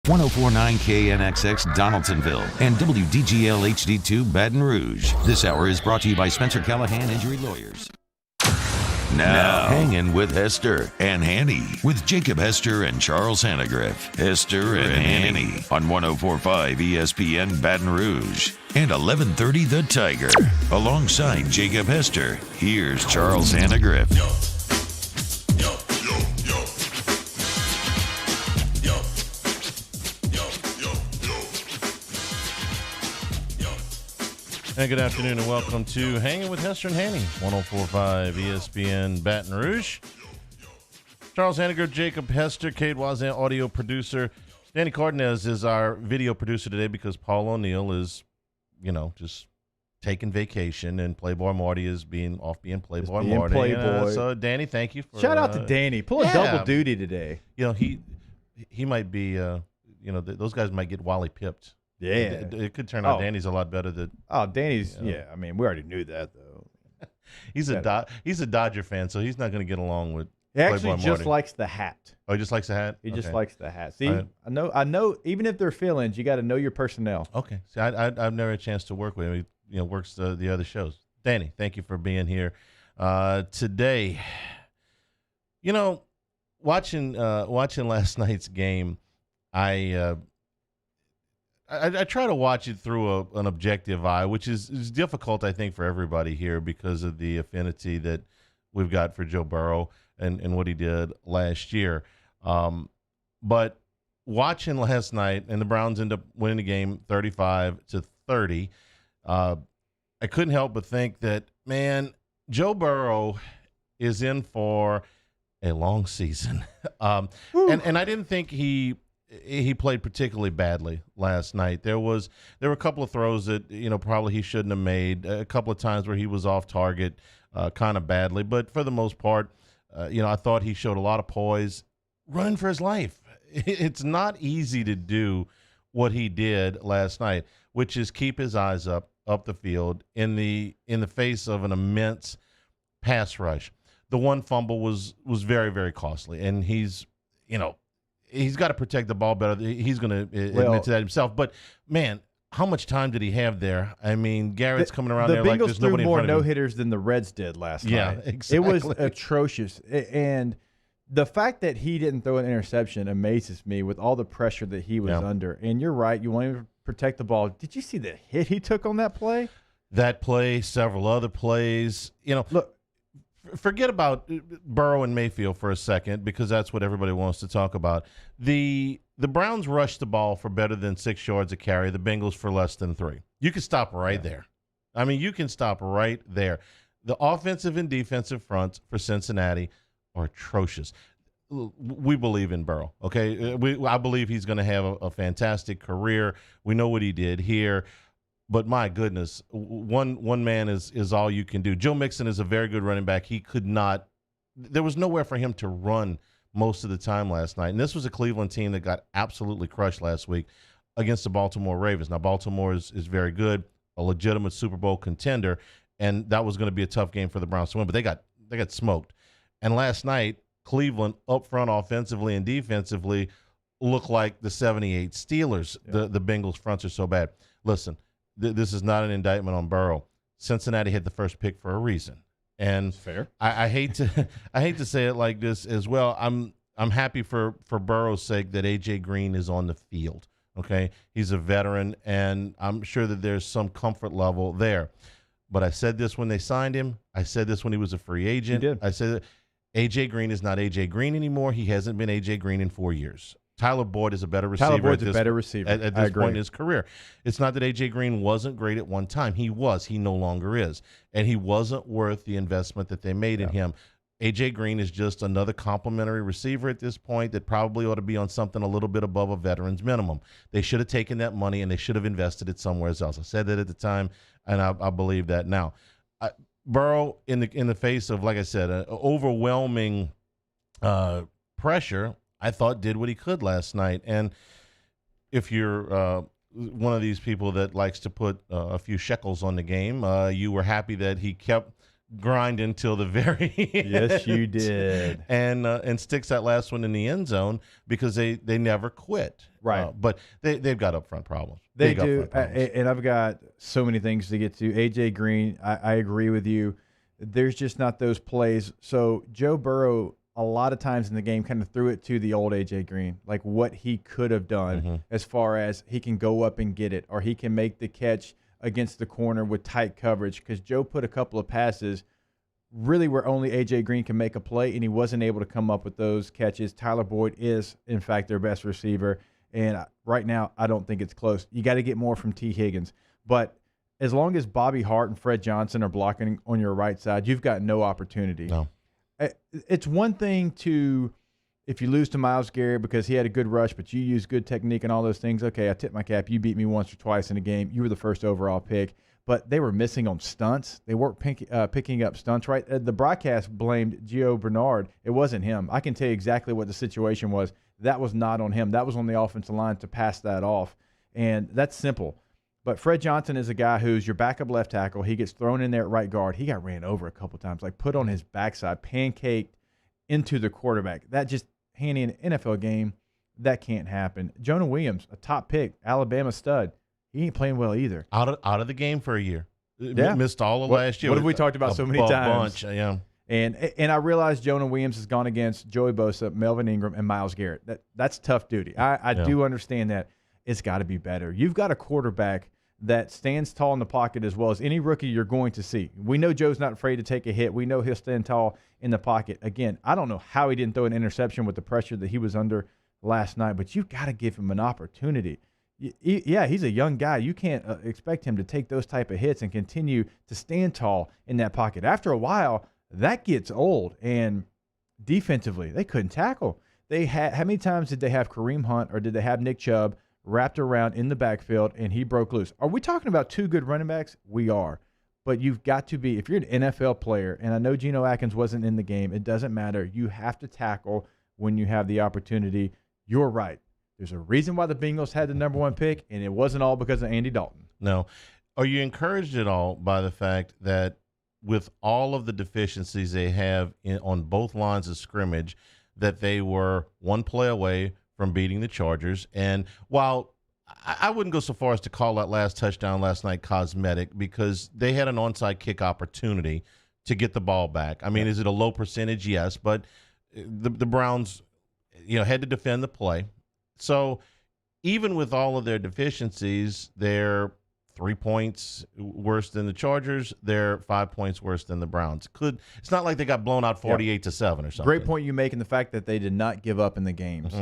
1049 KNXX Donaldsonville and WDGL HD2 Baton Rouge. This hour is brought to you by Spencer Callahan Injury Lawyers. Now, Hangin with Hester and Hanny with Jacob Hester and Charles Hannegriff. Hester and Hanny on 1045 ESPN Baton Rouge and 1130 The Tiger. Alongside Jacob Hester, here's Charles Hannegriff. Hey, good afternoon and welcome to Hangin with Hester and Hanny, 1045 ESPN Baton Rouge. Charles Hannegriff, Jacob Hester, Cade Wazan, audio producer. Danny Cardenas is our video producer today because Paul O'Neill is, just taking vacation, and Playboy Marty is being Playboy Marty. Playboy. So, Danny, thank you for shout out to Danny. Pull a double duty today. He might be, those guys might get Wally pipped. Yeah. It could turn out Danny's a lot better than. Oh, Danny's, yeah. I mean, we already knew that, though. He's a Dodger fan, so he's not going to get along with He actually Playboy just Marty. likes the hat. Oh, he just likes the hat? He just Okay. likes the hat. See, I know. Even if they're feelings, you got to know your personnel. Okay. See, I've never had a chance to work with him. He works the other shows. Danny, thank you for being here today. Watching last night's game, I try to watch it through an objective eye, which is difficult, I think, for everybody here because of the affinity that we've got for Joe Burrow and what he did last year. But watching last night, and the Browns end up winning the game 35-30, I couldn't help but think that, man, Joe Burrow is in for a long season. And I didn't think he played particularly badly last night. There were a couple of throws that probably he shouldn't have made. A couple of times where he was off target, kind of badly. But for the most part, I thought he showed a lot of poise, running for his life. It's not easy to do what he did last night, which is keep his eyes up the field in the face of an immense pass rush. The one fumble was very, very costly, and he's got to protect the ball better. He's going to admit to that himself. But, man, how much time did he have there? I mean, Garrett's coming around there like there's nobody in front of him. The Bengals threw more no-hitters than the Reds did last night. Yeah, exactly. It was atrocious. And the fact that he didn't throw an interception amazes me with all the pressure that he was under. And you're right. You want him to protect the ball. Did you see the hit he took on that play? That play, several other plays. Look. Forget about Burrow and Mayfield for a second because that's what everybody wants to talk about. The Browns rushed the ball for better than 6 yards a carry, the Bengals for less than 3. You can stop right there. I mean, you can stop right there. The offensive and defensive fronts for Cincinnati are atrocious. We believe in Burrow, okay? I believe he's going to have a fantastic career. We know what he did here. But my goodness, one man is all you can do. Joe Mixon is a very good running back. He could not – there was nowhere for him to run most of the time last night. And this was a Cleveland team that got absolutely crushed last week against the Baltimore Ravens. Now, Baltimore is very good, a legitimate Super Bowl contender, and that was going to be a tough game for the Browns to win. But they got smoked. And last night, Cleveland up front offensively and defensively looked like the 78 Steelers. Yeah. The Bengals fronts are so bad. Listen. This is not an indictment on Burrow. Cincinnati had the first pick for a reason, and fair. I hate to say it like this as well. I'm happy for Burrow's sake that AJ Green is on the field. Okay, he's a veteran, and I'm sure that there's some comfort level there. But I said this when they signed him. I said this when he was a free agent. You did. I said AJ Green is not AJ Green anymore. He hasn't been AJ Green in 4 years. Tyler Boyd is a better receiver. Tyler Boyd's a better receiver at this point in his career. It's not that A.J. Green wasn't great at one time. He was. He no longer is. And he wasn't worth the investment that they made in him. A.J. Green is just another complimentary receiver at this point that probably ought to be on something a little bit above a veteran's minimum. They should have taken that money and they should have invested it somewhere else. I said that at the time, and I believe that now. Burrow, in the face of, like I said, an overwhelming pressure, I thought did what he could last night. And if you're one of these people that likes to put a few shekels on the game, you were happy that he kept grind until the very end. Yes, you did. And sticks that last one in the end zone because they never quit. Right. But they've got upfront problems. They do. And I've got so many things to get to. A.J. Green, I agree with you. There's just not those plays. So Joe Burrow, a lot of times in the game, kind of threw it to the old A.J. Green, like what he could have done as far as he can go up and get it, or he can make the catch against the corner with tight coverage, because Joe put a couple of passes really where only A.J. Green can make a play, and he wasn't able to come up with those catches. Tyler Boyd is, in fact, their best receiver, and right now I don't think it's close. You got to get more from T. Higgins. But as long as Bobby Hart and Fred Johnson are blocking on your right side, you've got no opportunity. No. It's one thing to, if you lose to Myles Garrett because he had a good rush, but you use good technique and all those things, okay, I tip my cap. You beat me once or twice in a game. You were the first overall pick. But they were missing on stunts. They weren't picking up stunts, right? The broadcast blamed Gio Bernard. It wasn't him. I can tell you exactly what the situation was. That was not on him. That was on the offensive line to pass that off. And that's simple. But Fred Johnson is a guy who's your backup left tackle. He gets thrown in there at right guard. He got ran over a couple times, like put on his backside, pancaked into the quarterback. That just, Hanny, in an NFL game, that can't happen. Jonah Williams, a top pick, Alabama stud. He ain't playing well either. Out of the game for a year. Yeah. Missed all of last year. What have we talked about so many times? Bunch, yeah. And I realize Jonah Williams has gone against Joey Bosa, Melvin Ingram, and Myles Garrett. That's tough duty. I do understand that. It's got to be better. You've got a quarterback that stands tall in the pocket as well as any rookie you're going to see. We know Joe's not afraid to take a hit. We know he'll stand tall in the pocket. Again, I don't know how he didn't throw an interception with the pressure that he was under last night, but you've got to give him an opportunity. Yeah, he's a young guy. You can't expect him to take those type of hits and continue to stand tall in that pocket. After a while, that gets old. And defensively, they couldn't tackle. How many times did they have Kareem Hunt or did they have Nick Chubb wrapped around in the backfield and he broke loose? Are we talking about two good running backs? We are. But you've got to be, if you're an NFL player, and I know Geno Atkins wasn't in the game, it doesn't matter. You have to tackle when you have the opportunity. You're right. There's a reason why the Bengals had the #1 pick, and it wasn't all because of Andy Dalton. No. Are you encouraged at all by the fact that with all of the deficiencies they have on both lines of scrimmage, that they were one play away from beating the Chargers? And while I wouldn't go so far as to call that last touchdown last night cosmetic, because they had an onside kick opportunity to get the ball back. I mean, is it a low percentage? Yes, but the Browns, had to defend the play. So even with all of their deficiencies, they're 3 points worse than the Chargers. They're 5 points worse than the Browns. It's not like they got blown out 48-7 or something. Great point you make in the fact that they did not give up in the games.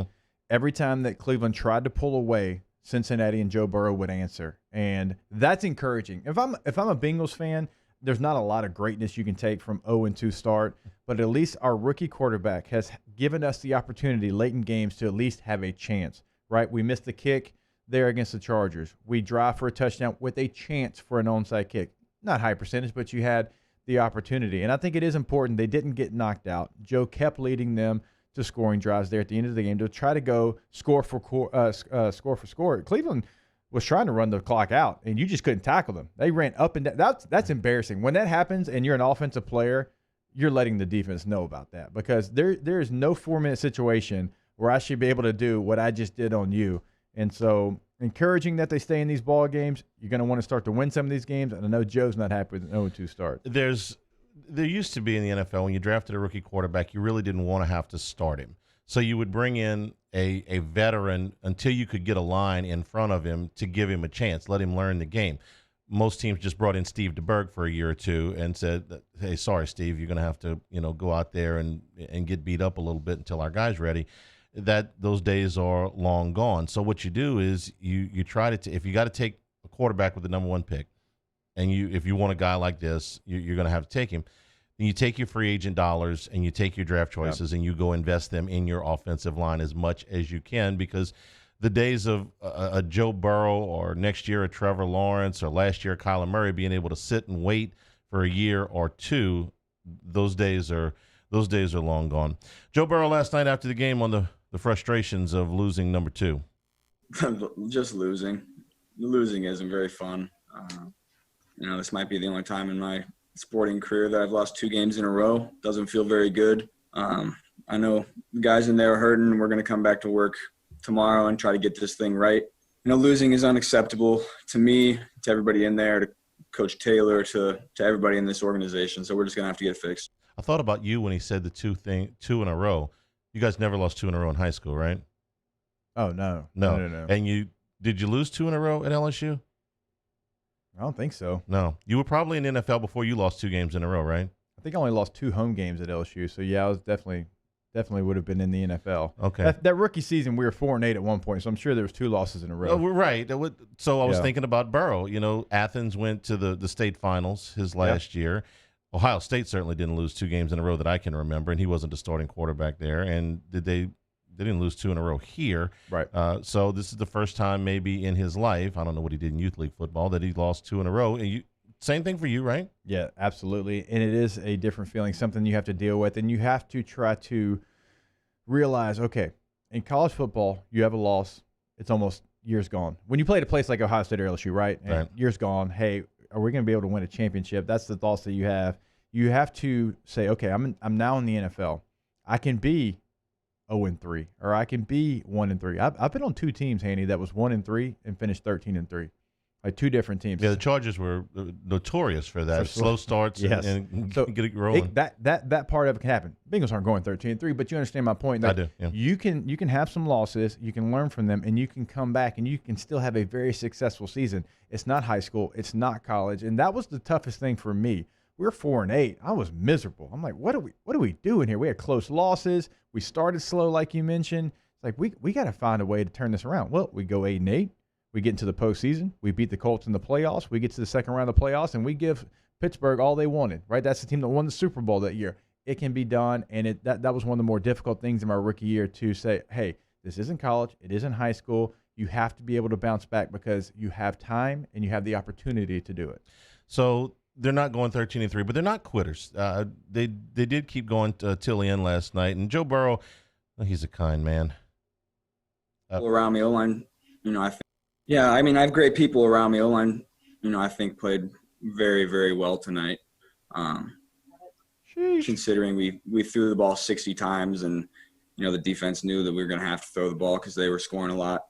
Every time that Cleveland tried to pull away, Cincinnati and Joe Burrow would answer, and that's encouraging. If I'm a Bengals fan, there's not a lot of greatness you can take from 0-2 start, but at least our rookie quarterback has given us the opportunity late in games to at least have a chance, right? We missed the kick there against the Chargers. We drive for a touchdown with a chance for an onside kick. Not high percentage, but you had the opportunity. And I think it is important they didn't get knocked out. Joe kept leading them to scoring drives there at the end of the game to try to go score for score. Cleveland was trying to run the clock out, and you just couldn't tackle them. They ran up and down. That's embarrassing. When that happens and you're an offensive player, you're letting the defense know about that, because there is no 4-minute situation where I should be able to do what I just did on you. And so encouraging that they stay in these ball games. You're going to want to start to win some of these games, and I know Joe's not happy with an 0-2 start. There used to be in the NFL, when you drafted a rookie quarterback, you really didn't want to have to start him. So you would bring in a veteran until you could get a line in front of him to give him a chance, let him learn the game. Most teams just brought in Steve DeBerg for a year or two and said, hey, sorry, Steve, you're going to have to go out there and get beat up a little bit until our guy's ready. Those days are long gone. So what you do is you try to if you got to take a quarterback with the #1 pick, and if you want a guy like this, you're going to have to take him. Then you take your free agent dollars and you take your draft choices and you go invest them in your offensive line as much as you can, because the days of a Joe Burrow or next year a Trevor Lawrence or last year Kyler Murray being able to sit and wait for a year or two, those days are long gone. Joe Burrow last night after the game on the frustrations of losing #2. Just losing. Losing isn't very fun. This might be the only time in my sporting career that I've lost 2 games in a row. Doesn't feel very good. I know the guys in there are hurting. We're going to come back to work tomorrow and try to get this thing right. Losing is unacceptable to me, to everybody in there, to Coach Taylor, to everybody in this organization. So we're just going to have to get it fixed. I thought about you when he said the 2 in a row. You guys never lost 2 in a row in high school, right? Oh, no. No. And did you lose 2 in a row at LSU? I don't think so. No. You were probably in the NFL before you lost 2 games in a row, right? I think I only lost 2 home games at LSU. So, yeah, I was definitely would have been in the NFL. Okay. That rookie season, we were 4-8 at one point, so I'm sure there was 2 losses in a row. Oh, right. So I was thinking about Burrow. Athens went to the state finals his last year. Ohio State certainly didn't lose 2 games in a row that I can remember, and he wasn't the starting quarterback there. And they didn't lose 2 in a row here. Right. So this is the first time maybe in his life, I don't know what he did in youth league football, that he lost 2 in a row. And same thing for you, right? Yeah, absolutely. And it is a different feeling, something you have to deal with. And you have to try to realize, okay, in college football, you have a loss. It's almost years gone. When you play at a place like Ohio State or LSU, right? And right. Years gone. Hey, are we going to be able to win a championship? That's the thoughts that you have. You have to say, okay, I'm now in the NFL. I can be 0-3, or I can be 1-3. I've been on 2 teams, Hanny, that was 1-3 and finished 13-3. Like 2 different teams. Yeah, the Chargers were notorious for that. Slow starts and so get it rolling. That part of it can happen. Bengals aren't going 13-3, but you understand my point. I do. Yeah. You can have some losses, you can learn from them, and you can come back and you can still have a very successful season. It's not high school, it's not college, and that was the toughest thing for me. We were 4-8. I was miserable. I'm like, what are we doing here? We had close losses. We started slow, like you mentioned. It's like we got to find a way to turn this around. Well, we go 8-8. We get into the postseason. We beat the Colts in the playoffs. We get to the second round of the playoffs, and we give Pittsburgh all they wanted, right? That's the team that won the Super Bowl that year. It can be done, and that was one of the more difficult things in my rookie year to say, hey, this isn't college. It isn't high school. You have to be able to bounce back because you have time and you have the opportunity to do it. So they're not going 13-3, but they're not quitters. They did keep going till the end last night, and Joe Burrow, he's a kind man. Around me, O-line, I think. Yeah, I have great people around me. O-line, I think played very, very well tonight. Considering we threw the ball 60 times and, the defense knew that we were going to have to throw the ball because they were scoring a lot.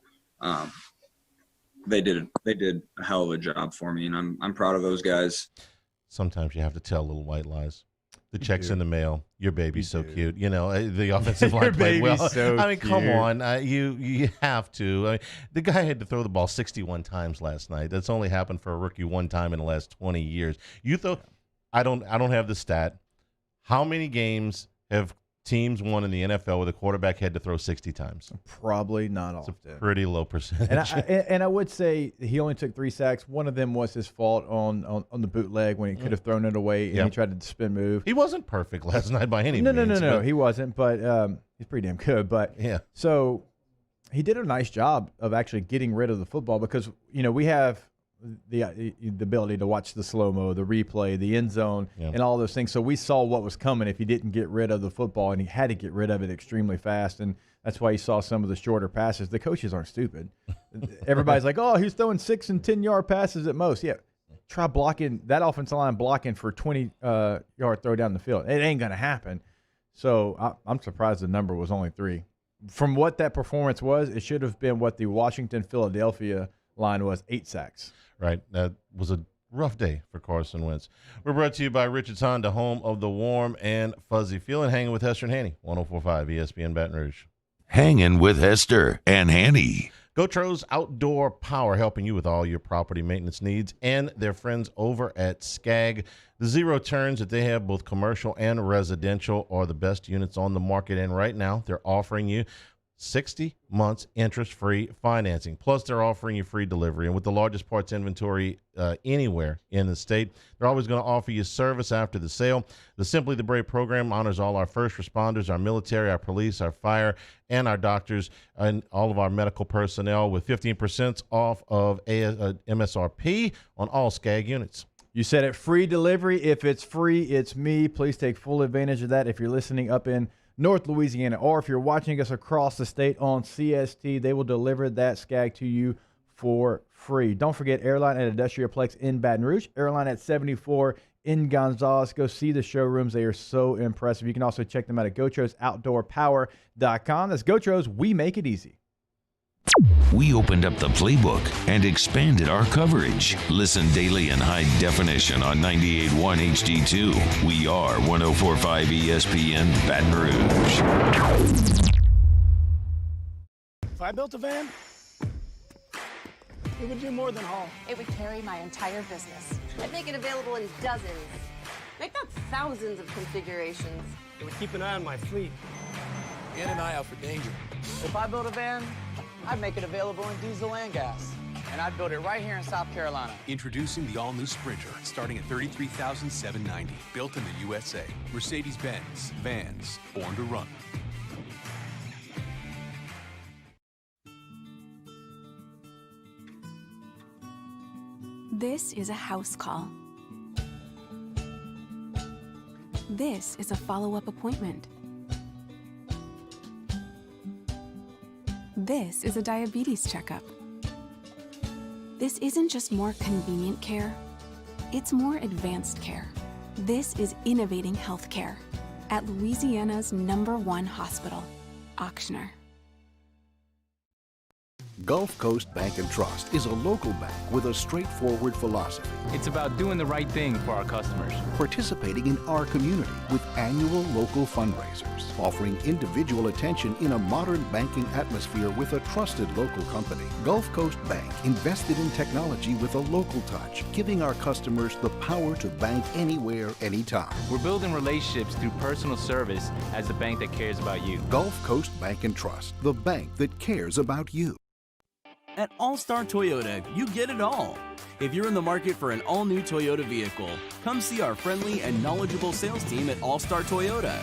They did a hell of a job for me, and I'm proud of those guys. Sometimes you have to tell little white lies. The check's in the mail. Your baby's so cute. The offensive line played well. So come on. You have to. The guy had to throw the ball 61 times last night. That's only happened for a rookie one time in the last 20 years. I don't have the stat. How many games have teams won in the NFL where the quarterback had to throw 60 times? Probably not often. It's a pretty low percentage. And I would say he only took 3 sacks. One of them was his fault on the bootleg when he could have thrown it away and he tried to spin move. He wasn't perfect last night by any means. No, he wasn't. But he's pretty damn good. But yeah. So he did a nice job of actually getting rid of the football because we have the ability to watch the slow-mo, the replay, the end zone, and all those things. So we saw what was coming if he didn't get rid of the football, and he had to get rid of it extremely fast. And that's why you saw some of the shorter passes. The coaches aren't stupid. Everybody's like, oh, he's throwing 6 and 10-yard passes at most. Yeah, try blocking that offensive line blocking for 20-yard throw down the field. It ain't going to happen. So I'm surprised the number was only 3. From what that performance was, it should have been what the Washington-Philadelphia line was, 8 sacks. Right. That was a rough day for Carson Wentz. We're brought to you by Richards Honda, home of the warm and fuzzy feeling. Hanging with Hester and Hanny, 104.5 ESPN Baton Rouge. Hanging with Hester and Hanny. Gotros Outdoor Power, helping you with all your property maintenance needs, and their friends over at Skag. The zero turns that they have, both commercial and residential, are the best units on the market. And right now, they're offering you 60 months interest-free financing. Plus, they're offering you free delivery. And with the largest parts inventory anywhere in the state, they're always going to offer you service after the sale. The Simply the Brave program honors all our first responders, our military, our police, our fire, and our doctors, and all of our medical personnel with 15% off of MSRP on all Skag units. You said it, free delivery. If it's free, it's me. Please take full advantage of that. If you're listening up in North Louisiana, or if you're watching us across the state on CST, they will deliver that Skag to you for free. Don't forget Airline at Industrialplex in Baton Rouge, Airline at 74 in Gonzales. Go see the showrooms. They are so impressive. You can also check them out at GoTro'sOutdoorPower.com. That's GoTro's. We make it easy. We opened up the playbook and expanded our coverage. Listen daily in high definition on 98.1 HD2. We are 104.5 ESPN Baton Rouge. If I built a van, it would do more than haul. It would carry my entire business. I'd make it available in dozens, make not thousands of configurations. It would keep an eye on my fleet. And an eye out for danger. If I built a van, I'd make it available in diesel and gas. And I'd build it right here in South Carolina. Introducing the all-new Sprinter, starting at $33,790. Built in the USA. Mercedes-Benz. Vans. Born to run. This is a house call. This is a follow-up appointment. This is a diabetes checkup. This isn't just more convenient care, it's more advanced care. This is innovating healthcare at Louisiana's #1 hospital, Auctioner. Gulf Coast Bank and Trust is a local bank with a straightforward philosophy. It's about doing the right thing for our customers. Participating in our community with annual local fundraisers. Offering individual attention in a modern banking atmosphere with a trusted local company. Gulf Coast Bank invested in technology with a local touch, giving our customers the power to bank anywhere, anytime. We're building relationships through personal service as a bank that cares about you. Gulf Coast Bank and Trust, the bank that cares about you. At All-Star Toyota, you get it all. If you're in the market for an all-new Toyota vehicle, come see our friendly and knowledgeable sales team at All-Star Toyota.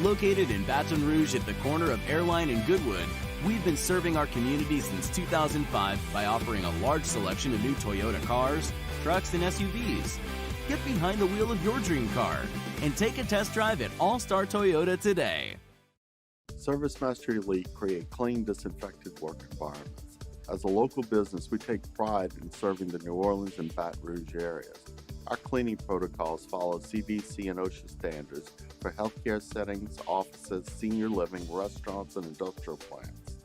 Located in Baton Rouge at the corner of Airline and Goodwood, we've been serving our community since 2005 by offering a large selection of new Toyota cars, trucks, and SUVs. Get behind the wheel of your dream car and take a test drive at All-Star Toyota today. ServiceMaster Elite create clean, disinfected work environments. As a local business, we take pride in serving the New Orleans and Baton Rouge areas. Our cleaning protocols follow CDC and OSHA standards for healthcare settings, offices, senior living, restaurants, and industrial plants.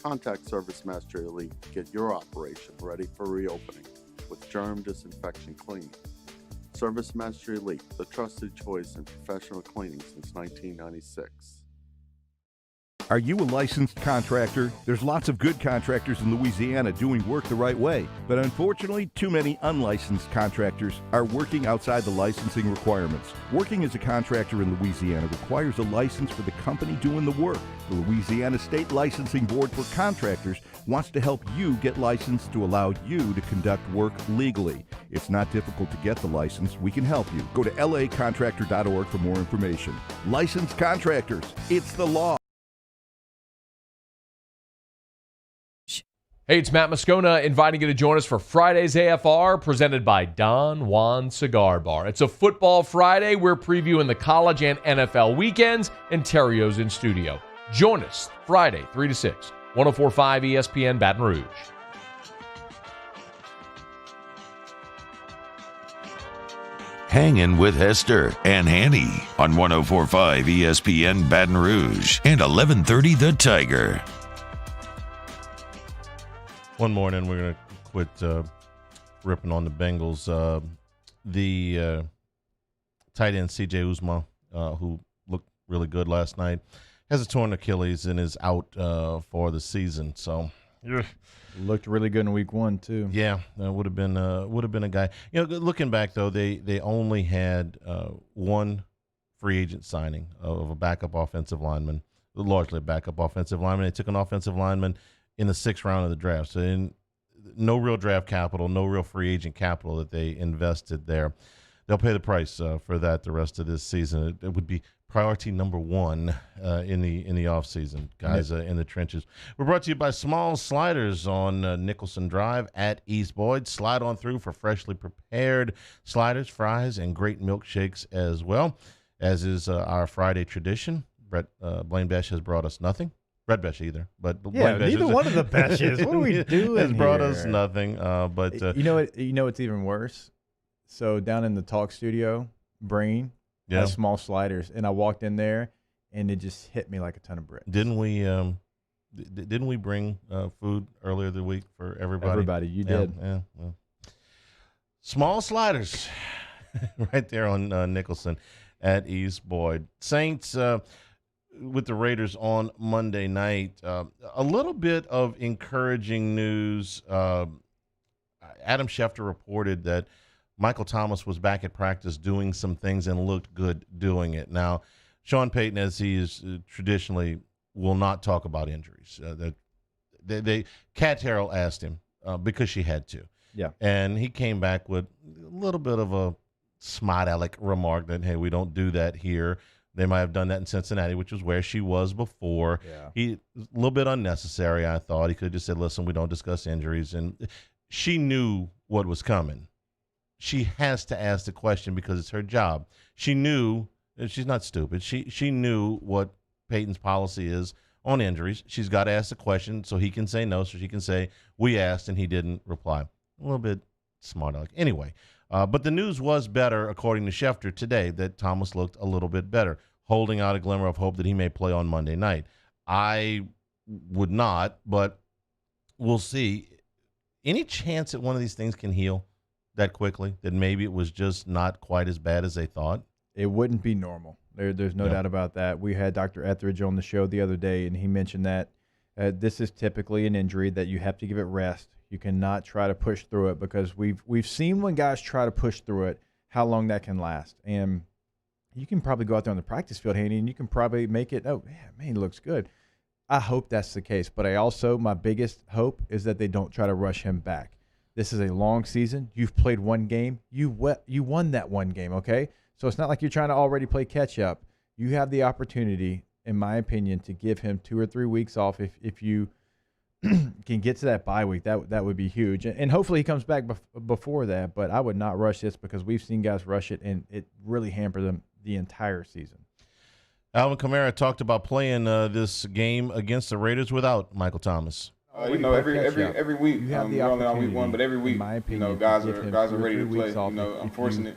Contact ServiceMaster Elite to get your operation ready for reopening with germ disinfection cleaning. ServiceMaster Elite, the trusted choice in professional cleaning since 1996. Are you a licensed contractor? There's lots of good contractors in Louisiana doing work the right way, but unfortunately, too many unlicensed contractors are working outside the licensing requirements. Working as a contractor in Louisiana requires a license for the company doing the work. The Louisiana State Licensing Board for Contractors wants to help you get licensed to allow you to conduct work legally. It's not difficult to get the license. We can help you. Go to lacontractor.org for more information. Licensed contractors, it's the law. Hey, it's Matt Moscona inviting you to join us for Friday's AFR presented by Don Juan Cigar Bar. It's a football Friday. We're previewing the college and NFL weekends, and Terrio's in studio. Join us Friday, 3 to 6, 104.5 ESPN Baton Rouge. Hangin with Hester and Hanny on 104.5 ESPN Baton Rouge and 1130 The Tiger. One morning, we're going to quit ripping on the Bengals. The tight end C.J. Uzomah, who looked really good last night, has a torn Achilles and is out for the season. So, looked really good in week 1 too. Yeah, would have been a guy. You know, looking back though, they only had one free agent signing of a backup offensive lineman, largely a backup offensive lineman. They took an offensive lineman in the 6th round of the draft. So no real draft capital, no real free agent capital that they invested there. They'll pay the price for that the rest of this season. It would be priority number 1 in the offseason, guys in the trenches. We're brought to you by Small Sliders on Nicholson Drive at East Boyd. Slide on through for freshly prepared sliders, fries, and great milkshakes as well, as is our Friday tradition. Blaine Besh has brought us nothing. Red Besh either, but neither one of the Beshes. What are we doing? Has brought us nothing. But you know what's even worse So down in the talk studio, Brain has small sliders, and I walked in there, and it just hit me like a ton of bricks. Didn't we bring food earlier the week for everybody? Everybody, you did. Yeah. Well. Small sliders right there on Nicholson at East Boyd. Saints with the Raiders on Monday night. A little bit of encouraging news. Adam Schefter reported that Michael Thomas was back at practice doing some things and looked good doing it. Now, Sean Payton, as he is traditionally, will not talk about injuries. Kat Harrell asked him because she had to. Yeah. And he came back with a little bit of a smart-aleck remark that, hey, we don't do that here. They might have done that in Cincinnati, which was where she was before. Yeah. A little bit unnecessary, I thought. He could have just said, listen, we don't discuss injuries. And she knew what was coming. She has to ask the question because it's her job. She knew, she's not stupid, she knew what Payton's policy is on injuries. She's got to ask the question so he can say no, so she can say, we asked and he didn't reply. A little bit smart aleck. Anyway, but the news was better, according to Schefter today, that Thomas looked a little bit better, holding out a glimmer of hope that he may play on Monday night. I would not, but we'll see. Any chance that one of these things can heal that quickly, that maybe it was just not quite as bad as they thought? It wouldn't be normal. There's no doubt about that. We had Dr. Etheridge on the show the other day, and he mentioned that this is typically an injury that you have to give it rest. You cannot try to push through it because we've seen when guys try to push through it, how long that can last. And you can probably go out there on the practice field, Hanny, and you can probably make it, oh, man, he looks good. I hope that's the case. But my biggest hope is that they don't try to rush him back. This is a long season. You've played one game. You won that one game, okay? So it's not like you're trying to already play catch-up. You have the opportunity, in my opinion, to give him 2 or 3 weeks off if you can get to that bye week. That would be huge. And hopefully he comes back before that, but I would not rush this because we've seen guys rush it, and it really hampered them the entire season. Alvin Kamara talked about playing this game against the Raiders without Michael Thomas. Every week, we're only on week 1, but every week, guys are ready to play. I'm forcing it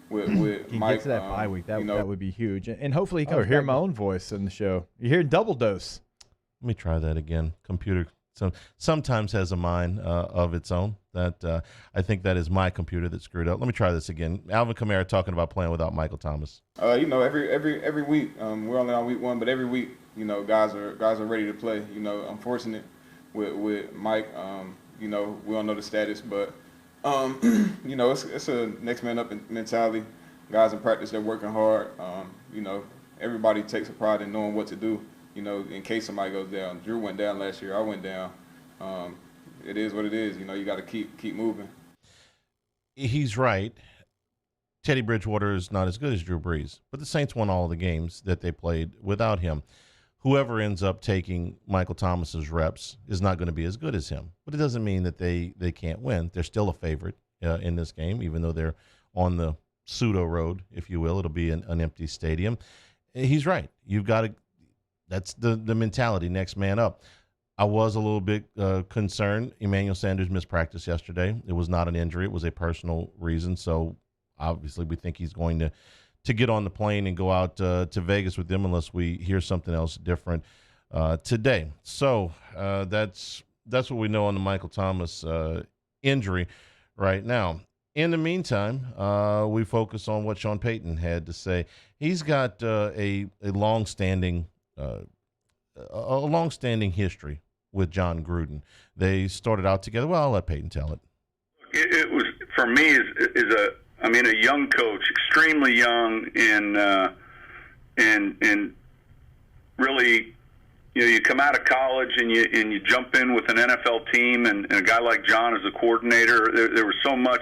with Mike. Get to that bye week. That would be huge. And hopefully he comes hear my own voice in the show. You hear double dose. Let me try that again. Computer sometimes has a mind of its own. That I think that is my computer that screwed up. Let me try this again. Alvin Kamara talking about playing without Michael Thomas. Every week, we're only on week 1, but every week, guys are ready to play. I'm forcing it with Mike. We don't know the status, but it's a next man up mentality. Guys in practice, they're working hard. Everybody takes a pride in knowing what to do. In case somebody goes down. Drew went down last year. I went down. It is what it is. You got to keep moving. He's right. Teddy Bridgewater is not as good as Drew Brees, but the Saints won all the games that they played without him. Whoever ends up taking Michael Thomas's reps is not going to be as good as him, but it doesn't mean that they can't win. They're still a favorite in this game, even though they're on the pseudo road, if you will. It'll be an empty stadium. He's right. You've got to. That's the mentality, next man up. I was a little bit concerned. Emmanuel Sanders missed practice yesterday. It was not an injury. It was a personal reason. So obviously we think he's going to get on the plane and go out to Vegas with them unless we hear something else different today. So that's what we know on the Michael Thomas injury right now. In the meantime, we focus on what Sean Payton had to say. He's got a long-standing history with John Gruden. They started out together. Well, I'll let Payton tell it. It was, for me, a young coach, extremely young, and really, you come out of college and you jump in with an NFL team, and a guy like John as a coordinator. There was so much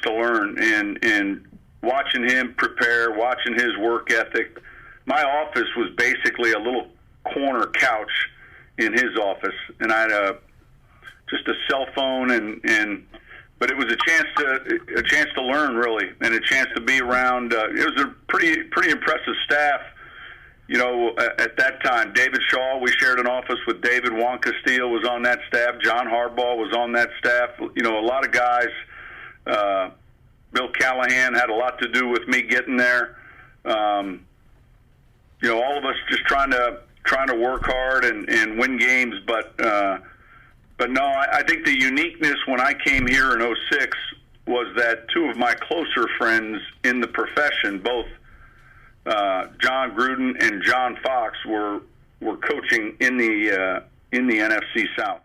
to learn, and watching him prepare, watching his work ethic. My office was basically a little corner couch in his office, and I had just a cell phone, but it was a chance to learn, really, and a chance to be around. It was a pretty impressive staff, At that time, David Shaw, we shared an office with David. Juan Castillo was on that staff. John Harbaugh was on that staff. A lot of guys. Bill Callahan had a lot to do with me getting there. All of us just trying to work hard and win games. But no, I think the uniqueness when I came here in 2006 was that two of my closer friends in the profession, both John Gruden and John Fox, were coaching in the NFC South.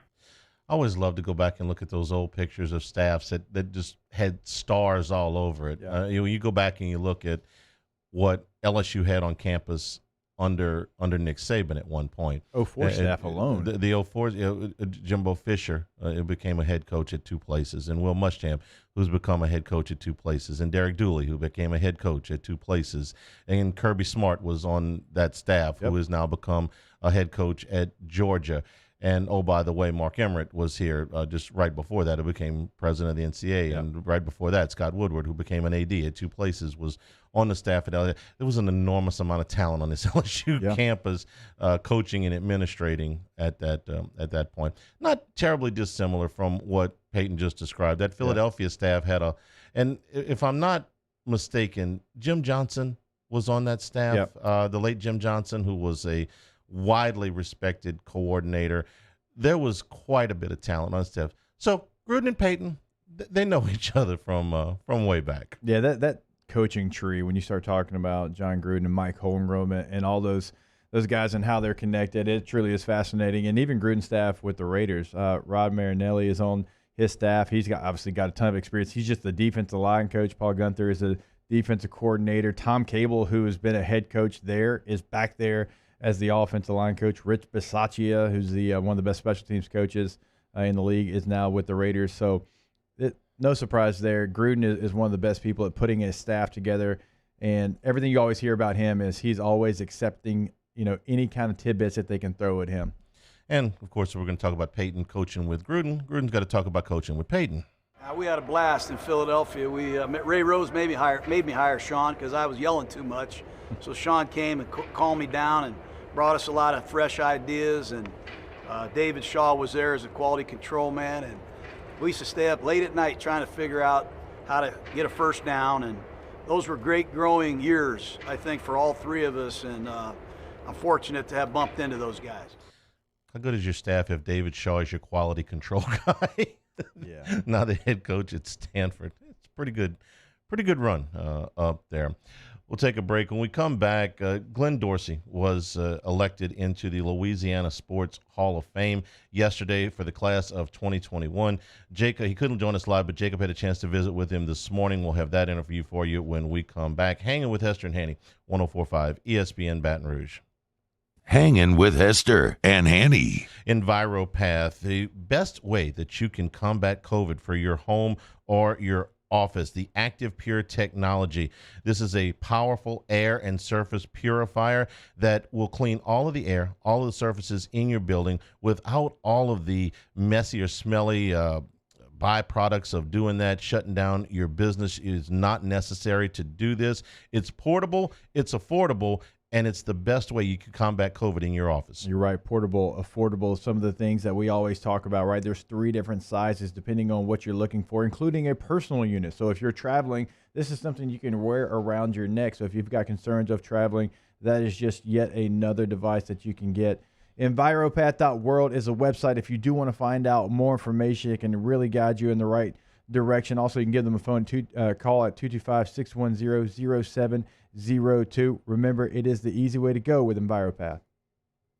I always love to go back and look at those old pictures of staffs that just had stars all over it. Yeah. You go back and you look at what LSU had on campus under Nick Saban at one point. 04 staff alone. The 04, Jimbo Fisher became a head coach at two places, and Will Muschamp, who's become a head coach at two places, and Derek Dooley, who became a head coach at two places, and Kirby Smart was on that staff, who has now become a head coach at Georgia. And, oh, by the way, Mark Emmert was here just right before that. He became president of the NCAA. And right before that, Scott Woodward, who became an AD at two places, was on the staff at LSU. There was an enormous amount of talent on this LSU campus, coaching and administrating at that point. Not terribly dissimilar from what Payton just described. That Philadelphia staff had and if I'm not mistaken, Jim Johnson was on that staff, the late Jim Johnson, who was a widely respected coordinator. There was quite a bit of talent on staff. So Gruden and Payton, they know each other from way back. Yeah, that coaching tree, when you start talking about John Gruden and Mike Holmgren and all those guys and how they're connected, it truly is fascinating. And even Gruden's staff with the Raiders, Rod Marinelli is on his staff. He's obviously got a ton of experience. He's just the defensive line coach. Paul Gunther is a defensive coordinator. Tom Cable, who has been a head coach there, is back there as the offensive line coach. Rich Bisaccia, who's the one of the best special teams coaches in the league, is now with the Raiders. So no surprise there. Gruden is one of the best people at putting his staff together, and everything you always hear about him is he's always accepting any kind of tidbits that they can throw at him. And, of course, we're going to talk about Payton coaching with Gruden. Gruden's got to talk about coaching with Payton. We had a blast in Philadelphia. Ray Rose made me hire Sean because I was yelling too much. So Sean came and calmed me down and brought us a lot of fresh ideas, and David Shaw was there as a quality control man, and we used to stay up late at night trying to figure out how to get a first down, and those were great growing years, I think, for all three of us, and I'm fortunate to have bumped into those guys. How good is your staff if David Shaw is your quality control guy? Yeah. Now the head coach at Stanford. It's pretty good run up there. We'll take a break. When we come back, Glenn Dorsey was elected into the Louisiana Sports Hall of Fame yesterday for the class of 2021. Jacob, he couldn't join us live, but Jacob had a chance to visit with him this morning. We'll have that interview for you when we come back. Hanging with Hester and Hanny, 104.5 ESPN Baton Rouge. Hanging with Hester and Hanny. EnviroPath, the best way that you can combat COVID for your home or your office, the Active Pure technology. This is a powerful air and surface purifier that will clean all of the air, all of the surfaces in your building without all of the messy or smelly byproducts of doing that. Shutting down your business is not necessary to do this. It's portable, it's affordable, and it's the best way you can combat COVID in your office. You're right. Portable, affordable, some of the things that we always talk about, right? There's 3 different sizes depending on what you're looking for, including a personal unit. So if you're traveling, this is something you can wear around your neck. So if you've got concerns of traveling, that is just yet another device that you can get. Enviropath.world is a website. If you do want to find out more information, it can really guide you in the right direction. Also, you can give them a phone call at 225-610-0702. Remember, it is the easy way to go with EnviroPath.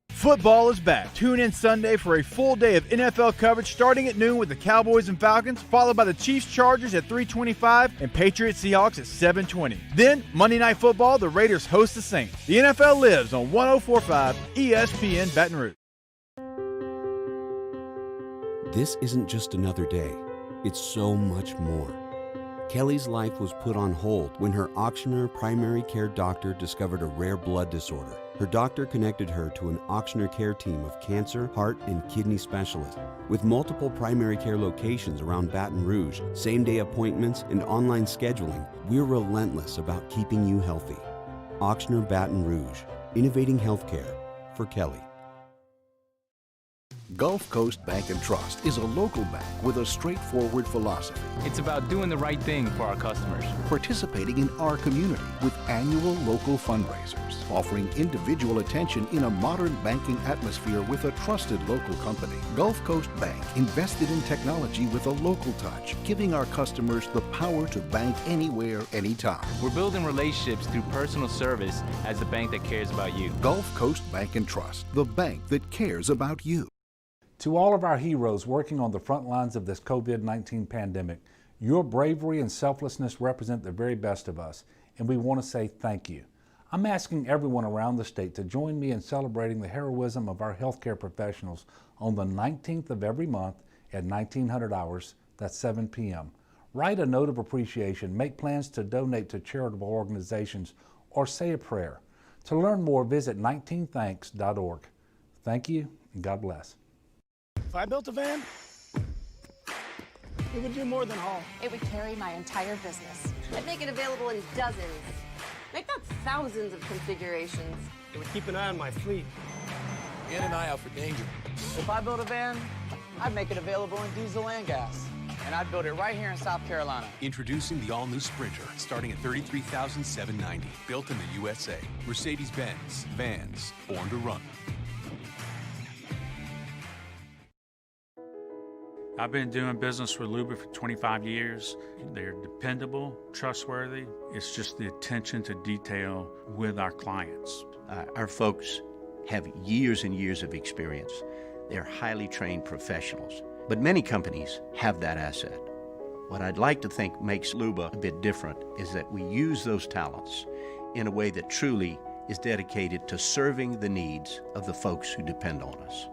Football is back. Tune in Sunday for a full day of NFL coverage starting at noon with the Cowboys and Falcons, followed by the Chiefs Chargers at 3:25 and Patriots Seahawks at 7:20. Then, Monday Night Football, the Raiders host the Saints. The NFL lives on 104.5 ESPN Baton Rouge. This isn't just another day. It's so much more. Kelly's life was put on hold when her auctioneer primary care doctor discovered a rare blood disorder. Her doctor connected her to an auctioneer care team of cancer, heart, and kidney specialists. With multiple primary care locations around Baton Rouge, same-day appointments, and online scheduling, we're relentless about keeping you healthy. Auctioneer Baton Rouge. innovating healthcare for Kelly. Gulf Coast Bank and Trust is a local bank with a straightforward philosophy. It's about doing the right thing for our customers. Participating in our community with annual local fundraisers, offering individual attention in a modern banking atmosphere with a trusted local company. Gulf Coast Bank invested in technology with a local touch, giving our customers the power to bank anywhere, anytime. We're building relationships through personal service as the bank that cares about you. Gulf Coast Bank and Trust, the bank that cares about you. To all of our heroes working on the front lines of this COVID-19 pandemic, your bravery and selflessness represent the very best of us, and we want to say thank you. I'm asking everyone around the state to join me in celebrating the heroism of our healthcare professionals on the 19th of every month at 1900 hours, that's 7 p.m. Write a note of appreciation, make plans to donate to charitable organizations, or say a prayer. To learn more, visit 19thanks.org. Thank you, and God bless. If I built a van, it would do more than haul. It would carry my entire business. I'd make it available in dozens. Make that thousands of configurations. It would keep an eye on my fleet. And an eye out for danger. If I built a van, I'd make it available in diesel and gas. And I'd build it right here in South Carolina. Introducing the all-new Sprinter, starting at $33,790. Built in the USA. Mercedes-Benz. Vans. Born to run. I've been doing business with Luba for 25 years. They're dependable, trustworthy. It's just the attention to detail with our clients. Our folks have years and years of experience. They're highly trained professionals. But many companies have that asset. What I'd like to think makes Luba a bit different is that we use those talents in a way that truly is dedicated to serving the needs of the folks who depend on us.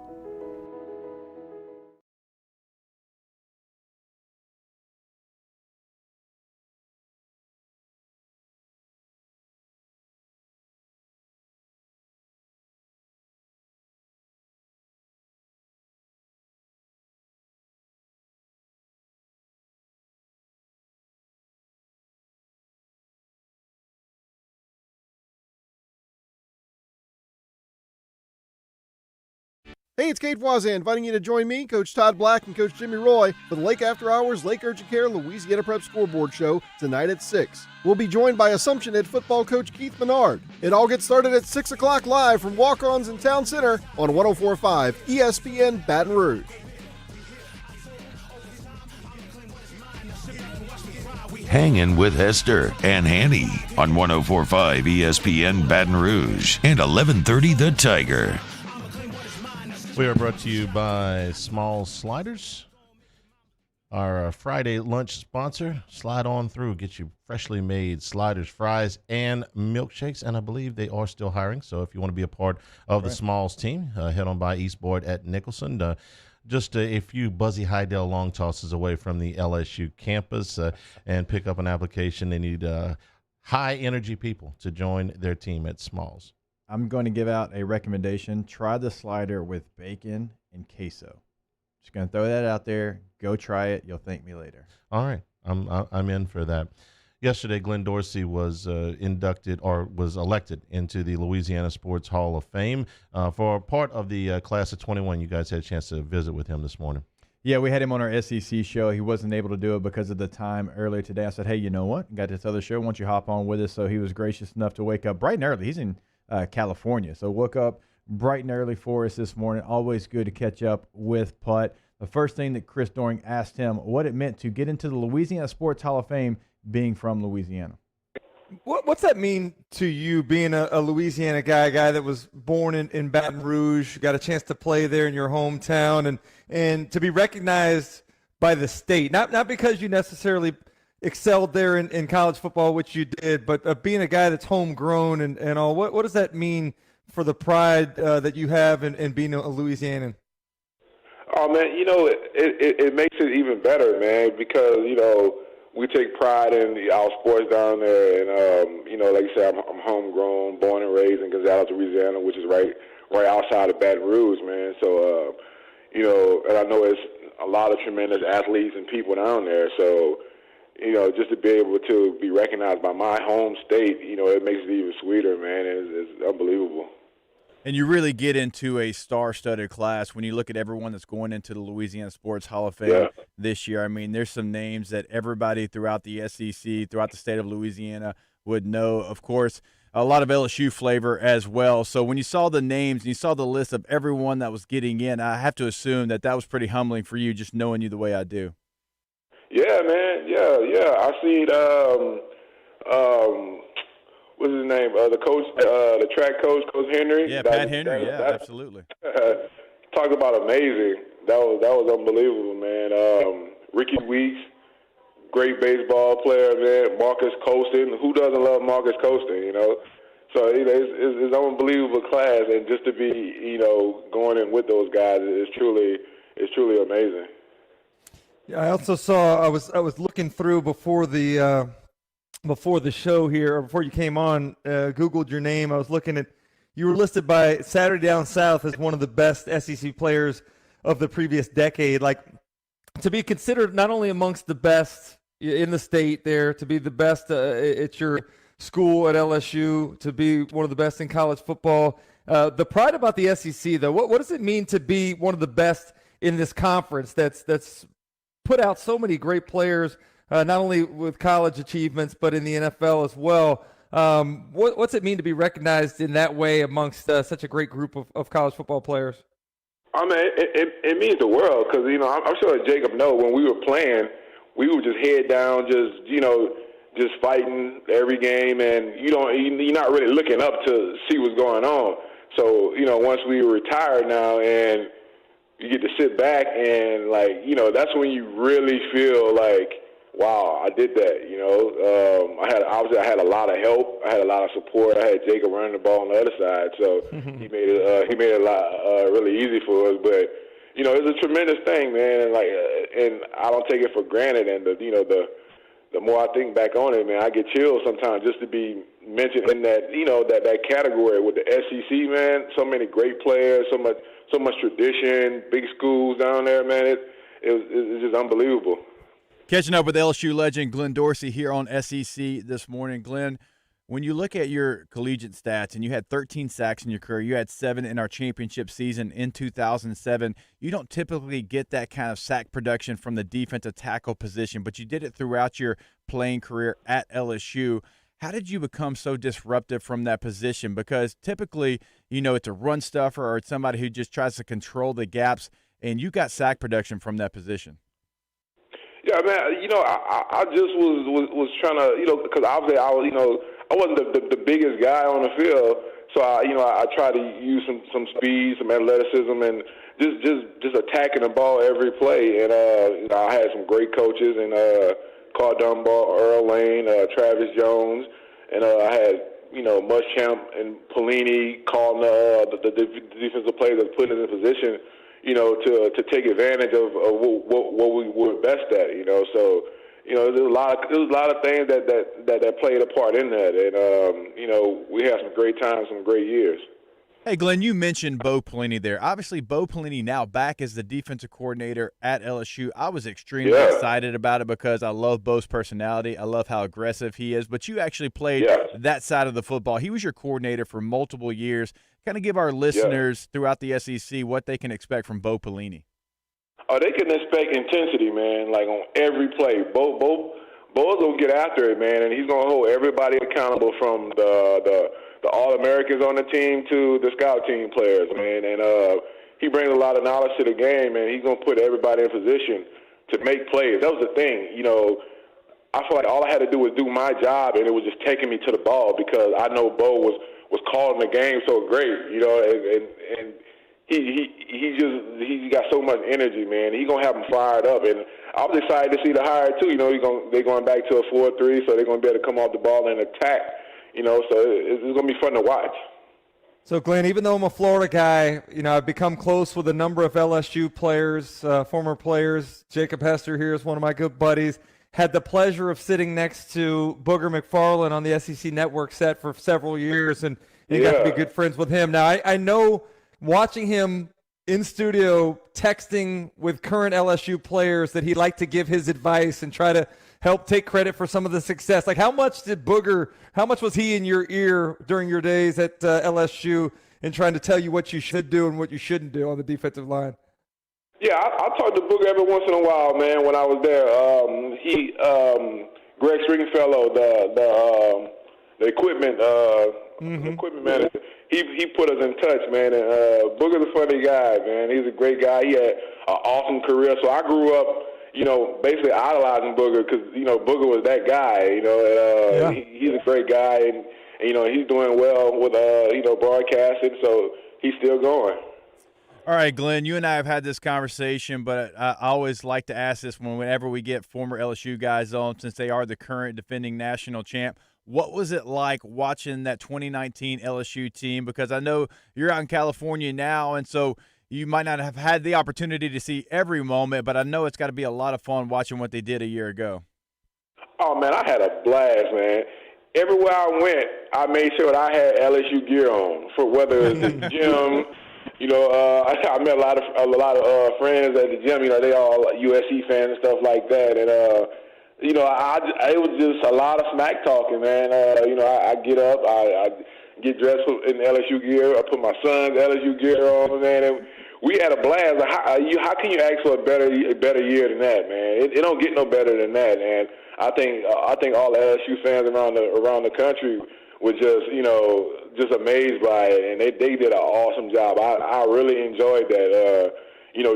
Hey, it's Kate Voisin inviting you to join me, Coach Todd Black, and Coach Jimmy Roy for the Lake After Hours Lake Urgent Care Louisiana Prep Scoreboard Show tonight at 6. We'll be joined by Assumption Head football coach Keith Menard. It all gets started at 6 o'clock live from Walk-Ons in Town Center on 104.5 ESPN Baton Rouge. Hangin with Hester and Hanny on 104.5 ESPN Baton Rouge and 1130 The Tiger. We are brought to you by Small Sliders, our Friday lunch sponsor. Slide on through, get you freshly made sliders, fries, and milkshakes, and I believe they are still hiring. So if you want to be a part of the Smalls team, head on by East Board at Nicholson. Just a few Buzzy Hydell long tosses away from the LSU campus, and pick up an application. They need high-energy people to join their team at Smalls. I'm going to give out a recommendation. Try the slider with bacon and queso. Just going to throw that out there. Go try it. You'll thank me later. All right. I'm in for that. Yesterday, Glenn Dorsey was inducted or was elected into the Louisiana Sports Hall of Fame for part of the class of 21. You guys had a chance to visit with him this morning. Yeah, we had him on our SEC show. He wasn't able to do it because of the time earlier today. I said, hey, you know what? Got this other show. Why don't you hop on with us? So he was gracious enough to wake up bright and early. He's in California. So woke up bright and early for us this morning. Always good to catch up with Putt. The first thing that Chris Doring asked him what it meant to get into the Louisiana Sports Hall of Fame being from Louisiana. What's that mean to you being a Louisiana guy that was born in Baton Rouge, got a chance to play there in your hometown and to be recognized by the state, not because you necessarily excelled there in college football, which you did, but being a guy that's homegrown and all, what does that mean for the pride that you have in being a Louisianan? Oh, man, it makes it even better, man, because, we take pride in our sports down there. And, like you said, I'm homegrown, born and raised in Gonzales, Louisiana, which is right outside of Baton Rouge, man. So, and I know it's a lot of tremendous athletes and people down there. So, just to be able to be recognized by my home state, it makes it even sweeter, man. It's unbelievable. And you really get into a star-studded class when you look at everyone that's going into the Louisiana Sports Hall of Fame this year. I mean, there's some names that everybody throughout the SEC, throughout the state of Louisiana would know. Of course, a lot of LSU flavor as well. So when you saw the names and you saw the list of everyone that was getting in, I have to assume that was pretty humbling for you, just knowing you the way I do. Yeah, man. Yeah. I seen what's his name? The coach, the track coach, Coach Henry. Yeah, Pat Henry. Absolutely. Talk about amazing. That was unbelievable, man. Ricky Weeks, great baseball player, man. Marcus Colston. Who doesn't love Marcus Colston? So it's an unbelievable class, and just to be going in with those guys is truly amazing. Yeah, I also saw. I was looking through before the show here, or before you came on. Googled your name. I was looking at. You were listed by Saturday Down South as one of the best SEC players of the previous decade. Like, to be considered not only amongst the best in the state there, to be the best at your school at LSU, to be one of the best in college football. The pride about the SEC, though, what does it mean to be one of the best in this conference that's put out so many great players, not only with college achievements, but in the NFL as well? What's it mean to be recognized in that way amongst such a great group of college football players? I mean, it means the world because, I'm sure Jacob knows when we were playing, we were just head down, just fighting every game, and you're not really looking up to see what's going on. So, once we were retired now and you get to sit back and, that's when you really feel like, wow, I did that, I had a lot of help. I had a lot of support. I had Jacob running the ball on the other side, so he made it a lot really easy for us. But, it's a tremendous thing, man, and I don't take it for granted. And, the more I think back on it, man, I get chills sometimes just to be mentioned in that, that category with the SEC, man. So many great players, so much tradition, big schools down there, man. It's just unbelievable. Catching up with LSU legend Glenn Dorsey here on SEC this morning. Glenn, when you look at your collegiate stats, and you had 13 sacks in your career, you had 7 in our championship season in 2007. You don't typically get that kind of sack production from the defensive tackle position, but you did it throughout your playing career at LSU. How did you become so disruptive from that position? Because typically, it's a run stuffer or it's somebody who just tries to control the gaps, and you got sack production from that position. Yeah, man. I just was trying to, because obviously I wasn't the biggest guy on the field, so I tried to use some speed, some athleticism, and just attacking the ball every play. And I had some great coaches, and Carr Dunbar, Earl Lane, Travis Jones, and I had Muschamp and Pelini calling the defensive players that put us in position, to take advantage of what we were best at. So. There's a lot of things that played a part in that, and we had some great times, some great years. Hey, Glenn, you mentioned Bo Pelini there. Obviously, Bo Pelini now back as the defensive coordinator at LSU. I was extremely excited about it because I love Bo's personality. I love how aggressive he is. But you actually played that side of the football. He was your coordinator for multiple years. Kind of give our listeners throughout the SEC what they can expect from Bo Pelini. Oh, they can expect intensity, man, on every play. Bo's going to get after it, man, and he's going to hold everybody accountable from the All-Americans on the team to the scout team players, man. And he brings a lot of knowledge to the game, and he's going to put everybody in position to make plays. That was the thing. I feel like all I had to do was do my job, and it was just taking me to the ball because I know Bo was calling the game so great, and He got so much energy, man. He's gonna have them fired up, and I was excited to see the hire too. They're going back to a 4-3, so they're gonna be able to come off the ball and attack. So it's gonna be fun to watch. So, Glenn, even though I'm a Florida guy, I've become close with a number of LSU players, former players. Jacob Hester here is one of my good buddies. Had the pleasure of sitting next to Booger McFarland on the SEC Network set for several years, and got to be good friends with him. Now, I know. Watching him in studio texting with current LSU players that he'd like to give his advice and try to help take credit for some of the success. Like, how much was he in your ear during your days at LSU and trying to tell you what you should do and what you shouldn't do on the defensive line? Yeah, I talked to Booger every once in a while, man, when I was there. Greg Stringfellow, the equipment equipment manager, he put us in touch, man. And Booger's a funny guy, man. He's a great guy. He had an awesome career. So I grew up, basically idolizing Booger because, Booger was that guy, and he's a great guy. And he's doing well with, broadcasting, so he's still going. All right, Glenn, you and I have had this conversation, but I always like to ask this whenever we get former LSU guys on, since they are the current defending national champ. What was it like watching that 2019 LSU team? Because I know you're out in California now, and so you might not have had the opportunity to see every moment, but I know it's got to be a lot of fun watching what they did a year ago. Oh, man, I had a blast, man. Everywhere I went, I made sure that I had LSU gear on, for whether it's the gym. I met a lot of friends at the gym. They all USC fans and stuff like that. And it was just a lot of smack talking, man. I get up, I get dressed in LSU gear. I put my son's LSU gear on, man. And we had a blast. How can you ask for a better year than that, man? It don't get no better than that. And I think all the LSU fans around the country were just amazed by it, and they did an awesome job. I really enjoyed that.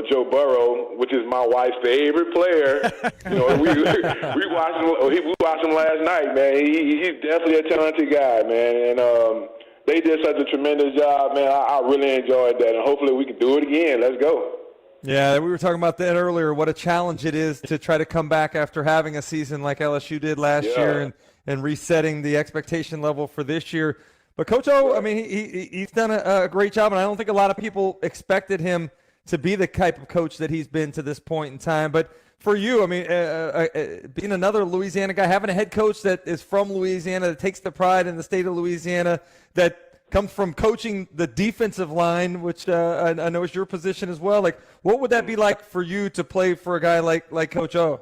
Joe Burrow, which is my wife's favorite player, we watched him last night, man. He's definitely a talented guy, man, and they did such a tremendous job, man. I really enjoyed that, and hopefully we can do it again. Let's go. Yeah, we were talking about that earlier, what a challenge it is to try to come back after having a season like LSU did last year and resetting the expectation level for this year. But Coach O, I mean, he's done a great job, and I don't think a lot of people expected him to be the type of coach that he's been to this point in time. But for you, I mean, being another Louisiana guy, having a head coach that is from Louisiana, that takes the pride in the state of Louisiana, that comes from coaching the defensive line, which I know is your position as well. Like, what would that be like for you to play for a guy like Coach O?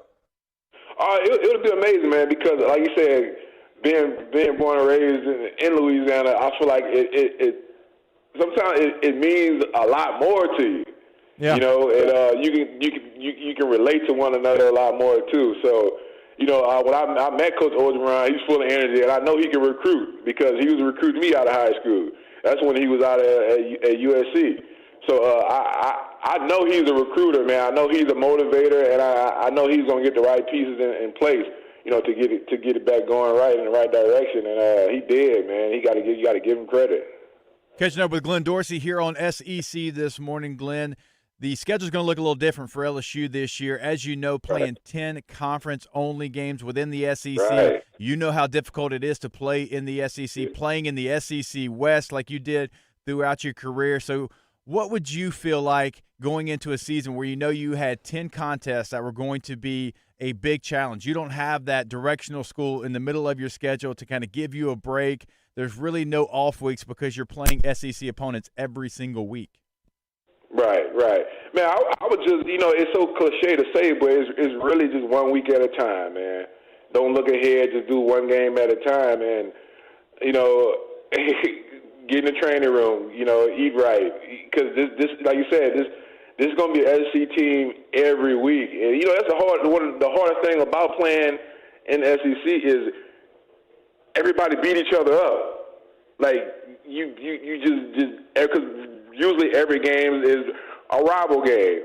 It would be amazing, man, because like you said, being born and raised in Louisiana, I feel like sometimes it means a lot more to you. Yeah. And you can relate to one another a lot more too. So, when I met Coach Orgeron, he's full of energy, and I know he can recruit because he was recruiting me out of high school. That's when he was out at USC. So I know he's a recruiter, man. I know he's a motivator, and I know he's going to get the right pieces in place, to get it back going right in the right direction. And he did, man. You got to give him credit. Catching up with Glenn Dorsey here on SEC this morning, Glenn. The schedule's going to look a little different for LSU this year. As you know, playing 10 conference-only games within the SEC. Right. You know how difficult it is to play in the SEC, playing in the SEC West like you did throughout your career. So what would you feel like going into a season where you had 10 contests that were going to be a big challenge? You don't have that directional school in the middle of your schedule to kind of give you a break. There's really no off weeks because you're playing SEC opponents every single week. Right. Man, I would just, it's so cliche to say, but it's really just 1 week at a time, man. Don't look ahead, just do one game at a time. And, get in the training room, eat right. Because this, like you said, this is going to be an SEC team every week. And, that's the hardest thing about playing in the SEC is everybody beat each other up. Like, you just because usually every game is a rival game.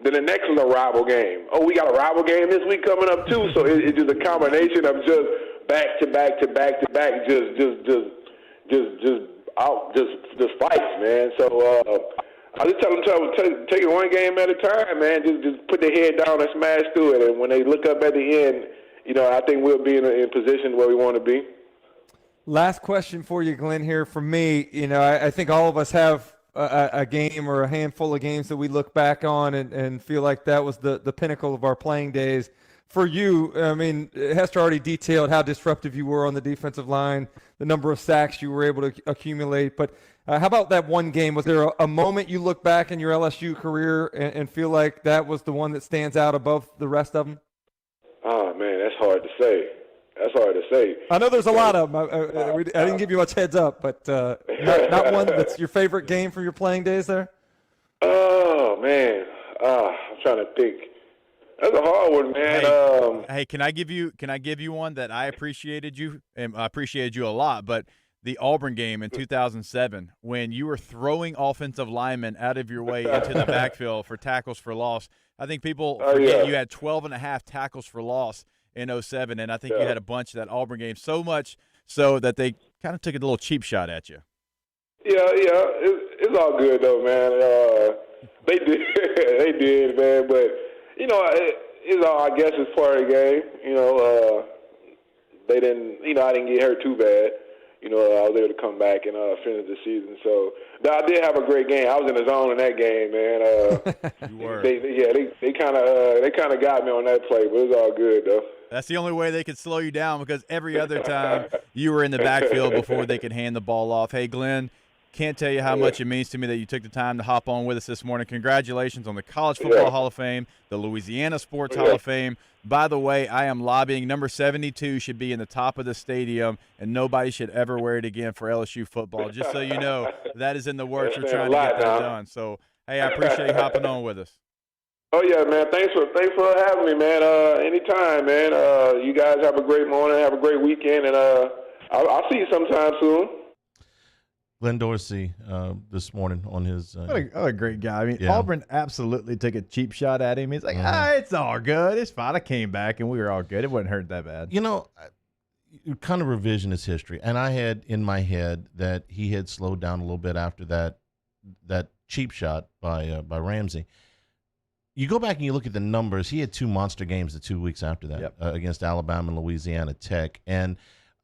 Then the next is a rival game. Oh, we got a rival game this week coming up too. So it's just a combination of just back to back, just fights, man. So I just tell them take it one game at a time, man. Just put their head down and smash through it. And when they look up at the end, I think we'll be in a position where we want to be. Last question for you, Glenn, here from me. I think all of us have a game or a handful of games that we look back on and feel like that was the pinnacle of our playing days. For you, I mean, Hester already detailed how disruptive you were on the defensive line, the number of sacks you were able to accumulate. But how about that one game? Was there a moment you look back in your LSU career and feel like that was the one that stands out above the rest of them? Oh, man, that's hard to say. That's hard to say. I know there's a lot of them. I didn't give you much heads up, but not one that's your favorite game from your playing days there? Oh, man. I'm trying to think. That's a hard one, man. Hey, can I give you one that I appreciated you, and I appreciated you a lot, but the Auburn game in 2007 when you were throwing offensive linemen out of your way into the backfield for tackles for loss. I think people forget you had 12.5 tackles for loss in 2007, and I think you had a bunch of that Auburn game, so much so that they kind of took a little cheap shot at you. Yeah, it's all good though, man. They did, they did, man. But you know, it's all, I guess it's part of the game. You know, they didn't. You know, I didn't get hurt too bad. You know, I was able to come back and finish the season. So I did have a great game. I was in the zone in that game, man. You were. They kind of got me on that play, but it was all good though. That's the only way they could slow you down, because every other time you were in the backfield before they could hand the ball off. Hey, Glenn, can't tell you how much it means to me that you took the time to hop on with us this morning. Congratulations on the College Football Hall of Fame, the Louisiana Sports Hall of Fame. By the way, I am lobbying number 72 should be in the top of the stadium, and nobody should ever wear it again for LSU football. Just so you know, that is in the works. We're trying to get that done. So, hey, I appreciate you hopping on with us. Oh yeah, man. Thanks for having me, man. Anytime, man. You guys have a great morning, have a great weekend, and I'll see you sometime soon. Glenn Dorsey this morning on his. What a great guy. I mean, Auburn absolutely took a cheap shot at him. He's like, it's all good. It's fine. I came back, and we were all good. It wasn't hurt that bad. You know, kind of revisionist history. And I had in my head that he had slowed down a little bit after that cheap shot by Ramsey. You go back and you look at the numbers. He had 2 monster games the 2 weeks after that against Alabama and Louisiana Tech. And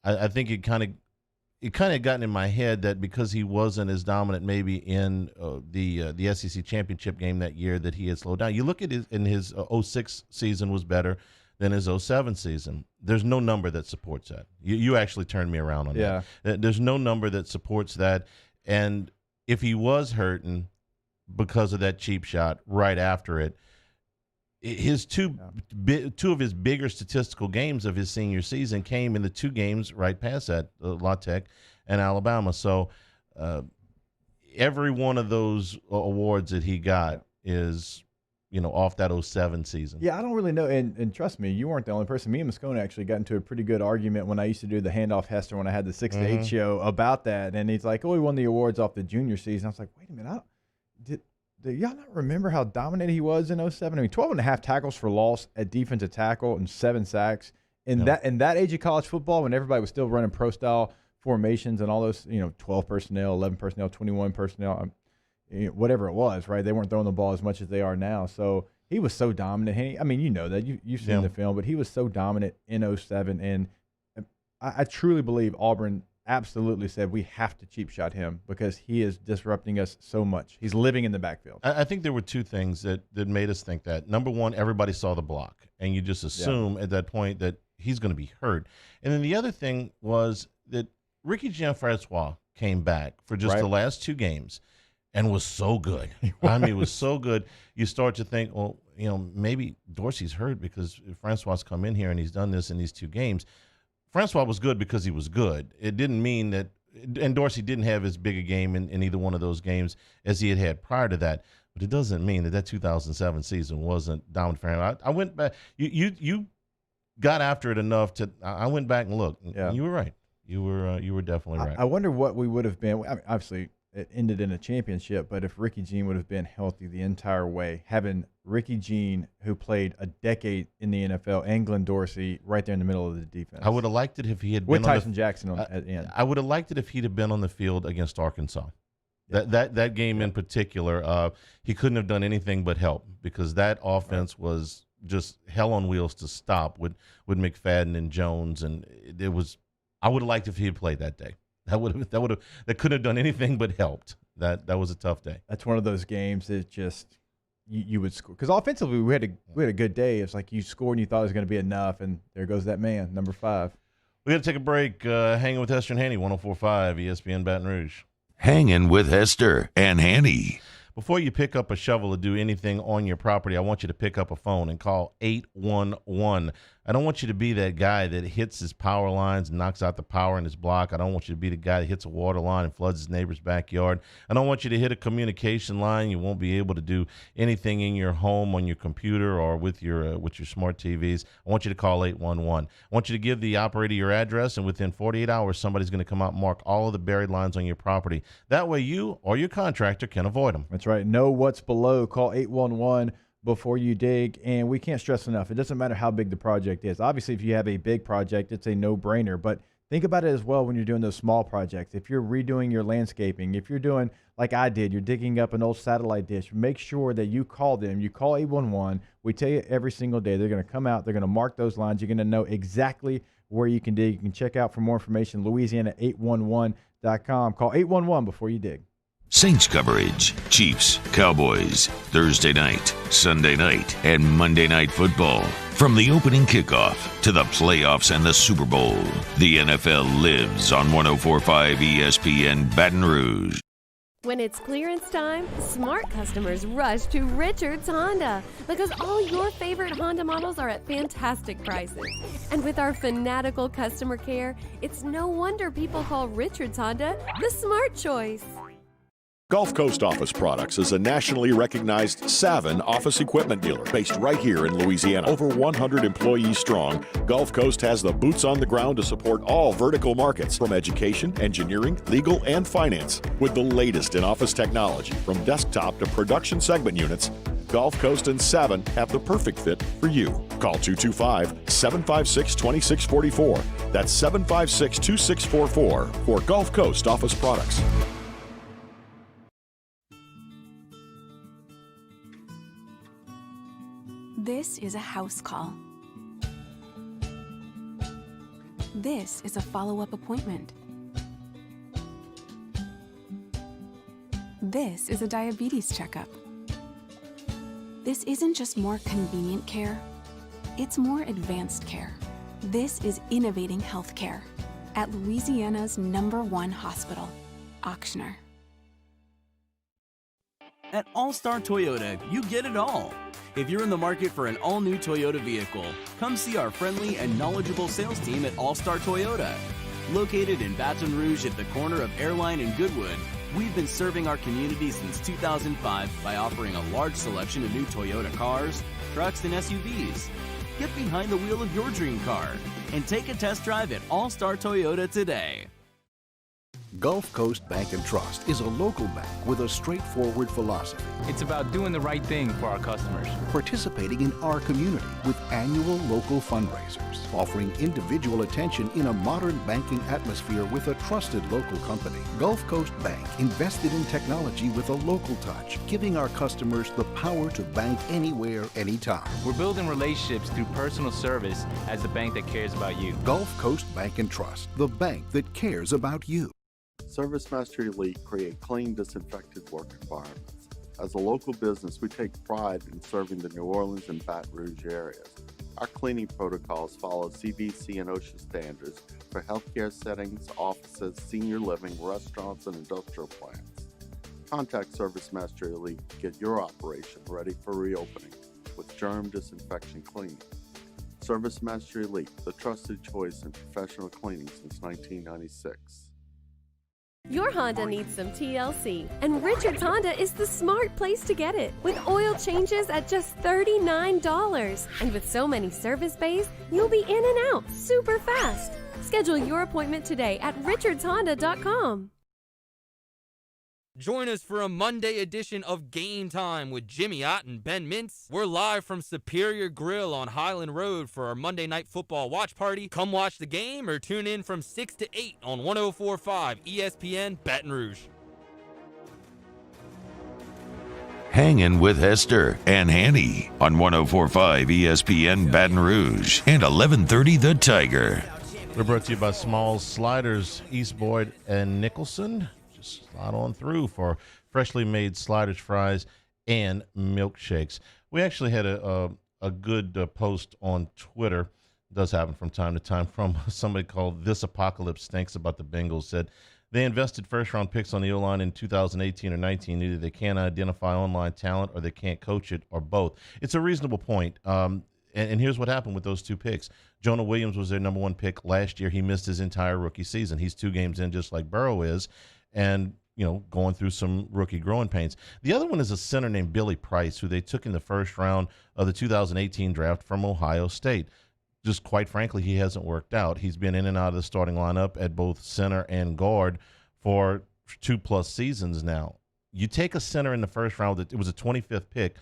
I think it kind of gotten in my head that because he wasn't as dominant maybe in the SEC championship game that year that he had slowed down. You look at his 06 season was better than his 07 season. There's no number that supports that. You actually turned me around on that. There's no number that supports that. And if he was hurting because of that cheap shot right after it, his two of his bigger statistical games of his senior season came in the 2 games right past that, La Tech and Alabama. So every one of those awards that he got is, off that 07 season. Yeah, I don't really know. And trust me, you weren't the only person. Me and Moscone actually got into a pretty good argument when I used to do the handoff Hester when I had the 6 to 8 show about that. And he's like, he won the awards off the junior season. I was like, wait a minute, do y'all not remember how dominant he was in 07? I mean, 12.5 tackles for loss at defensive tackle and 7 sacks. In that age of college football, when everybody was still running pro-style formations and all those, 12 personnel, 11 personnel, 21 personnel, whatever it was, right? They weren't throwing the ball as much as they are now. So he was so dominant. I mean, you know that. You've seen the film, but he was so dominant in 07. And I truly believe Auburn absolutely said we have to cheap shot him because he is disrupting us so much. He's living in the backfield. I think there were 2 things that made us think that. Number one, everybody saw the block, and you just assume at that point that he's going to be hurt. And then the other thing was that Ricky Jean-Francois came back for just the last 2 games and was so good. I mean, it was so good. You start to think, well, maybe Dorsey's hurt because Francois come in here and he's done this in these 2 games. Francois was good because he was good. It didn't mean that – and Dorsey didn't have as big a game in either one of those games as he had prior to that. But it doesn't mean that 2007 season wasn't dominant for him. I went back – you got after it enough to – I went back and looked. Yeah. You were right. You were definitely right. I wonder what we would have been – I mean, obviously it ended in a championship, but if Ricky Jean would have been healthy the entire way, having Ricky Jean, who played a decade in the NFL, and Glenn Dorsey right there in the middle of the defense. I would have liked it if he had been with Tyson Jackson at the end. I would have liked it if he'd have been on the field against Arkansas. That game in particular, he couldn't have done anything but help because that offense was just hell on wheels to stop with McFadden and Jones, and it was. I would have liked if he had played that day. That couldn't have done anything but helped. That was a tough day. That's one of those games that just you would score because offensively we had a good day. It's like you scored and you thought it was going to be enough, and there goes that man, number 5. We got to take a break. Hanging with Hester and Hanny, 104.5 ESPN Baton Rouge. Hangin' with Hester and Hanny. before you pick up a shovel to do anything on your property, I want you to pick up a phone and call 811. I don't want you to be that guy that hits his power lines and knocks out the power in his block. I don't want you to be the guy that hits a water line and floods his neighbor's backyard. I don't want you to hit a communication line. You won't be able to do anything in your home, on your computer, or with your smart TVs. I want you to call 811. I want you to give the operator your address, and within 48 hours, somebody's going to come out and mark all of the buried lines on your property. That way you or your contractor can avoid them. That's right. Know what's below. Call 811 before you dig, and we can't stress enough, it doesn't matter how big the project is. Obviously, if you have a big project, it's a no-brainer, but think about it as well when you're doing those small projects. If you're redoing your landscaping, if you're doing like I did, you're digging up an old satellite dish, make sure that you call them. You call 811. We tell you every single day. They're going to come out. They're going to mark those lines. You're going to know exactly where you can dig. You can check out for more information, Louisiana811.com. Call 811 before you dig. Saints coverage, Chiefs, Cowboys, Thursday night, Sunday night, and Monday Night Football. From the opening kickoff to the playoffs and the Super Bowl, the NFL lives on 104.5 ESPN Baton Rouge. When it's clearance time, smart customers rush to Richards Honda because all your favorite Honda models are at fantastic prices. And with our fanatical customer care, it's no wonder people call Richards Honda the smart choice. Gulf Coast Office Products is a nationally recognized Savin office equipment dealer based right here in Louisiana. Over 100 employees strong, Gulf Coast has the boots on the ground to support all vertical markets from education, engineering, legal, and finance. With the latest in office technology, from desktop to production segment units, Gulf Coast and Savin have the perfect fit for you. Call 225-756-2644. That's 756-2644 for Gulf Coast Office Products. This is a house call. This is a follow-up appointment. This is a diabetes checkup. This isn't just more convenient care, it's more advanced care. This is innovating healthcare at Louisiana's #1 hospital, Auctioner. At All-Star Toyota, you get it all. If you're in the market for an all-new Toyota vehicle, come see our friendly and knowledgeable sales team at All-Star Toyota. Located in Baton Rouge at the corner of Airline and Goodwood, we've been serving our community since 2005 by offering a large selection of new Toyota cars, trucks, and SUVs. Get behind the wheel of your dream car and take a test drive at All-Star Toyota today. Gulf Coast Bank and Trust is a local bank with a straightforward philosophy. It's about doing the right thing for our customers. Participating in our community with annual local fundraisers, offering individual attention in a modern banking atmosphere with a trusted local company. Gulf Coast Bank invested in technology with a local touch, giving our customers the power to bank anywhere, anytime. We're building relationships through personal service as the bank that cares about you. Gulf Coast Bank and Trust, the bank that cares about you. Service Master Elite create clean, disinfected work environments. As a local business, we take pride in serving the New Orleans and Baton Rouge areas. Our cleaning protocols follow CDC and OSHA standards for healthcare settings, offices, senior living, restaurants, and industrial plants. Contact Service Master Elite to get your operation ready for reopening with germ disinfection cleaning. Service Master Elite, the trusted choice in professional cleaning since 1996. Your Honda needs some TLC, and Richards Honda is the smart place to get it. With oil changes at just $39. And with so many service bays, you'll be in and out super fast. Schedule your appointment today at richardshonda.com. Join us for a Monday edition of Game Time with Jimmy Ott and Ben Mintz. We're live from Superior Grill on Highland Road for our Monday Night Football watch party. Come watch the game or tune in from 6 to 8 on 104.5 ESPN Baton Rouge. Hangin with Hester and Hanny on 104.5 ESPN Baton Rouge and 1130 The Tiger. We're brought to you by Small Sliders, East Boyd and Nicholson. Slide on through for freshly made sliders, fries, and milkshakes. We actually had a good post on Twitter. It does happen from time to time from somebody called This Apocalypse Stinks about the Bengals. Said They invested first-round picks on the O-line in 2018 or 19. Either they can't identify online talent or they can't coach it, or both. It's a reasonable point. And here's what happened with those two picks. Jonah Williams was their number one pick last year. He missed his entire rookie season. He's 2 games in, just like Burrow is, and going through some rookie growing pains. The other one is a center named Billy Price, who they took in the first round of the 2018 draft from Ohio State. Just quite frankly, he hasn't worked out. He's been in and out of the starting lineup at both center and guard for 2+ seasons now. You take a center in the first round, it was a 25th pick.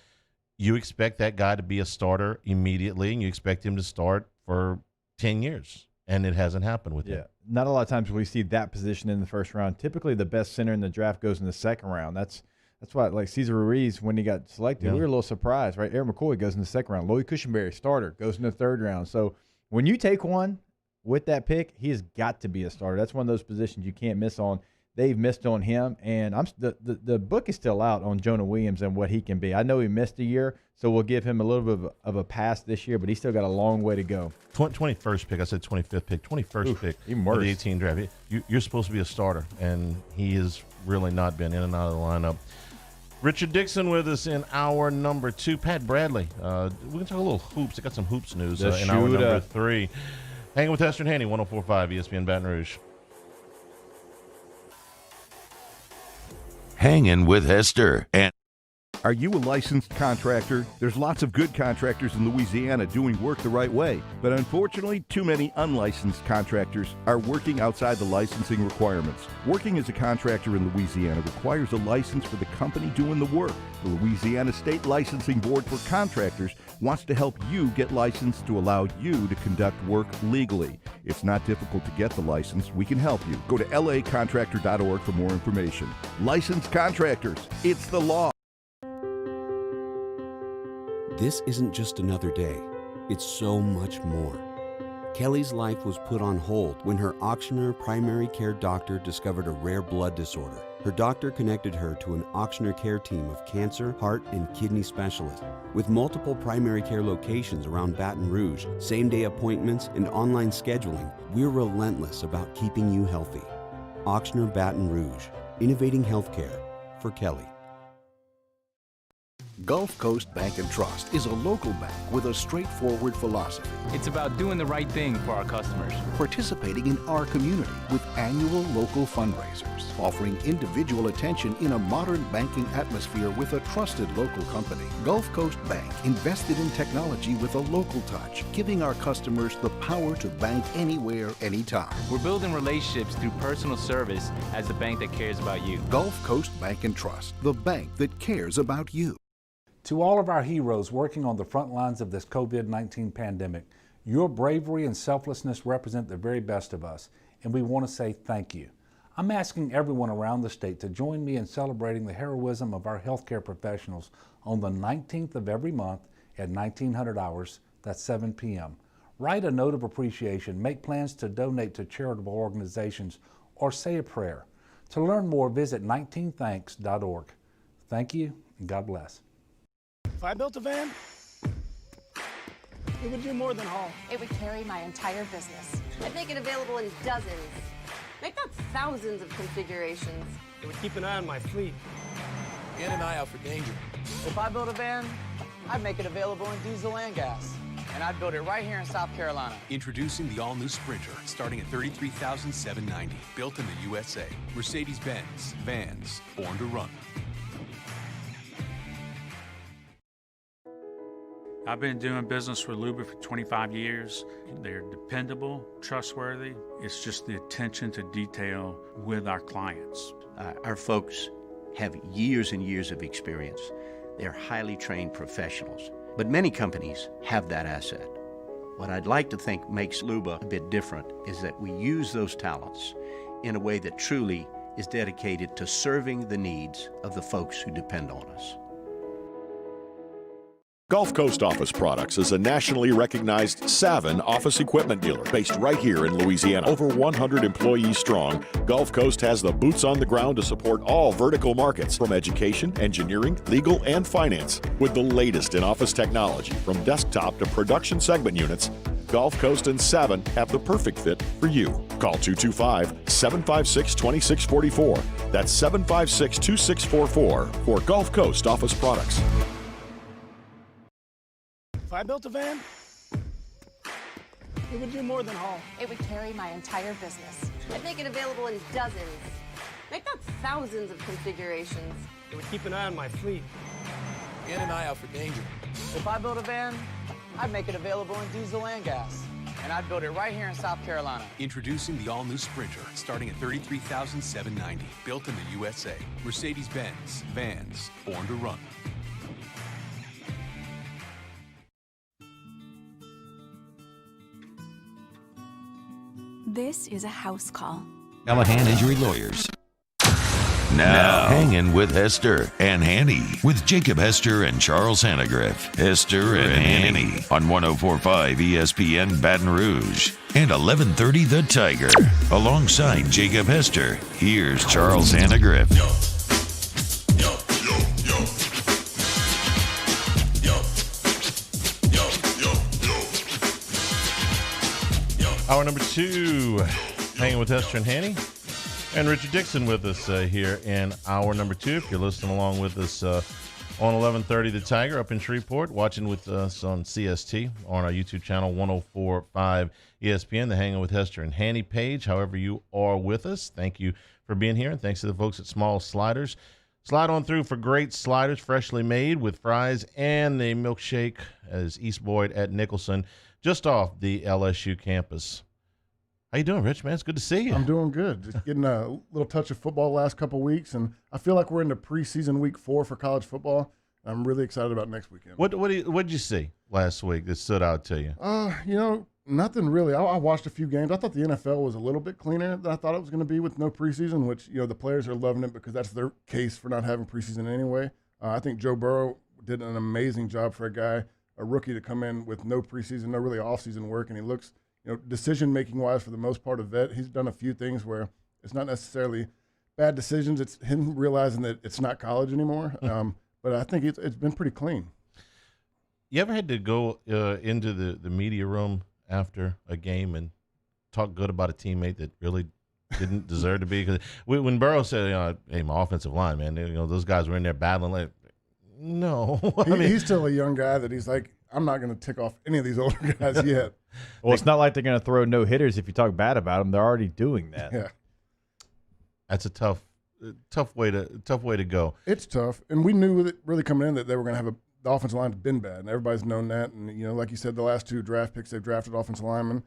You expect that guy to be a starter immediately, and you expect him to start for 10 years, and it hasn't happened with him. Not a lot of times we see that position in the first round. Typically, the best center in the draft goes in the second round. That's why, like Cesar Ruiz, when he got selected, we were a little surprised, right? Eric McCoy goes in the second round. Lloyd Cushenberry, starter, goes in the third round. So when you take one with that pick, he has got to be a starter. That's one of those positions you can't miss on. They've missed on him, and the book is still out on Jonah Williams and what he can be. I know he missed a year, so we'll give him a little bit of a pass this year, but he's still got a long way to go. 21st pick. I said 25th pick. 21st pick even of worse. the 18 draft. You're supposed to be a starter, and he has really not been in and out of the lineup. Richard Dixon with us in hour number 2. Pat Bradley. We're going to talk a little hoops. I got some hoops news in hour number 3. Hanging with Hester and Hanny, 104.5 ESPN Baton Rouge. Hangin' with Hester. And are you a licensed contractor? There's lots of good contractors in Louisiana doing work the right way, but unfortunately, too many unlicensed contractors are working outside the licensing requirements. Working as a contractor in Louisiana requires a license for the company doing the work. The Louisiana State Licensing Board for Contractors wants to help you get licensed to allow you to conduct work legally. It's not difficult to get the license. We can help you. Go to lacontractor.org for more information. Licensed contractors, it's the law. This isn't just another day. It's so much more. Kelly's life was put on hold when her auctioneer primary care doctor discovered a rare blood disorder. Her doctor connected her to an auctioneer care team of cancer, heart, and kidney specialists. With multiple primary care locations around Baton Rouge, same-day appointments, and online scheduling, we're relentless about keeping you healthy. Auctioneer Baton Rouge, innovating healthcare for Kelly. Gulf Coast Bank and Trust is a local bank with a straightforward philosophy. It's about doing the right thing for our customers. Participating in our community with annual local fundraisers. Offering individual attention in a modern banking atmosphere with a trusted local company. Gulf Coast Bank invested in technology with a local touch, giving our customers the power to bank anywhere, anytime. We're building relationships through personal service as the bank that cares about you. Gulf Coast Bank and Trust, the bank that cares about you. To all of our heroes working on the front lines of this COVID-19 pandemic, your bravery and selflessness represent the very best of us, and we want to say thank you. I'm asking everyone around the state to join me in celebrating the heroism of our healthcare professionals on the 19th of every month at 1900 hours, that's 7 p.m. Write a note of appreciation, make plans to donate to charitable organizations, or say a prayer. To learn more, visit 19thanks.org. Thank you, and God bless. If I built a van, it would do more than haul. It would carry my entire business. I'd make it available in dozens, if not thousands of configurations. It would keep an eye on my fleet. And an eye out for danger. If I built a van, I'd make it available in diesel and gas. And I'd build it right here in South Carolina. Introducing the all-new Sprinter, starting at $33,790. Built in the USA. Mercedes-Benz. Vans. Born to run. I've been doing business with Luba for 25 years. They're dependable, trustworthy. It's just the attention to detail with our clients. Our folks have years and years of experience. They're highly trained professionals. But many companies have that asset. What I'd like to think makes Luba a bit different is that we use those talents in a way that truly is dedicated to serving the needs of the folks who depend on us. Gulf Coast Office Products is a nationally recognized Savin office equipment dealer based right here in Louisiana. Over 100 employees strong, Gulf Coast has the boots on the ground to support all vertical markets from education, engineering, legal, and finance. With the latest in office technology from desktop to production segment units, Gulf Coast and Savin have the perfect fit for you. Call 225-756-2644. That's 756-2644 for Gulf Coast Office Products. If I built a van, it would do more than haul. It would carry my entire business. I'd make it available in dozens. Make that thousands of configurations. It would keep an eye on my fleet. In and eye out for danger. If I built a van, I'd make it available in diesel and gas. And I'd build it right here in South Carolina. Introducing the all-new Sprinter, starting at $33,790. Built in the USA. Mercedes-Benz. Vans. Born to run. This is a house call. Callahan Injury Lawyers. Now, Hangin with Hester and Hanny with Jacob Hester and Charles Hannegriff. Hester and Hanny on 104.5 ESPN Baton Rouge and 1130 The Tiger. Alongside Jacob Hester, here's Charles Hannegriff. Hour number 2, Hanging with Hester and Hanny. And Richard Dixon with us here in hour number 2. If you're listening along with us on 1130 The Tiger up in Shreveport, watching with us on CST on our YouTube channel 104.5 ESPN, the Hanging with Hester and Hanny page. However you are with us, thank you for being here. And thanks to the folks at Small Sliders. Slide on through for great sliders, freshly made with fries and a milkshake as East Boyd at Nicholson, just off the LSU campus. How you doing, Rich, man? It's good to see you. I'm doing good. Just getting a little touch of football the last couple of weeks, and I feel like we're into preseason week 4 for college football. I'm really excited about next weekend. What did you see last week that stood out to you? Nothing really. I watched a few games. I thought the NFL was a little bit cleaner than I thought it was going to be with no preseason, which, the players are loving it because that's their case for not having preseason anyway. I think Joe Burrow did an amazing job for a rookie to come in with no preseason, no really off-season work, and he looks – decision-making wise, for the most part, a vet. He's done a few things where it's not necessarily bad decisions. It's him realizing that it's not college anymore. But I think it's been pretty clean. You ever had to go into the media room after a game and talk good about a teammate that really didn't deserve to be? Because when Burrow said, hey, my offensive line, man, those guys were in there battling. Like, no. He's still a young guy that he's like, I'm not going to tick off any of these older guys yet. Well, it's not like they're going to throw no hitters if you talk bad about them. They're already doing that. Yeah, that's a tough way to go. It's tough, and we knew that really coming in that they were going to have the offensive line has been bad, and everybody's known that. And like you said, the last 2 draft picks they've drafted offensive linemen.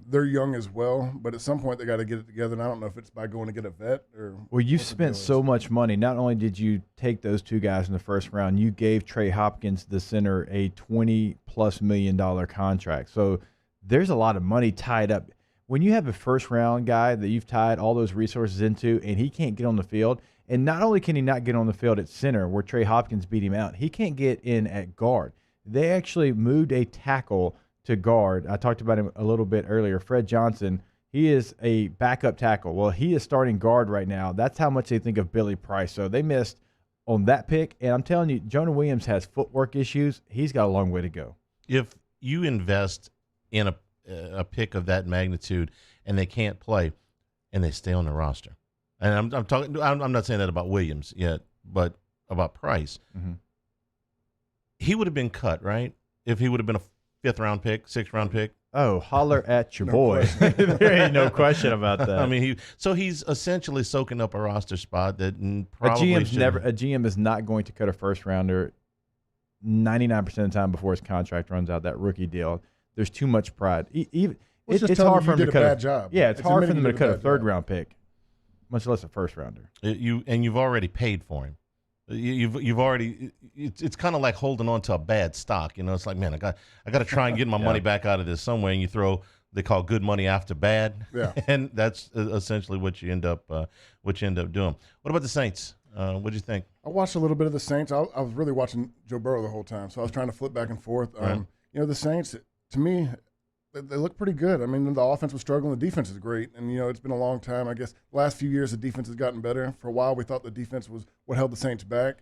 They're young as well, but at some point they got to get it together. And I don't know if it's by going to get a vet or. Well, you've spent so much money. Not only did you take those 2 guys in the first round, you gave Trey Hopkins, the center, a $20+ million contract. So there's a lot of money tied up. When you have a first-round guy that you've tied all those resources into, and he can't get on the field, and not only can he not get on the field at center where Trey Hopkins beat him out, he can't get in at guard. They actually moved a tackle to guard. I talked about him a little bit earlier. Fred Johnson, he is a backup tackle. Well, he is starting guard right now. That's how much they think of Billy Price. So they missed on that pick. And I'm telling you, Jonah Williams has footwork issues. He's got a long way to go. If you invest in a pick of that magnitude and they can't play and they stay on the roster, and I'm not saying that about Williams yet, but about Price, he would have been cut, right? If he would have been a 5th-round pick, 6th-round pick. Oh, holler at your boy. There ain't no question about that. I mean, he's essentially soaking up a roster spot that probably a GM is not going to cut a first-rounder 99% of the time before his contract runs out, that rookie deal. There's too much pride. It's hard for him to cut a bad job. Yeah, it's hard for them to cut a 3rd-round pick, much less a first-rounder. You've already paid for him. You've already. It's kind of like holding on to a bad stock. It's like, man, I got to try and get my money back out of this somewhere. And you throw, they call good money after bad. Yeah. And that's essentially what you end up doing. What about the Saints? What do you think? I watched a little bit of the Saints. I was really watching Joe Burrow the whole time, so I was trying to flip back and forth. Right. You know, the Saints, to me, they look pretty good. I mean, the offense was struggling. The defense is great. And, you know, it's been a long time. I guess the last few years the defense has gotten better. For a while we thought the defense was what held the Saints back.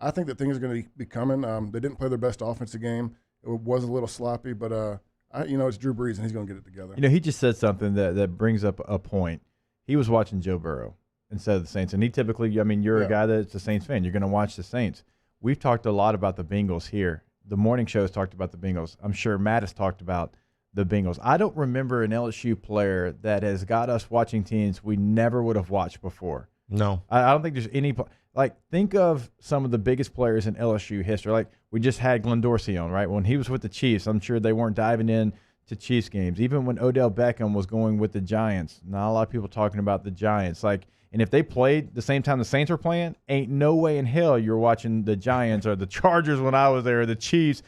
I think that things are going to be coming. They didn't play their best offensive game. It was a little sloppy, but, you know, it's Drew Brees, and he's going to get it together. You know, he just said something that brings up a point. He was watching Joe Burrow instead of the Saints. And he typically, I mean, you're a guy that's a Saints fan. You're going to watch the Saints. We've talked a lot about the Bengals here. The morning show has talked about the Bengals. I'm sure Matt has talked about the Bengals. I don't remember an LSU player that has got us watching teams we never would have watched before. No. I don't think there's any – like, think of some of the biggest players in LSU history. Like, we just had Glenn Dorsey on, right? When he was with the Chiefs, I'm sure they weren't diving in to Chiefs games. Even when Odell Beckham was going with the Giants, not a lot of people talking about the Giants. Like, and if they played the same time the Saints were playing, ain't no way in hell you're watching the Giants or the Chargers when I was there, or the Chiefs.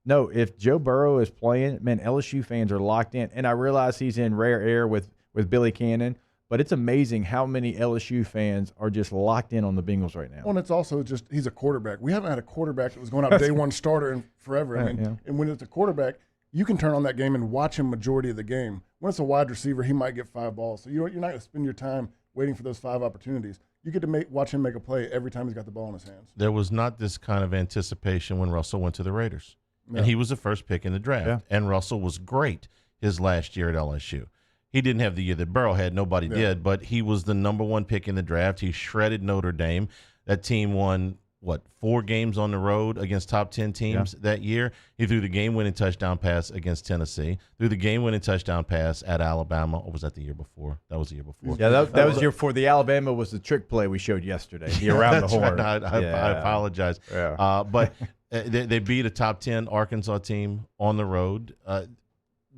No, if Joe Burrow is playing, man, LSU fans are locked in. And I realize he's in rare air with Billy Cannon, but it's amazing how many LSU fans are just locked in on the Bengals right now. Well, and it's also just he's a quarterback. We haven't had a quarterback that was going out day one starter in forever. I mean, and when it's a quarterback, you can turn on that game and watch him majority of the game. When it's a wide receiver, he might get 5 balls. So you're not going to spend your time waiting for those 5 opportunities. You get to watch him make a play every time he's got the ball in his hands. There was not this kind of anticipation when Russell went to the Raiders. No. And he was the first pick in the draft. Yeah. And Russell was great his last year at LSU. He didn't have the year that Burrow had. Nobody did. But he was the number 1 pick in the draft. He shredded Notre Dame. That team won, 4 games on the road against top 10 teams that year. He threw the game-winning touchdown pass against Tennessee. Threw the game-winning touchdown pass at Alabama. Or was that the year before? That was the year before. Yeah, that was year 4. The Alabama was the trick play we showed yesterday, the around the horn. Right. I apologize. Yeah. But they beat a top 10 Arkansas team on the road.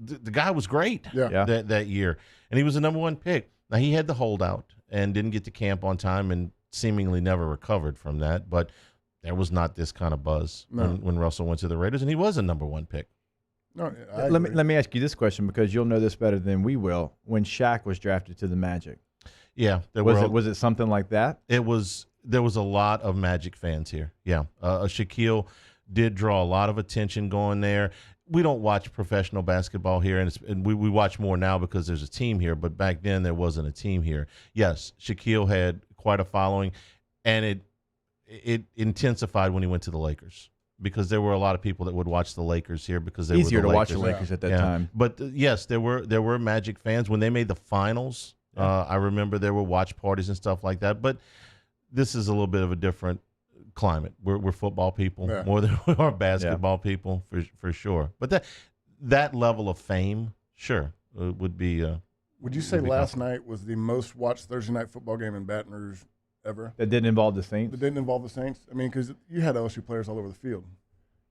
The guy was great that year, and he was the number 1 pick. Now, he had the holdout and didn't get to camp on time and seemingly never recovered from that, but there was not this kind of buzz when Russell went to the Raiders, and he was a number 1 pick. No, let me ask you this question, because you'll know this better than we will. When Shaq was drafted to the Magic, was it something like that? There was a lot of Magic fans here. Yeah, Shaquille did draw a lot of attention going there. We don't watch professional basketball here, and we watch more now because there's a team here, but back then there wasn't a team here. Yes, Shaquille had quite a following, and it intensified when he went to the Lakers, because there were a lot of people that would watch the Lakers here because they were easier the to watch Lakers. the Lakers at that time. But yes, there were Magic fans when they made the finals. I remember there were watch parties and stuff like that. But this is a little bit of a different climate. We're football people more than we are basketball people for sure. But that level of fame, sure, would be. Would you say last night was the most watched Thursday night football game in Baton Rouge ever? That didn't involve the Saints? That didn't involve the Saints? I mean, because you had LSU players all over the field.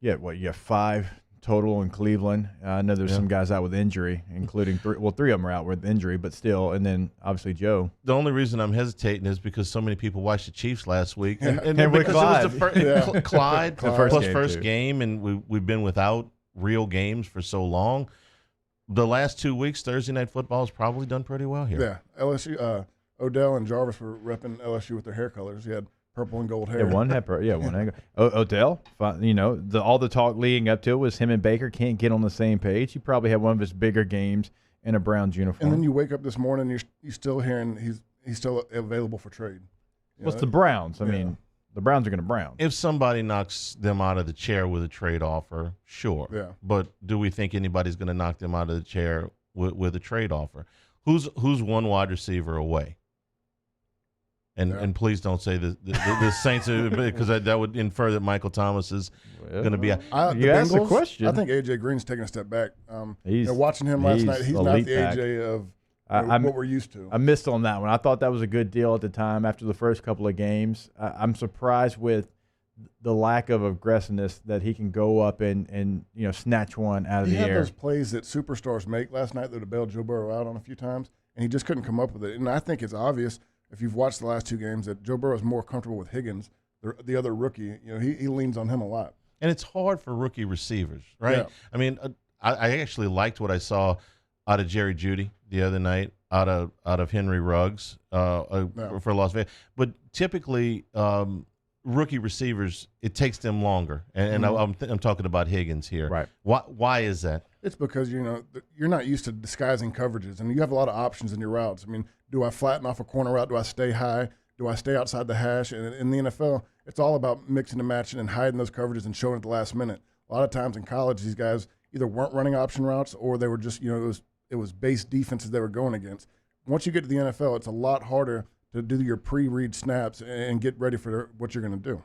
Yeah, you have 5 total in Cleveland. I know there's some guys out with injury, including 3 of them are out with injury, but still, and then obviously Joe. The only reason I'm hesitating is because so many people watched the Chiefs last week. And with because Clyde. it was the Clyde first game, and we've been without real games for so long. The last 2 weeks, Thursday Night Football has probably done pretty well here. Yeah, LSU, Odell and Jarvis were repping LSU with their hair colors. He had purple and gold hair. Yeah, one had one had Odell, you know, all the talk leading up to it was him and Baker can't get on the same page. He probably had one of his bigger games in a Browns uniform. And then you wake up this morning, you're still hearing he's still available for trade. Well, it's the Browns. I mean, the Browns are going to Brown. If somebody knocks them out of the chair with a trade offer, sure. Yeah. But do we think anybody's going to knock them out of the chair with a trade offer? Who's one wide receiver away? And please don't say the Saints, because that would infer that Michael Thomas is going to be out. You asked the question. I think A.J. Green's taking a step back. He's watching him last night. He's not the A.J. of what we're used to. I missed on that one. I thought that was a good deal at the time after the first couple of games. I'm surprised with the lack of aggressiveness that he can go up and snatch one out of the air. He had those plays that superstars make last night that would have bailed Joe Burrow out on a few times, and he just couldn't come up with it. And I think it's obvious, if you've watched the last 2 games, that Joe Burrow is more comfortable with Higgins, the other rookie. He leans on him a lot. And it's hard for rookie receivers, right? Yeah. I mean, I actually liked what I saw out of Jerry Jeudy the other night. out of Henry Ruggs for Las Vegas. But typically, rookie receivers, it takes them longer. And I'm talking about Higgins here. Right. Why is that? It's because, you're not used to disguising coverages, and you have a lot of options in your routes. I mean, do I flatten off a corner route? Do I stay high? Do I stay outside the hash? And in the NFL, it's all about mixing and matching and hiding those coverages and showing at the last minute. A lot of times in college, these guys either weren't running option routes or they were just, it was base defenses they were going against. Once you get to the NFL, it's a lot harder to do your pre-read snaps and get ready for what you're going to do.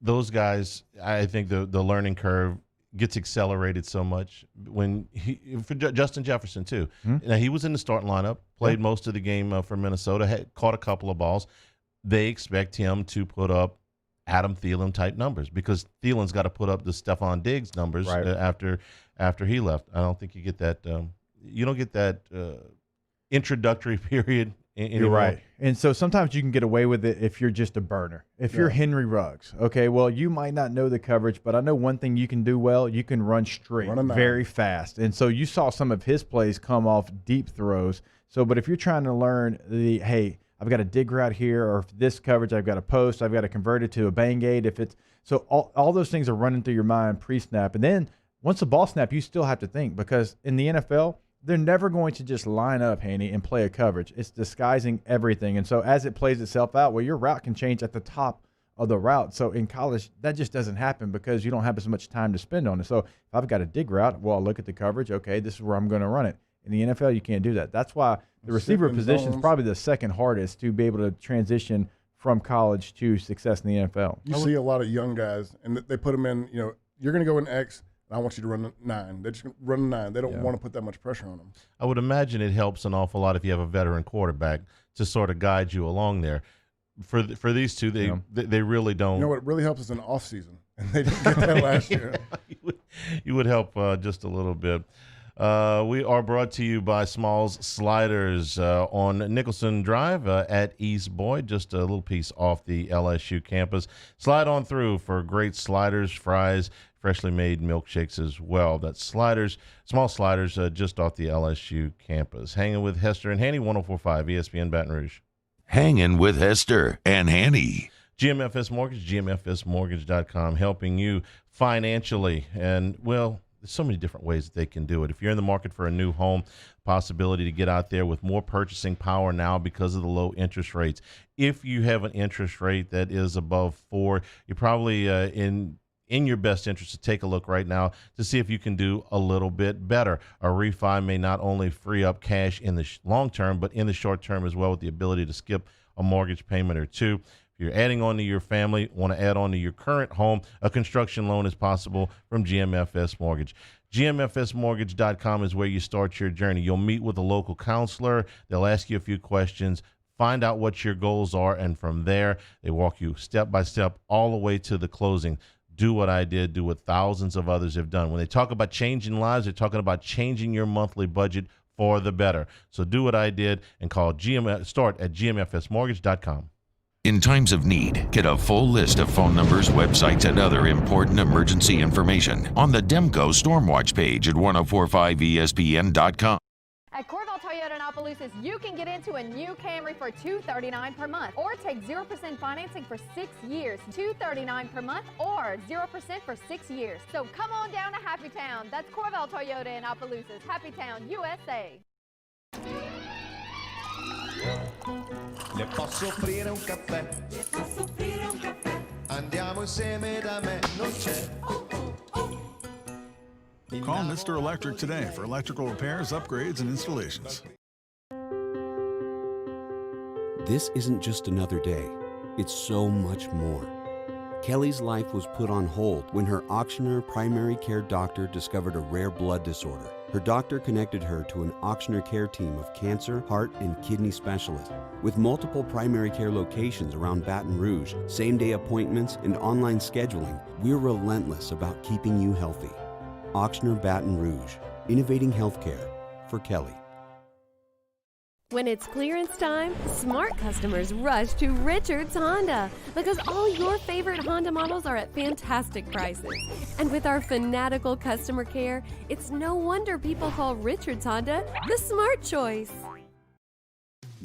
Those guys, I think the learning curve gets accelerated so much for Justin Jefferson too. Now, he was in the starting lineup, played most of the game for Minnesota, caught a couple of balls. They expect him to put up Adam Thielen type numbers because Thielen's got to put up the Stephon Diggs numbers after he left. I don't think you get that. You don't get that introductory period. You're right. And so sometimes you can get away with it if you're just a burner. If you're Henry Ruggs, okay, well, you might not know the coverage, but I know one thing you can do well. You can run straight very fast. And so you saw some of his plays come off deep throws. So, but if you're trying to learn hey, I've got a dig route here, or if this coverage, I've got a post, I've got to convert it to a bang aid. So all those things are running through your mind pre-snap. And then once the ball snap, you still have to think, because in the NFL, they're never going to just line up, Hanny, and play a coverage. It's disguising everything. And so as it plays itself out, well, your route can change at the top of the route. So in college, that just doesn't happen because you don't have as much time to spend on it. So if I've got a dig route, well, I'll look at the coverage. Okay, this is where I'm going to run it. In the NFL, you can't do that. That's why the receiver position is probably the second hardest to be able to transition from college to success in the NFL. You see a lot of young guys, and they put them in, you're going to go in X, I want you to run 9. They just run 9. They don't want to put that much pressure on them. I would imagine it helps an awful lot if you have a veteran quarterback to sort of guide you along there. For these two, they really don't. You know what really helps is an off season, and they didn't get that last year. You would help just a little bit. We are brought to you by Smalls Sliders on Nicholson Drive at East Boyd, just a little piece off the LSU campus. Slide on through for great sliders, fries, freshly made milkshakes as well. That's Sliders, Small Sliders, just off the LSU campus. Hanging with Hester and Hanny, 104.5 ESPN Baton Rouge. Hanging with Hester and Hanny. GMFS Mortgage, GMFSmortgage.com, helping you financially. And, well, there's so many different ways that they can do it. If you're in the market for a new home, possibility to get out there with more purchasing power now because of the low interest rates. If you have an interest rate that is above 4, you're probably in your best interest to take a look right now to see if you can do a little bit better. A refi may not only free up cash in the long term, but in the short term as well, with the ability to skip a mortgage payment or two. If you're adding on to your family, want to add on to your current home, a construction loan is possible from GMFS Mortgage. GMFSmortgage.com is where you start your journey. You'll meet with a local counselor. They'll ask you a few questions, find out what your goals are, and from there, they walk you step by step all the way to the closing. Do what I did, do what thousands of others have done. When they talk about changing lives, they're talking about changing your monthly budget for the better. So do what I did and start at GMFSmortgage.com. In times of need, get a full list of phone numbers, websites, and other important emergency information on the Demco Stormwatch page at 1045ESPN.com. At Corval Toyota in Opelousas, you can get into a new Camry for $239 per month, or take 0% financing for 6 years. $239 per month, or 0% for 6 years. So come on down to Happy Town. That's Corval Toyota in Opelousas. Happy Town, USA. Le posso offrire un caffè? Le posso offrire un caffè? Andiamo insieme da me, non c'è. Call Mr. Electric today for electrical repairs, upgrades, and installations. This isn't just another day. It's so much more. Kelly's life was put on hold when her auctioneer primary care doctor discovered a rare blood disorder. Her doctor connected her to an auctioneer care team of cancer, heart, and kidney specialists. With multiple primary care locations around Baton Rouge, same-day appointments, and online scheduling, we're relentless about keeping you healthy. Auctioneer Baton Rouge, innovating healthcare for Kelly. When it's clearance time, smart customers rush to Richard's Honda because all your favorite Honda models are at fantastic prices. And with our fanatical customer care, it's no wonder people call Richard's Honda the smart choice.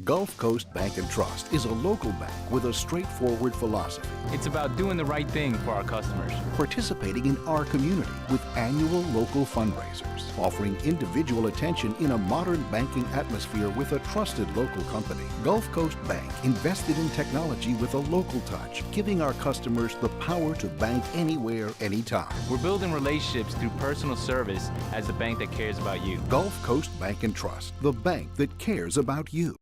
Gulf Coast Bank and Trust is a local bank with a straightforward philosophy. It's about doing the right thing for our customers. Participating in our community with annual local fundraisers, offering individual attention in a modern banking atmosphere with a trusted local company. Gulf Coast Bank invested in technology with a local touch, giving our customers the power to bank anywhere, anytime. We're building relationships through personal service as the bank that cares about you. Gulf Coast Bank and Trust, the bank that cares about you.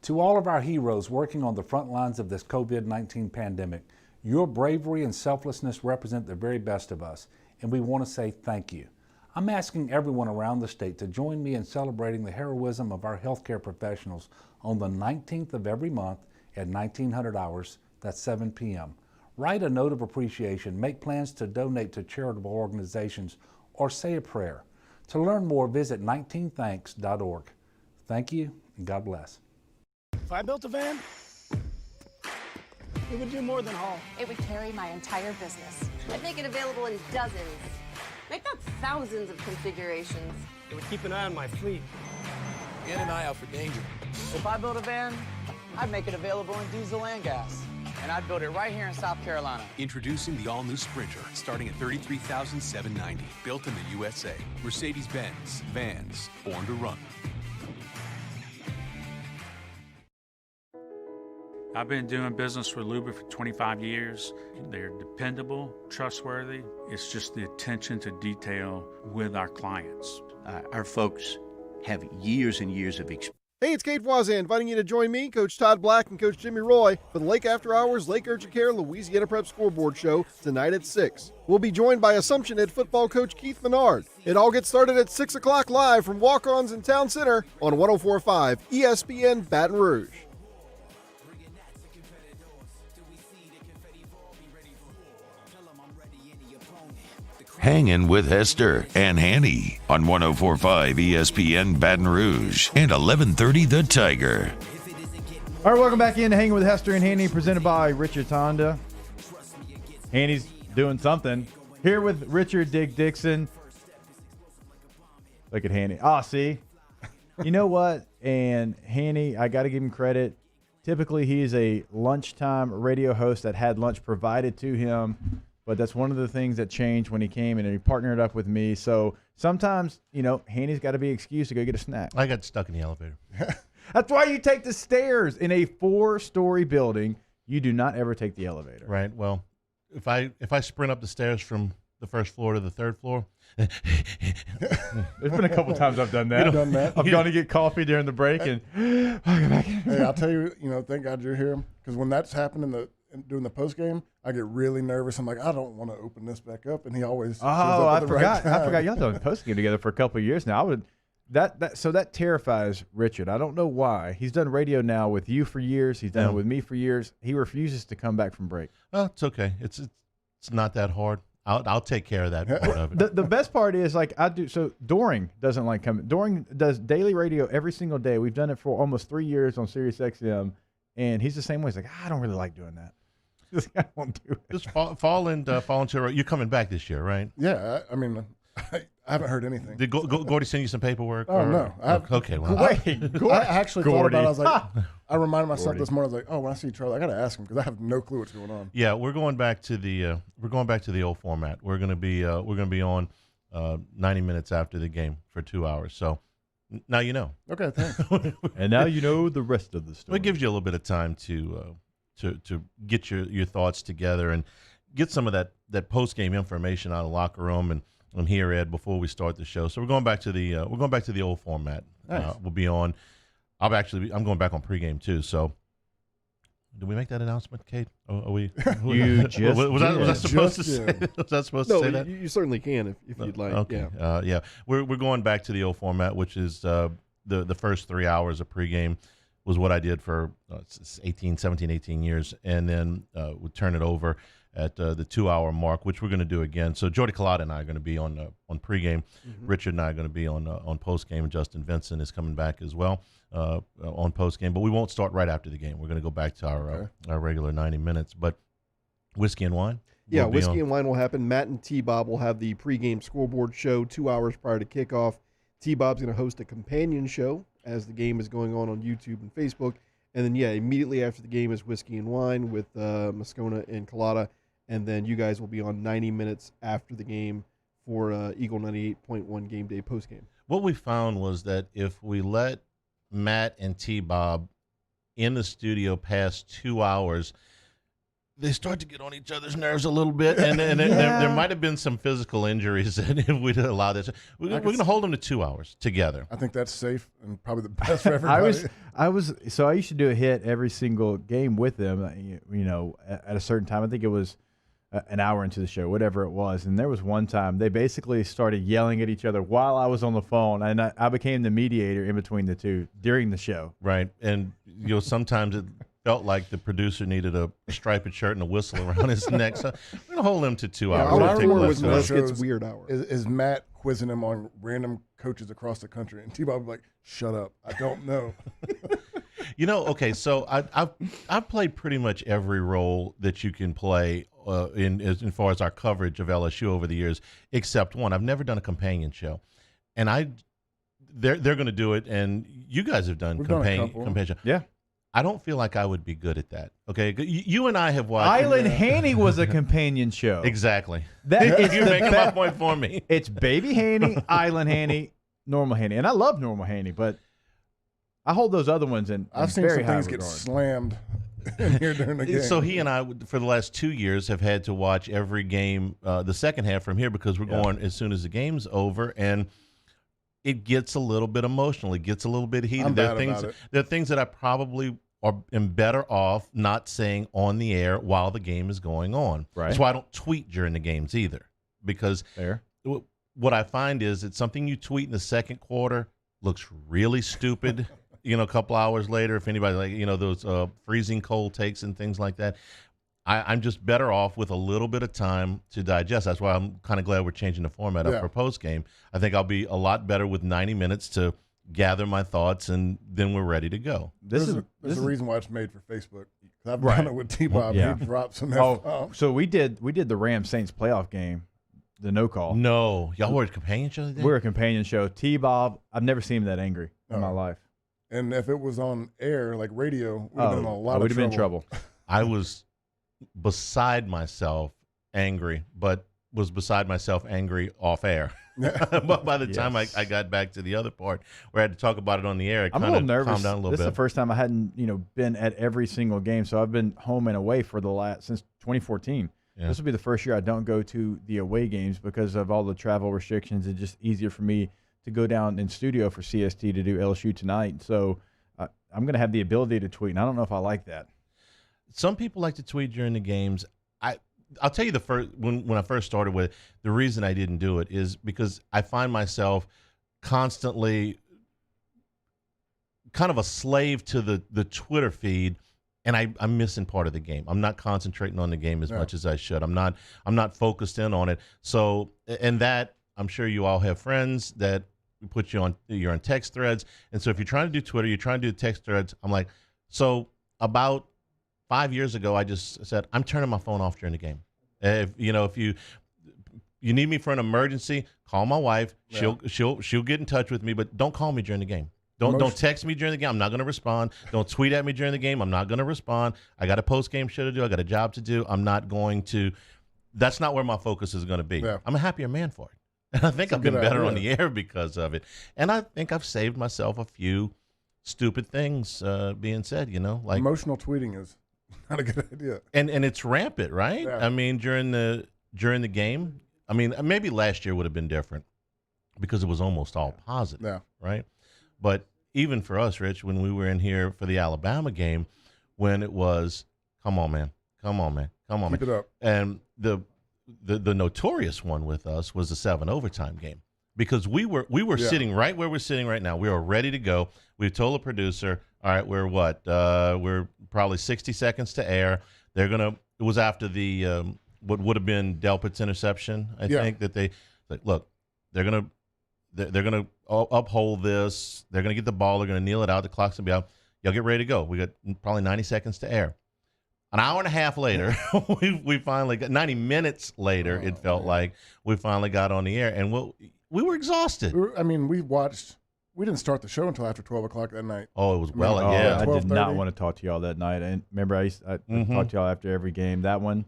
To all of our heroes working on the front lines of this COVID-19 pandemic, your bravery and selflessness represent the very best of us, and we want to say thank you. I'm asking everyone around the state to join me in celebrating the heroism of our healthcare professionals on the 19th of every month at 1900 hours, that's 7 p.m. Write a note of appreciation, make plans to donate to charitable organizations, or say a prayer. To learn more, visit 19thanks.org. Thank you, and God bless. If I built a van, it would do more than haul. It would carry my entire business. I'd make it available in dozens, make not thousands of configurations. It would keep an eye on my fleet. And an eye out for danger. If I built a van, I'd make it available in diesel and gas. And I'd build it right here in South Carolina. Introducing the all-new Sprinter, starting at $33,790. Built in the USA. Mercedes-Benz. Vans. Born to run. I've been doing business with Luba for 25 years. They're dependable, trustworthy. It's just the attention to detail with our clients. Our folks have years and years of experience. Hey, it's Kate Voisin inviting you to join me, Coach Todd Black, and Coach Jimmy Roy for the Lake After Hours Lake Urgent Care Louisiana Prep Scoreboard Show tonight at 6. We'll be joined by Assumption Head football coach Keith Menard. It all gets started at 6 o'clock live from Walk-Ons in Town Center on 104.5 ESPN Baton Rouge. Hangin with Hester and Hanny on 104.5 ESPN Baton Rouge and 1130 The Tiger. All right, welcome back in to Hanging with Hester and Hanny, presented by Richard Honda. Hanny's doing something. Here with Richard Dick Dixon. Look at Hanny. See? You know what? And Hanny, I got to give him credit. Typically, he is a lunchtime radio host that had lunch provided to him. But that's one of the things that changed when he came and he partnered up with me. So sometimes, Hanny's got to be excused to go get a snack. I got stuck in the elevator. That's why you take the stairs. In a 4-story building, you do not ever take the elevator. Right. Well, if I sprint up the stairs from the first floor to the third floor. There's been a couple times I've done that. You've done that? I've gone to get coffee during the break and Hey, I'll tell you, thank God you're here, because when that's happened doing the post game, I get really nervous. I'm like, I don't want to open this back up, and he always. I forgot y'all done post game together for a couple of years now. So that terrifies Richard. I don't know why. He's done radio now with you for years. He's done it with me for years. He refuses to come back from break. Oh, it's okay. It's not that hard. I'll take care of that part of it. The best part is I do. So Doring doesn't like coming. Doring does daily radio every single day. We've done it for almost 3 years on Sirius XM, and he's the same way. He's like, I don't really like doing that. I won't do it. Just fall into. You're coming back this year, right? Yeah, I mean, I haven't heard anything. Did Gordy send you some paperwork? Oh, no. Okay, well. I actually thought about it. I was like, I reminded myself this morning. I was like, when I see Charlie, I got to ask him because I have no clue what's going on. Yeah, we're going back to the old format. We're going to be on 90 minutes after the game for 2 hours. So now you know. Okay, thanks. And now you know the rest of the story. It gives you a little bit of time to get your thoughts together and get some of that post game information out of the locker room and here, Ed, before we start the show. So we're going back to the old format. Nice. We'll be on. I'm going back on pregame too. So did we make that announcement, Kate? Are we? You just was that supposed to say? Was that supposed to say that? You certainly can if you'd like. Okay. Yeah. We're going back to the old format, which is the first 3 hours of pregame was what I did for 17, 18 years, and then would turn it over at the 2 hour mark, which we're going to do again. So Jordy Collada and I are going to be on pregame. Mm-hmm. Richard and I are going to be on postgame, and Justin Vincent is coming back as well on postgame. But we won't start right after the game. We're going to go back to our regular 90 minutes. But Whiskey and Wine? Yeah, Whiskey and Wine will happen. Matt and T-Bob will have the pregame scoreboard show 2 hours prior to kickoff. T-Bob's going to host a companion show as the game is going on YouTube and Facebook. And then, immediately after the game is Whiskey and Wine with Moscona and Colada. And then you guys will be on 90 minutes after the game for Eagle 98.1 game day postgame. What we found was that if we let Matt and T-Bob in the studio past 2 hours, they start to get on each other's nerves a little bit, and there might have been some physical injuries if we'd allowed this. We're going to hold them to 2 hours together. I think that's safe and probably the best for everybody. I used to do a hit every single game with them, at a certain time. I think it was an hour into the show, whatever it was. And there was one time they basically started yelling at each other while I was on the phone, and I became the mediator in between the two during the show. Right, and sometimes it felt like the producer needed a striped shirt and a whistle around his neck. So we're going to hold him to 2 hours. What I remember with most gets weird hours. Is Matt quizzing him on random coaches across the country, and T-Bob like, "Shut up, I don't know." Okay, so I've played pretty much every role that you can play in as far as our coverage of LSU over the years, except one. I've never done a companion show, and they're going to do it, and you guys have done companion show. Yeah. I don't feel like I would be good at that. Okay, you and I have watched. Island Hanny was a companion show. Exactly. You're making my point for me. It's Baby Hanny, Island Hanny, Normal Hanny, and I love Normal Hanny, but I hold those other ones in. I've seen some things get slammed in here during the game. So he and I, for the last 2 years, have had to watch every game, the second half from here, because we're going as soon as the game's over, and it gets a little bit emotional. It gets a little bit heated. There are things that I probably am better off not saying on the air while the game is going on. Right. That's why I don't tweet during the games either, because what I find is it's something you tweet in the second quarter looks really stupid. A couple hours later, if anybody those freezing cold takes and things like that. I'm just better off with a little bit of time to digest. That's why I'm kind of glad we're changing the format up for post game. I think I'll be a lot better with 90 minutes to gather my thoughts, and then we're ready to go. There's a reason why it's made for Facebook. I've done it with T-Bob. He dropped some F-bombs. So we did the Rams-Saints playoff game, the no call. No. Y'all were a companion show today? We were a companion show. T-Bob, I've never seen him that angry in my life. And if it was on air, like radio, we'd have been in a lot of trouble. We'd have been in trouble. I was beside myself angry, but was beside myself angry off air. But by the time I got back to the other part where I had to talk about it on the air, it I'm kind a of little nervous. calmed down a little bit. This is the first time I hadn't, been at every single game. So I've been home and away for since 2014. Yeah. This will be the first year I don't go to the away games because of all the travel restrictions. It's just easier for me to go down in studio for CST to do LSU tonight. So I'm going to have the ability to tweet, and I don't know if I like that. Some people like to tweet during the games. I'll tell you when I first started with it, the reason I didn't do it is because I find myself constantly kind of a slave to the Twitter feed, and I'm missing part of the game. I'm not concentrating on the game as much as I should. I'm not focused in on it. So, and that I'm sure you all have friends that put you're on text threads, and so if you're trying to do Twitter, you're trying to do text threads. I'm like, so about 5 years ago, I just said, I'm turning my phone off during the game. If you need me for an emergency, call my wife. She'll get in touch with me, but don't call me during the game. Don't text me during the game. I'm not going to respond. Don't tweet at me during the game. I'm not going to respond. I got a post game show to do. I got a job to do. I'm not going to. That's not where my focus is going to be. Yeah. I'm a happier man for it, and I think I've been better on the air because of it. And I think I've saved myself a few stupid things being said. Like emotional tweeting is not a good idea. And it's rampant, right? Yeah. I mean, during the game, I mean, maybe last year would have been different because it was almost all positive, right? But even for us, Rich, when we were in here for the Alabama game, when it was, come on, man, keep it up. And the notorious one with us was the 7 overtime game because we were sitting right where we're sitting right now. We were ready to go. We told the producer, all right, we're probably 60 seconds to air. It was after the what would have been Delpit's interception. I think that they look, they're gonna uphold this. They're gonna get the ball. They're gonna kneel it out. The clock's gonna be out. Y'all get ready to go. We got probably 90 seconds to air. An hour and a half later, we finally got 90 minutes later. It felt like we finally got on the air, and we were exhausted. We watched we didn't start the show until after 12 o'clock that night. Oh, it was well, yeah. I did 12:30. not want to talk to y'all that night. And remember, I talked to y'all after every game. That one,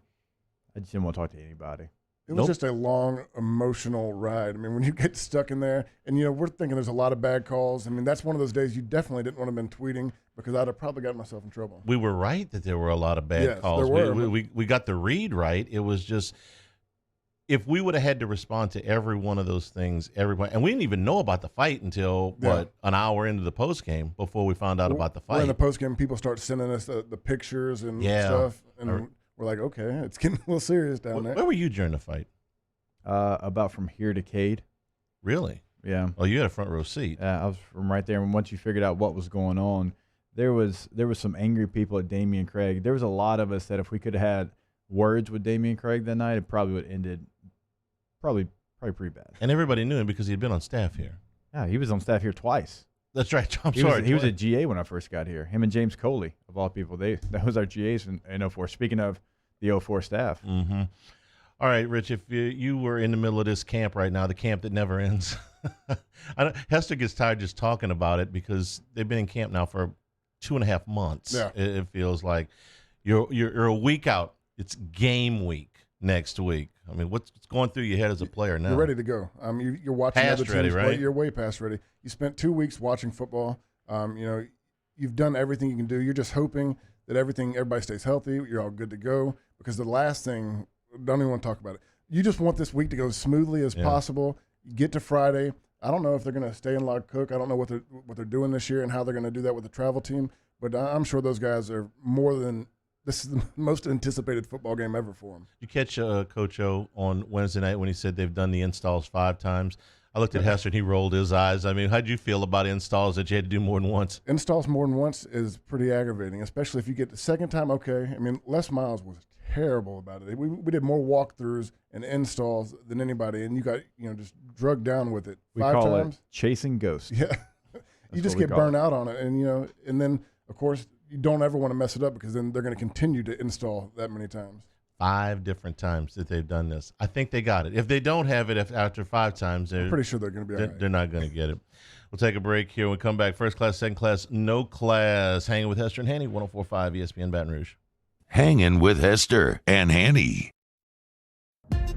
I just didn't want to talk to anybody. It was just a long, emotional ride. I mean, when you get stuck in there, and, we're thinking there's a lot of bad calls. I mean, that's one of those days you definitely didn't want to have been tweeting because I'd have probably got myself in trouble. We were right that there were a lot of bad calls. There were. We got the read right. It was just, if we would have had to respond to every one of those things, and we didn't even know about the fight until, an hour into the postgame before we found out about the fight. In the postgame, people start sending us the pictures and stuff. And we're like, okay, it's getting a little serious down there. Where were you during the fight? About from here to Cade. Really? Yeah. Oh, you had a front row seat. I was from right there. And once you figured out what was going on, there was some angry people at Damian Craig. There was a lot of us that if we could have had words with Damian Craig that night, it probably would have ended probably pretty bad. And everybody knew him because he had been on staff here. Yeah, he was on staff here twice. That's right. He was a GA when I first got here. Him and James Coley, of all people, that was our GAs in 04. Speaking of the 04 staff. Mm-hmm. All right, Rich, if you were in the middle of this camp right now, the camp that never ends, Hester gets tired just talking about it because they've been in camp now for 2.5 months. Yeah. It feels like you're a week out. It's game week next week. I mean, what's going through your head as a player now? You're ready to go. You're watching past other teams ready, play. right? You're way past ready. You spent 2 weeks watching football. You've done everything you can do. You're just hoping that everybody stays healthy. You're all good to go because the last thing, don't even want to talk about it. You just want this week to go as smoothly as possible. You get to Friday. I don't know if they're going to stay in Log Cook. I don't know what they're doing this year and how they're going to do that with the travel team. But I'm sure those guys are this is the most anticipated football game ever for them. You catch Coach O on Wednesday night when he said they've done the installs 5 times. I looked at Hester and he rolled his eyes. I mean, how'd you feel about installs that you had to do more than once? Installs more than once is pretty aggravating, especially if you get the second time. Okay, I mean, Les Miles was terrible about it. We did more walkthroughs and installs than anybody, and you got just drugged down with it. We 5 call times. it chasing ghosts. Yeah, you just get burned out on it, and then of course you don't ever want to mess it up because then they're going to continue to install that many times. 5 different times that they've done this. I think they got it. If they don't have it after 5 times, I'm pretty sure they're going to be all right. They're not going to get it. We'll take a break here. When we come back, first class, second class, no class. Hanging with Hester and Hanny, 104.5 ESPN Baton Rouge. Hangin' with Hester and Hanny.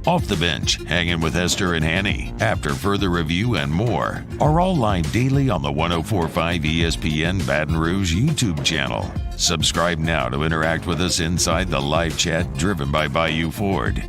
Off the Bench, Hangin' with Hester and Hanny. After further review and more are all live daily on the 104.5 ESPN Baton Rouge YouTube channel. Subscribe now to interact with us inside the live chat driven by Bayou Ford.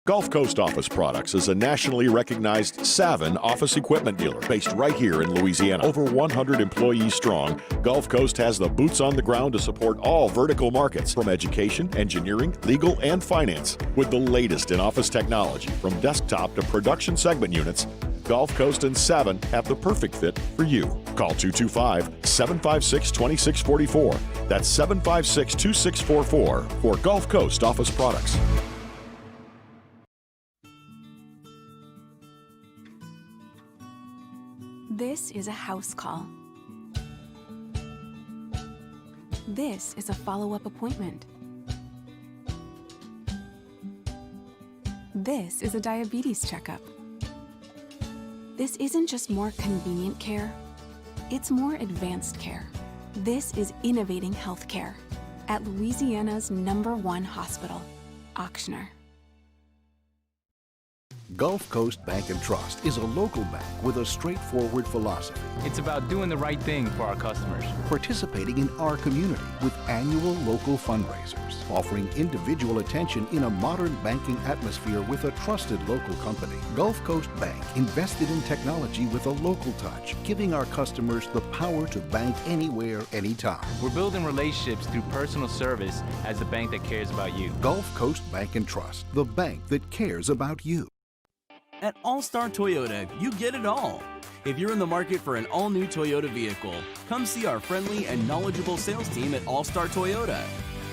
Gulf Coast Office Products is a nationally recognized Savin office equipment dealer based right here in Louisiana. Over 100 employees strong, Gulf Coast has the boots on the ground to support all vertical markets from education, engineering, legal, and finance. With the latest in office technology from desktop to production segment units, Gulf Coast and Savin have the perfect fit for you. Call 225-756-2644. That's 756-2644 for Gulf Coast Office Products. This is a house call. This is a follow-up appointment. This is a diabetes checkup. This isn't just more convenient care, it's more advanced care. This is innovating healthcare at Louisiana's #1 hospital, Ochsner. Gulf Coast Bank and Trust is a local bank with a straightforward philosophy. It's about doing the right thing for our customers. Participating in our community with annual local fundraisers, offering individual attention in a modern banking atmosphere with a trusted local company. Gulf Coast Bank invested in technology with a local touch, giving our customers the power to bank anywhere, anytime. We're building relationships through personal service as the bank that cares about you. Gulf Coast Bank and Trust, the bank that cares about you. At All-Star Toyota, you get it all. If you're in the market for an all-new Toyota vehicle, come see our friendly and knowledgeable sales team at All-Star Toyota.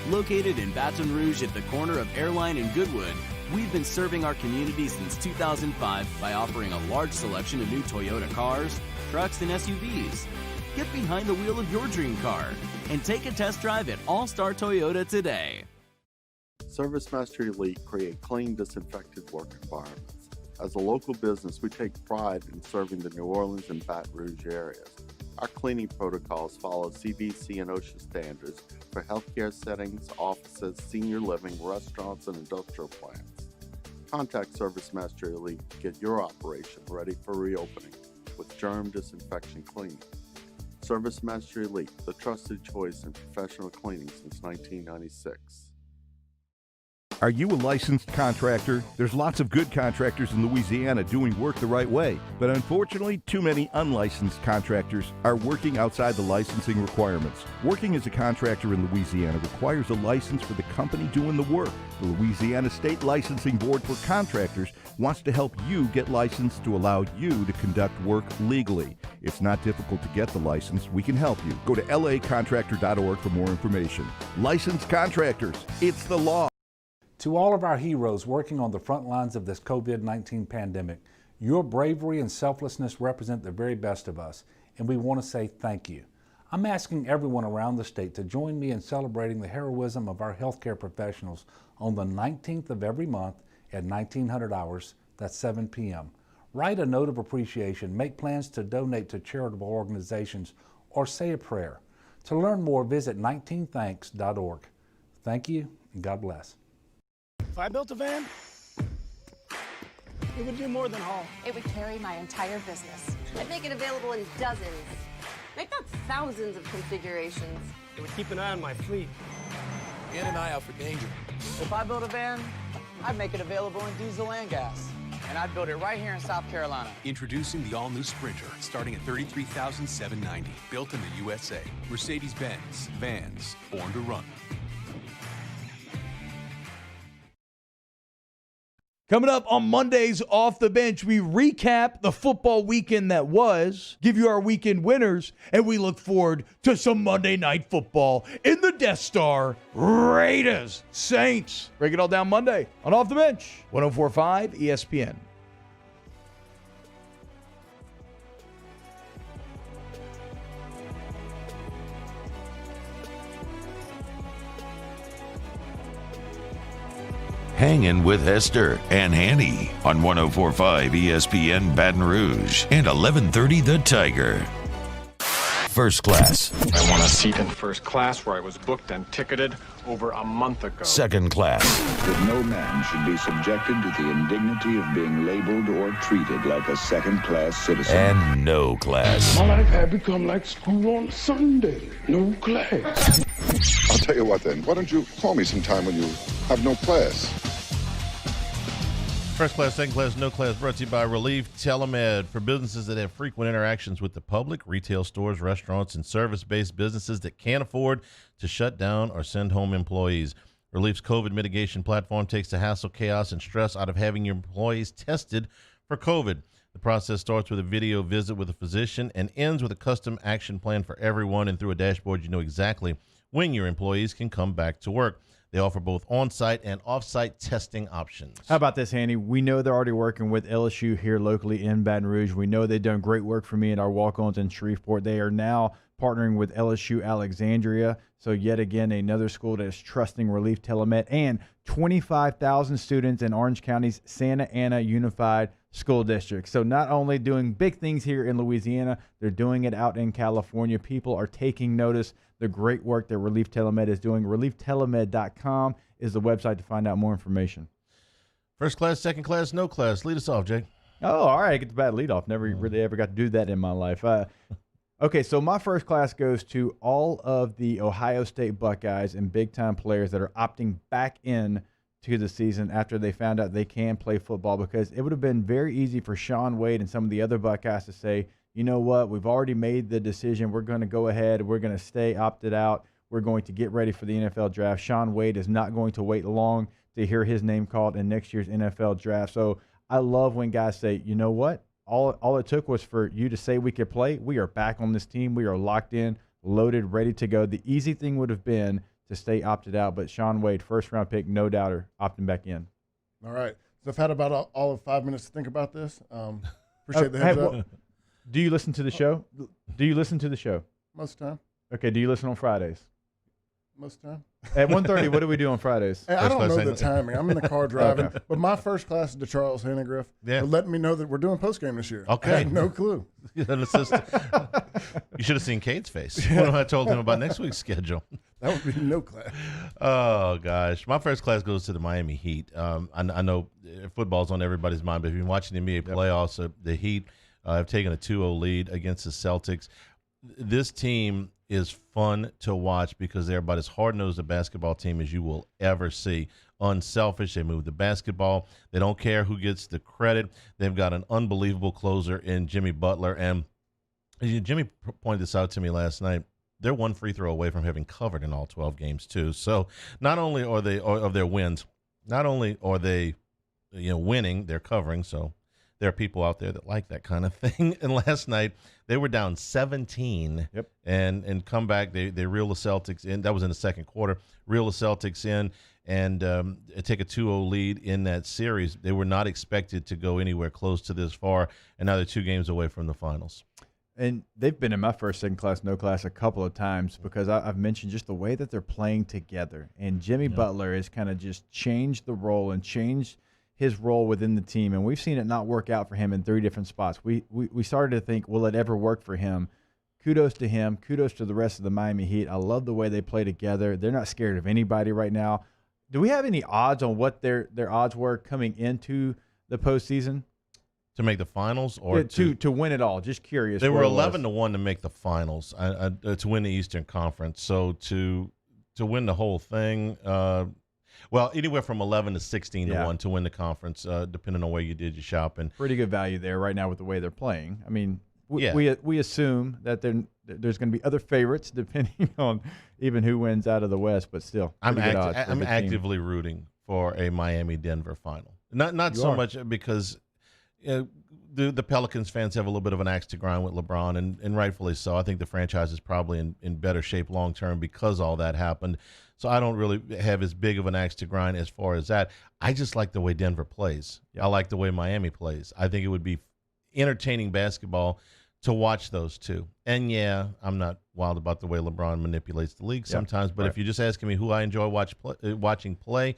Located in Baton Rouge at the corner of Airline and Goodwood, we've been serving our community since 2005 by offering a large selection of new Toyota cars, trucks, and SUVs. Get behind the wheel of your dream car and take a test drive at All-Star Toyota today. ServiceMaster Elite create clean, disinfected work environments. As a local business, we take pride in serving the New Orleans and Baton Rouge areas. Our cleaning protocols follow CDC and OSHA standards for healthcare settings, offices, senior living, restaurants, and industrial plants. Contact Service Master Elite to get your operation ready for reopening with germ disinfection cleaning. Service Master Elite, the trusted choice in professional cleaning since 1996. Are you a licensed contractor? There's lots of good contractors in Louisiana doing work the right way, but unfortunately, too many unlicensed contractors are working outside the licensing requirements. Working as a contractor in Louisiana requires a license for the company doing the work. The Louisiana State Licensing Board for Contractors wants to help you get licensed to allow you to conduct work legally. It's not difficult to get the license. We can help you. Go to lacontractor.org for more information. Licensed contractors, it's the law. To all of our heroes working on the front lines of this COVID-19 pandemic, your bravery and selflessness represent the very best of us, and we want to say thank you. I'm asking everyone around the state to join me in celebrating the heroism of our healthcare professionals on the 19th of every month at 1900 hours, that's 7 p.m. Write a note of appreciation, make plans to donate to charitable organizations, or say a prayer. To learn more, visit 19thanks.org. Thank you, and God bless. If I built a van, it would do more than haul. It would carry my entire business. I'd make it available in dozens. Make that thousands of configurations. It would keep an eye on my fleet. In an eye out for danger. If I built a van, I'd make it available in diesel and gas. And I'd build it right here in South Carolina. Introducing the all-new Sprinter, starting at $33,790. Built in the USA. Mercedes-Benz. Vans. Born to run. Coming up on Mondays Off the Bench, we recap the football weekend that was, give you our weekend winners, and we look forward to some Monday night football in the Death Star. Raiders, Saints. Break it all down Monday on Off the Bench, 104.5 ESPN. Hangin with Hester and Hanny on 104.5 ESPN Baton Rouge and 1130 The Tiger. First class. I want a seat in first class where I was booked and ticketed over a month ago. Second class. That no man should be subjected to the indignity of being labeled or treated like a second-class citizen. And no class. My life had become like school on Sunday. No class. I'll tell you what then. Why don't you call me sometime when you have no class? First class, second class, no class, brought to you by Relief Telemed. For businesses that have frequent interactions with the public, retail stores, restaurants, and service-based businesses that can't afford to shut down or send home employees. Relief's COVID mitigation platform takes the hassle, chaos, and stress out of having your employees tested for COVID. The process starts with a video visit with a physician and ends with a custom action plan for everyone, and through a dashboard, you know exactly when your employees can come back to work. They offer both on-site and off-site testing options. How about this, Hanny? We know they're already working with LSU here locally in Baton Rouge. We know they've done great work for me and our walk-ons in Shreveport. They are now partnering with LSU Alexandria. So yet again, another school that is trusting Relief Telemed, and 25,000 students in Orange County's Santa Ana Unified School District. So not only doing big things here in Louisiana, they're doing it out in California. People are taking notice. The great work that Relief Telemed is doing. ReliefTelemed.com is the website to find out more information. First class, second class, no class. Lead us off, Jake. Oh, all right. I get the bad lead off. Never really ever got to do that in my life. Okay, so my first class goes to all of the Ohio State Buckeyes and big-time players that are opting back in to the season after they found out they can play football, because it would have been very easy for Shaun Wade and some of the other Buckeyes to say, you know what, we've already made the decision. We're going to go ahead. We're going to stay opted out. We're going to get ready for the NFL draft. Shaun Wade is not going to wait long to hear his name called in next year's NFL draft. So I love when guys say, you know what, all it took was for you to say we could play. We are back on this team. We are locked in, loaded, ready to go. The easy thing would have been to stay opted out, but Shaun Wade, first-round pick, no doubter, opting back in. All right. So I've had about all of 5 minutes to think about this. Appreciate the heads up. Do you listen to the show? Do you listen to the show? Most of the time. Okay. Do you listen on Fridays? most of the time. At 1:30, what do we do on Fridays? Hey, I don't know the timing. I'm in the car driving. Okay. But my first class is to Charles Hannigriff. Yeah. They're letting me know that we're doing postgame this year. Okay. I had no clue. An assistant. You should have seen Cade's face when I told him about next week's schedule. That would be no class. Oh, gosh. My first class goes to the Miami Heat. I know football's on everybody's mind, but if you've been watching the NBA playoffs, the Heat have taken a 2-0 lead against the Celtics. This team is fun to watch because they're about as hard-nosed a basketball team as you will ever see. Unselfish. They move the basketball. They don't care who gets the credit. They've got an unbelievable closer in Jimmy Butler. And Jimmy pointed this out to me last night. They're one free throw away from having covered in all 12 games, too. So not only are they of their wins, not only are they winning, they're covering. So there are people out there that like that kind of thing. And last night, they were down 17 and come back. They reel the Celtics in. That was in the second quarter. Reel the Celtics in and take a 2-0 lead in that series. They were not expected to go anywhere close to this far, and now they're 2 games away from the finals. And they've been in my first, second class, no class a couple of times because I've mentioned just the way that they're playing together. And Jimmy Butler has kind of just changed the role and changed his role within the team. And we've seen it not work out for him in 3 different spots. We started to think, will it ever work for him? Kudos to him. Kudos to the rest of the Miami Heat. I love the way they play together. They're not scared of anybody right now. Do we have any odds on what their odds were coming into the postseason? To make the finals or to win it all? Just curious. They were 11-1 to make the finals, to win the Eastern Conference. So to win the whole thing, anywhere from 11 to 16-1 to win the conference, depending on where you did your shopping. Pretty good value there right now with the way they're playing. I mean, we assume that there's going to be other favorites depending on even who wins out of the West, but still, I'm actively rooting for a Miami-Denver final. Not so much because the Pelicans fans have a little bit of an axe to grind with LeBron, and rightfully so. I think the franchise is probably in better shape long term because all that happened. So I don't really have as big of an axe to grind as far as that. I just like the way Denver plays. I like the way Miami plays. I think it would be entertaining basketball to watch those two. And I'm not wild about the way LeBron manipulates the league sometimes, but if you're just asking me who I enjoy watching play,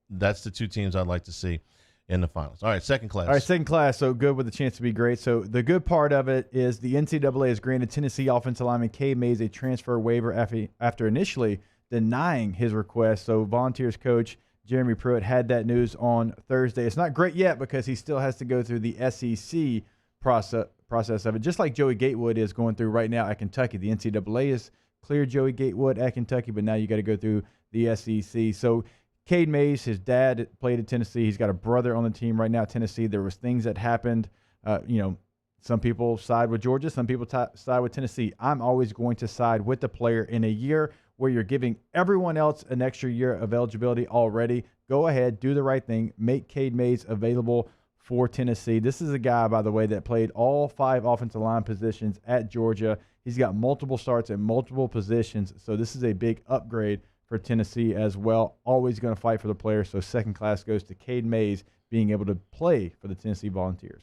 that's the 2 teams I'd like to see in the finals. All right, second class. All right, second class, so good with a chance to be great. So the good part of it is the NCAA has granted Tennessee offensive lineman Cade Mays a transfer waiver after initially denying his request. So Volunteers coach Jeremy Pruitt had that news on Thursday. It's not great yet because he still has to go through the SEC process of it, just like Joey Gatewood is going through right now at Kentucky. The NCAA has cleared Joey Gatewood at Kentucky, but now you got to go through the SEC. So Cade Mays, his dad played at Tennessee. He's got a brother on the team right now at Tennessee. There was things that happened. Some people side with Georgia. Some people side with Tennessee. I'm always going to side with the player in a year where you're giving everyone else an extra year of eligibility already. Go ahead, do the right thing. Make Cade Mays available for Tennessee. This is a guy, by the way, that played all 5 offensive line positions at Georgia. He's got multiple starts at multiple positions, so this is a big upgrade for Tennessee as well. Always going to fight for the players. So second class goes to Cade Mays being able to play for the Tennessee Volunteers.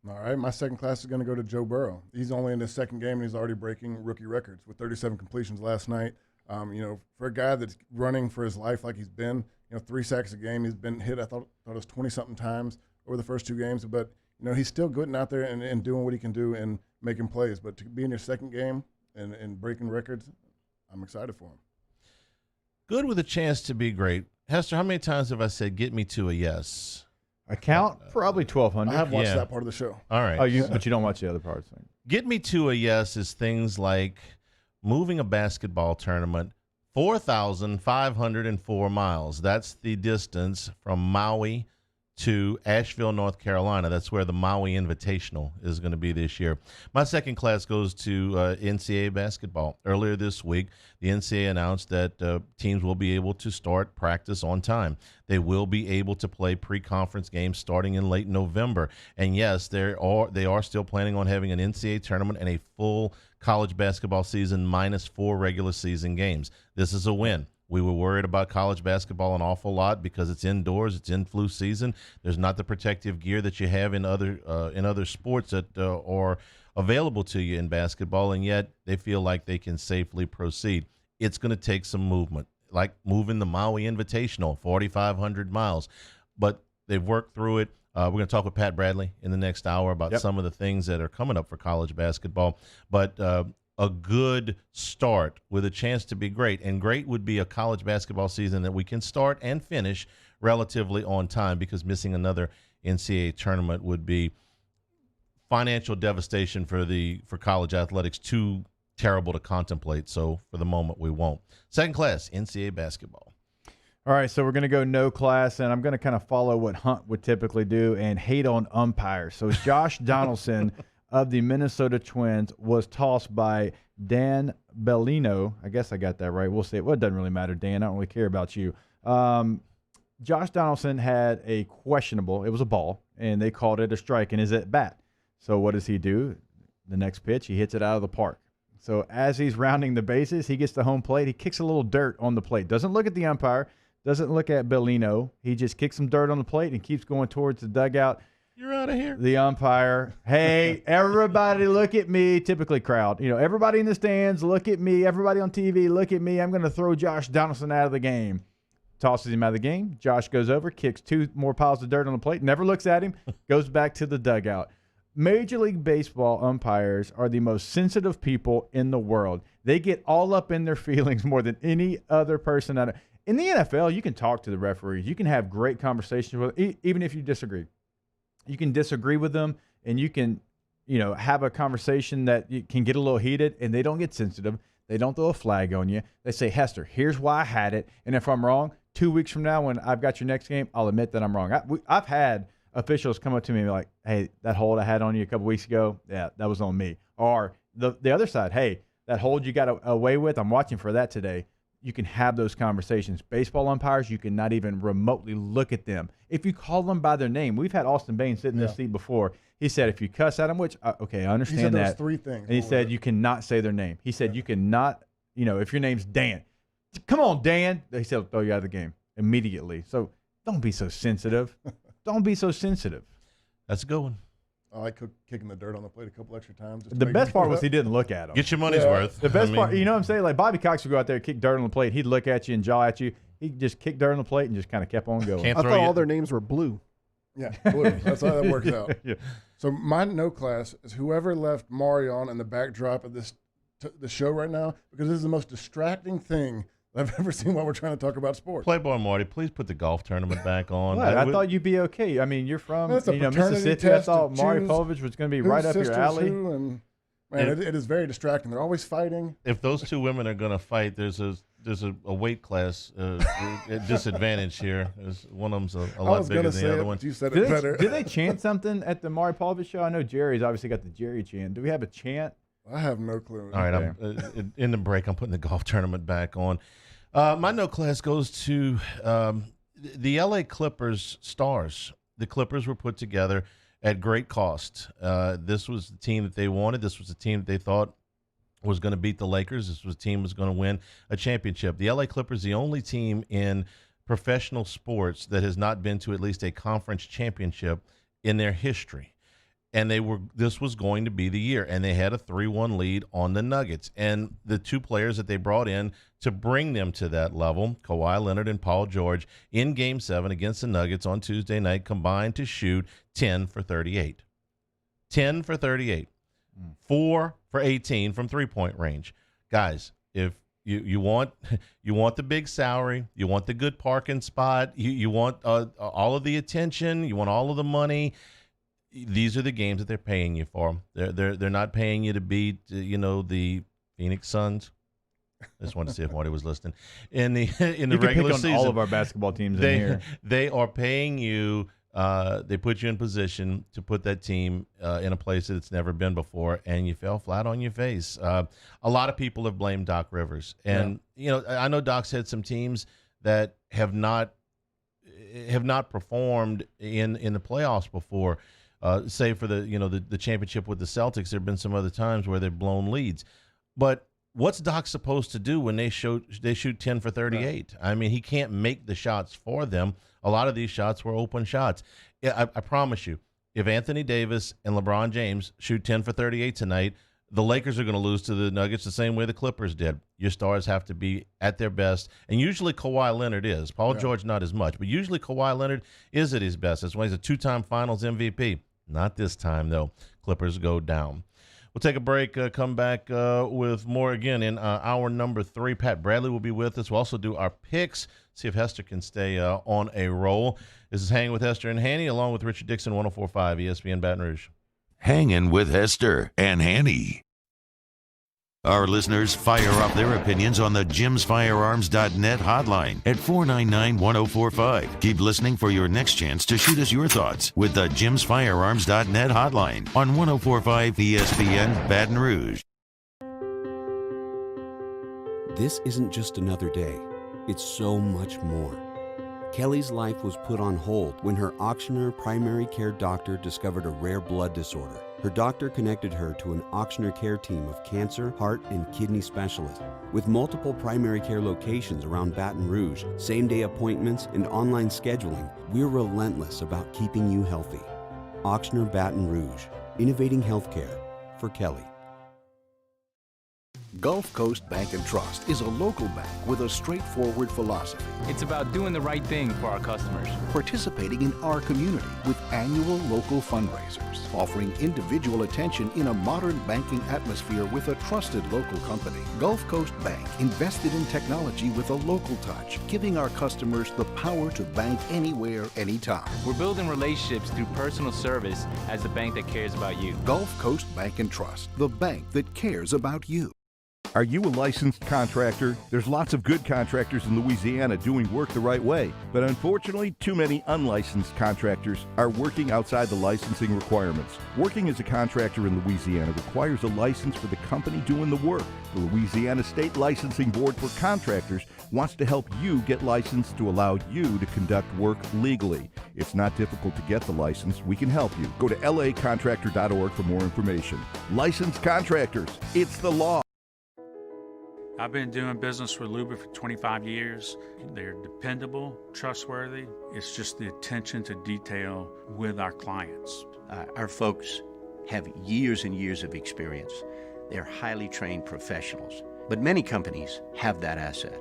All right, my second class is going to go to Joe Burrow. He's only in his second game, and he's already breaking rookie records with 37 completions last night. For a guy that's running for his life like he's been, 3 sacks a game. He's been hit, I thought it was 20-something times over the first 2 games. But, he's still getting out there and doing what he can do and making plays. But to be in your second game and breaking records, I'm excited for him. Good with a chance to be great. Hester, how many times have I said, get me to a yes? I count probably 1,200. I have watched that part of the show. All right. But you don't watch the other parts. Get me to a yes is things like moving a basketball tournament 4,504 miles. That's the distance from Maui to Asheville, North Carolina. That's where the Maui Invitational is going to be this year. My second class goes to NCAA basketball. Earlier this week, the NCAA announced that teams will be able to start practice on time. They will be able to play pre-conference games starting in late November. And yes, they are still planning on having an NCAA tournament and a full college basketball season minus 4 regular season games. This is a win. We were worried about college basketball an awful lot because it's indoors, it's in flu season. There's not the protective gear that you have in other sports that are available to you in basketball, and yet they feel like they can safely proceed. it's going to take some movement, like moving the Maui Invitational, 4,500 miles. But they've worked through it. We're going to talk with Pat Bradley in the next hour about some of the things that are coming up for college basketball. But a good start with a chance to be great. And great would be a college basketball season that we can start and finish relatively on time, because missing another NCAA tournament would be financial devastation for college athletics, too terrible to contemplate. So for the moment, we won't. Second class, NCAA basketball. All right, so we're going to go no class, and I'm going to kind of follow what Hunt would typically do and hate on umpires. So Josh Donaldson of the Minnesota Twins was tossed by Dan Bellino. I guess I got that right. We'll see. Well, it doesn't really matter, Dan. I don't really care about you. Josh Donaldson had a questionable. It was a ball, and they called it a strike in his at-bat. So what does he do? The next pitch, he hits it out of the park. So as he's rounding the bases, he gets to home plate. He kicks a little dirt on the plate. Doesn't look at the umpire. Doesn't look at Bellino. He just kicks some dirt on the plate and keeps going towards the dugout. You're out of here. The umpire, hey, everybody look at me. Typically crowd. Everybody in the stands, look at me. Everybody on TV, look at me. I'm going to throw Josh Donaldson out of the game. Tosses him out of the game. Josh goes over, kicks 2 more piles of dirt on the plate, never looks at him, goes back to the dugout. Major League Baseball umpires are the most sensitive people in the world. They get all up in their feelings more than any other person. In the NFL, you can talk to the referees. You can have great conversations with them, even if you disagree. You can disagree with them, and you can, have a conversation that you can get a little heated, and they don't get sensitive. They don't throw a flag on you. They say, Hester, here's why I had it, and if I'm wrong, 2 weeks from now when I've got your next game, I'll admit that I'm wrong. I've had officials come up to me and be like, hey, that hold I had on you a couple weeks ago, yeah, that was on me. Or the other side, hey, that hold you got away with, I'm watching for that today. You can have those conversations. Baseball umpires, you cannot even remotely look at them. If you call them by their name, we've had Austin Bain sit in this seat before. He said, if you cuss at them, which, okay, I understand he said that. There's 3 things. And he said, you cannot say their name. He said, you cannot, if your name's Dan, come on, Dan. He said, I'll throw you out of the game immediately. So don't be so sensitive. Don't be so sensitive. That's a good one. I like kicking the dirt on the plate a couple extra times. The best part was he didn't look at him. Get your money's worth. The best part, you know what I'm saying? Like Bobby Cox would go out there, kick dirt on the plate. He'd look at you and jaw at you. He just kicked dirt on the plate and just kind of kept on going. I thought all their names were blue. Yeah, blue. That's how that works out. Yeah. So my no class is whoever left Marion in the backdrop of the show right now, because this is the most distracting thing I've ever seen while we're trying to talk about sports. Playboy Marty, please put the golf tournament back on. What? I thought you'd be okay. I mean, you're from Mississippi. I thought Maury Povich was going to be right up your alley. It is very distracting. They're always fighting. If those 2 women are going to fight, there's a weight class disadvantage here. One of them's a lot bigger than the other one. You said it better. Did they chant something at the Maury Povich show? I know Jerry's obviously got the Jerry chant. Do we have a chant? I have no clue. All right, I'm in the break. I'm putting the golf tournament back on. My no class goes to the LA Clippers stars. The Clippers were put together at great cost. This was the team that they wanted. This was the team that they thought was going to beat the Lakers. This was a team that was going to win a championship. The LA Clippers, the only team in professional sports that has not been to at least a conference championship in their history. And this was going to be the year, and they had a 3-1 lead on the Nuggets. And the 2 players that they brought in to bring them to that level, Kawhi Leonard and Paul George, in Game 7 against the Nuggets on Tuesday night, combined to shoot 10 for 38. 10 for 38. 4 for 18 from three-point range. Guys, if you want the big salary, you want the good parking spot, you want all of the attention, you want all of the money, these are the games that they're paying you for. They're not paying you to beat the Phoenix Suns. I just wanted to see if Marty was listening. In the regular season, all of our basketball teams in here. They are paying you. They put you in position to put that team in a place that it's never been before, and you fell flat on your face. A lot of people have blamed Doc Rivers, and I know Doc's had some teams that have not performed in the playoffs before. Say for the championship with the Celtics, there have been some other times where they've blown leads. But what's Doc supposed to do when they shoot 10 for 38? I mean, he can't make the shots for them. A lot of these shots were open shots. I promise you, if Anthony Davis and LeBron James shoot 10 for 38 tonight, the Lakers are going to lose to the Nuggets the same way the Clippers did. Your stars have to be at their best, and usually Kawhi Leonard is. Paul George not as much, but usually Kawhi Leonard is at his best. That's why he's a 2-time Finals MVP. Not this time, though. Clippers go down. We'll take a break, come back with more again in hour number 3. Pat Bradley will be with us. We'll also do our picks, see if Hester can stay on a roll. This is Hanging with Hester and Hanny, along with Richard Dixon, 104.5 ESPN Baton Rouge. Hangin' with Hester and Hanny. Our listeners fire up their opinions on the jimsfirearms.net hotline at 499-1045. Keep listening for your next chance to shoot us your thoughts with the jimsfirearms.net hotline on 104.5 ESPN Baton Rouge. This isn't just another day. It's so much more. Kelly's life was put on hold when her auctioneer primary care doctor discovered a rare blood disorder. Her doctor connected her to an auctioneer care team of cancer, heart, and kidney specialists. With multiple primary care locations around Baton Rouge, same-day appointments, and online scheduling, we're relentless about keeping you healthy. Auctioneer Baton Rouge, innovating healthcare for Kelly. Gulf Coast Bank and Trust is a local bank with a straightforward philosophy. It's about doing the right thing for our customers. Participating in our community with annual local fundraisers. Offering individual attention in a modern banking atmosphere with a trusted local company. Gulf Coast Bank invested in technology with a local touch, giving our customers the power to bank anywhere, anytime. We're building relationships through personal service as the bank that cares about you. Gulf Coast Bank and Trust, the bank that cares about you. Are you a licensed contractor? There's lots of good contractors in Louisiana doing work the right way, but unfortunately, too many unlicensed contractors are working outside the licensing requirements. Working as a contractor in Louisiana requires a license for the company doing the work. The Louisiana State Licensing Board for Contractors wants to help you get licensed to allow you to conduct work legally. It's not difficult to get the license. We can help you. Go to lacontractor.org for more information. Licensed contractors, it's the law. I've been doing business with Luba for 25 years. They're dependable, trustworthy. It's just the attention to detail with our clients. Our folks have years and years of experience. They're highly trained professionals, but many companies have that asset.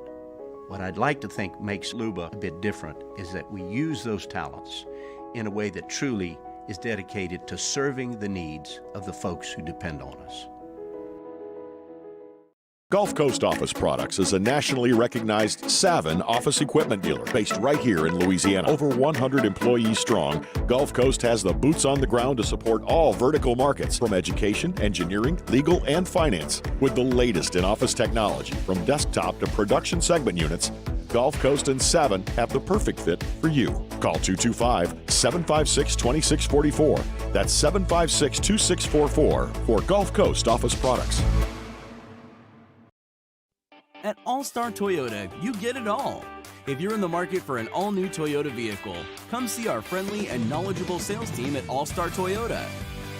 What I'd like to think makes Luba a bit different is that we use those talents in a way that truly is dedicated to serving the needs of the folks who depend on us. Gulf Coast Office Products is a nationally recognized Savin office equipment dealer based right here in Louisiana. Over 100 employees strong, Gulf Coast has the boots on the ground to support all vertical markets from education, engineering, legal, and finance. With the latest in office technology from desktop to production segment units, Gulf Coast and Savin have the perfect fit for you. Call 225-756-2644. That's 756-2644 for Gulf Coast Office Products. At All-Star Toyota, you get it all. If you're in the market for an all-new Toyota vehicle, come see our friendly and knowledgeable sales team at All-Star Toyota.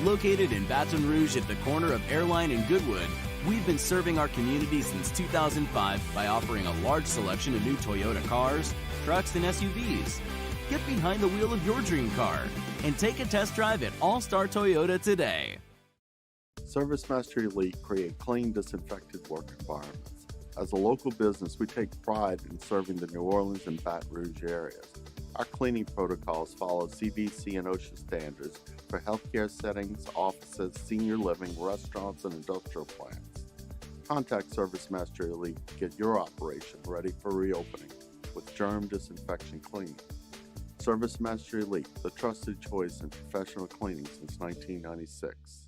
Located in Baton Rouge at the corner of Airline and Goodwood, we've been serving our community since 2005 by offering a large selection of new Toyota cars, trucks, and SUVs. Get behind the wheel of your dream car and take a test drive at All-Star Toyota today. ServiceMaster Elite create clean, disinfected work environments. As a local business, we take pride in serving the New Orleans and Baton Rouge areas. Our cleaning protocols follow CDC and OSHA standards for healthcare settings, offices, senior living, restaurants, and industrial plants. Contact ServiceMaster Elite to get your operation ready for reopening with germ disinfection cleaning. ServiceMaster Elite, the trusted choice in professional cleaning since 1996.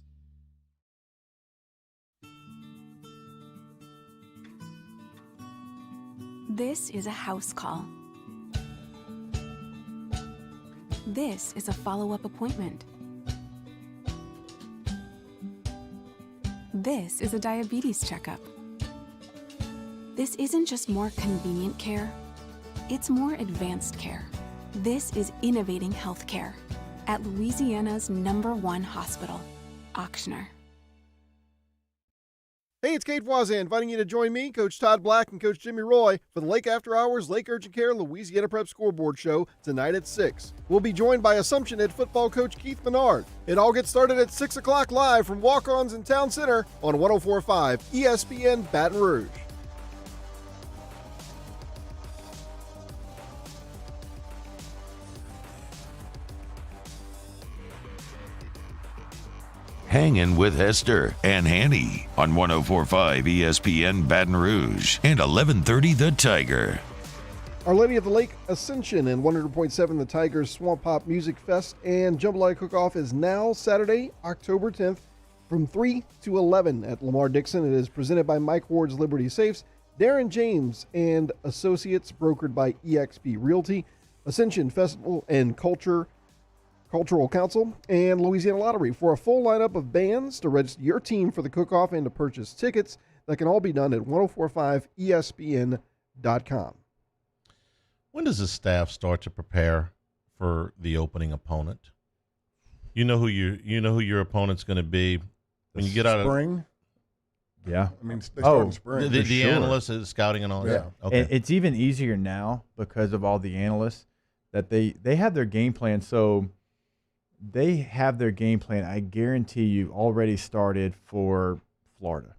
This is a house call. This is a follow-up appointment. This is a diabetes checkup. This isn't just more convenient care, it's more advanced care. This is innovating healthcare at Louisiana's #1 hospital, Auctioneer. Hey, it's Kate Voisin inviting you to join me, Coach Todd Black, and Coach Jimmy Roy for the Lake After Hours Lake Urgent Care Louisiana Prep Scoreboard Show tonight at 6. We'll be joined by Assumption Head football coach Keith Menard. It all gets started at 6 o'clock live from Walk-Ons in Town Center on 104.5 ESPN Baton Rouge. Hangin' with Hester and Hanny on 104.5 ESPN Baton Rouge and 1130 The Tiger. Our Lady of the Lake Ascension and 100.7 The Tiger's Swamp Pop Music Fest and Jambalaya Cook-Off is now Saturday, October 10th from 3 to 11 at Lamar Dixon. It is presented by Mike Ward's Liberty Safes, Darren James and Associates, brokered by eXp Realty, Ascension Festival and Cultural Council, and Louisiana Lottery. For a full lineup of bands, to register your team for the cook-off and to purchase tickets, that can all be done at 1045ESPN.com. When does the staff start to prepare for the opening opponent? You know who your opponent's going to be when you get out of spring. Yeah, I mean they start in spring. The analysts is scouting and all that. Yeah. Okay. And it's even easier now because of all the analysts that they have their game plan. So they have their game plan, I guarantee you, already started for Florida.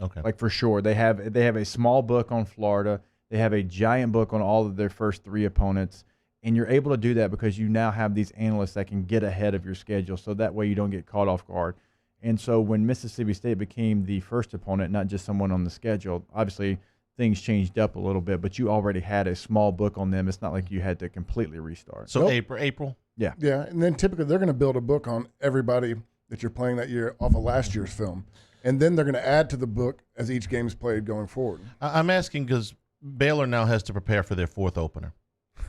Okay. Like for sure. They have a small book on Florida. They have a giant book on all of their first three opponents. And you're able to do that because you now have these analysts that can get ahead of your schedule, so that way you don't get caught off guard. And so when Mississippi State became the first opponent, not just someone on the schedule, obviously things changed up a little bit, but you already had a small book on them. It's not like you had to completely restart. So April? Yeah. Yeah, and then typically they're going to build a book on everybody that you're playing that year off of last year's film. And then they're going to add to the book as each game is played going forward. I'm asking because Baylor now has to prepare for their fourth opener.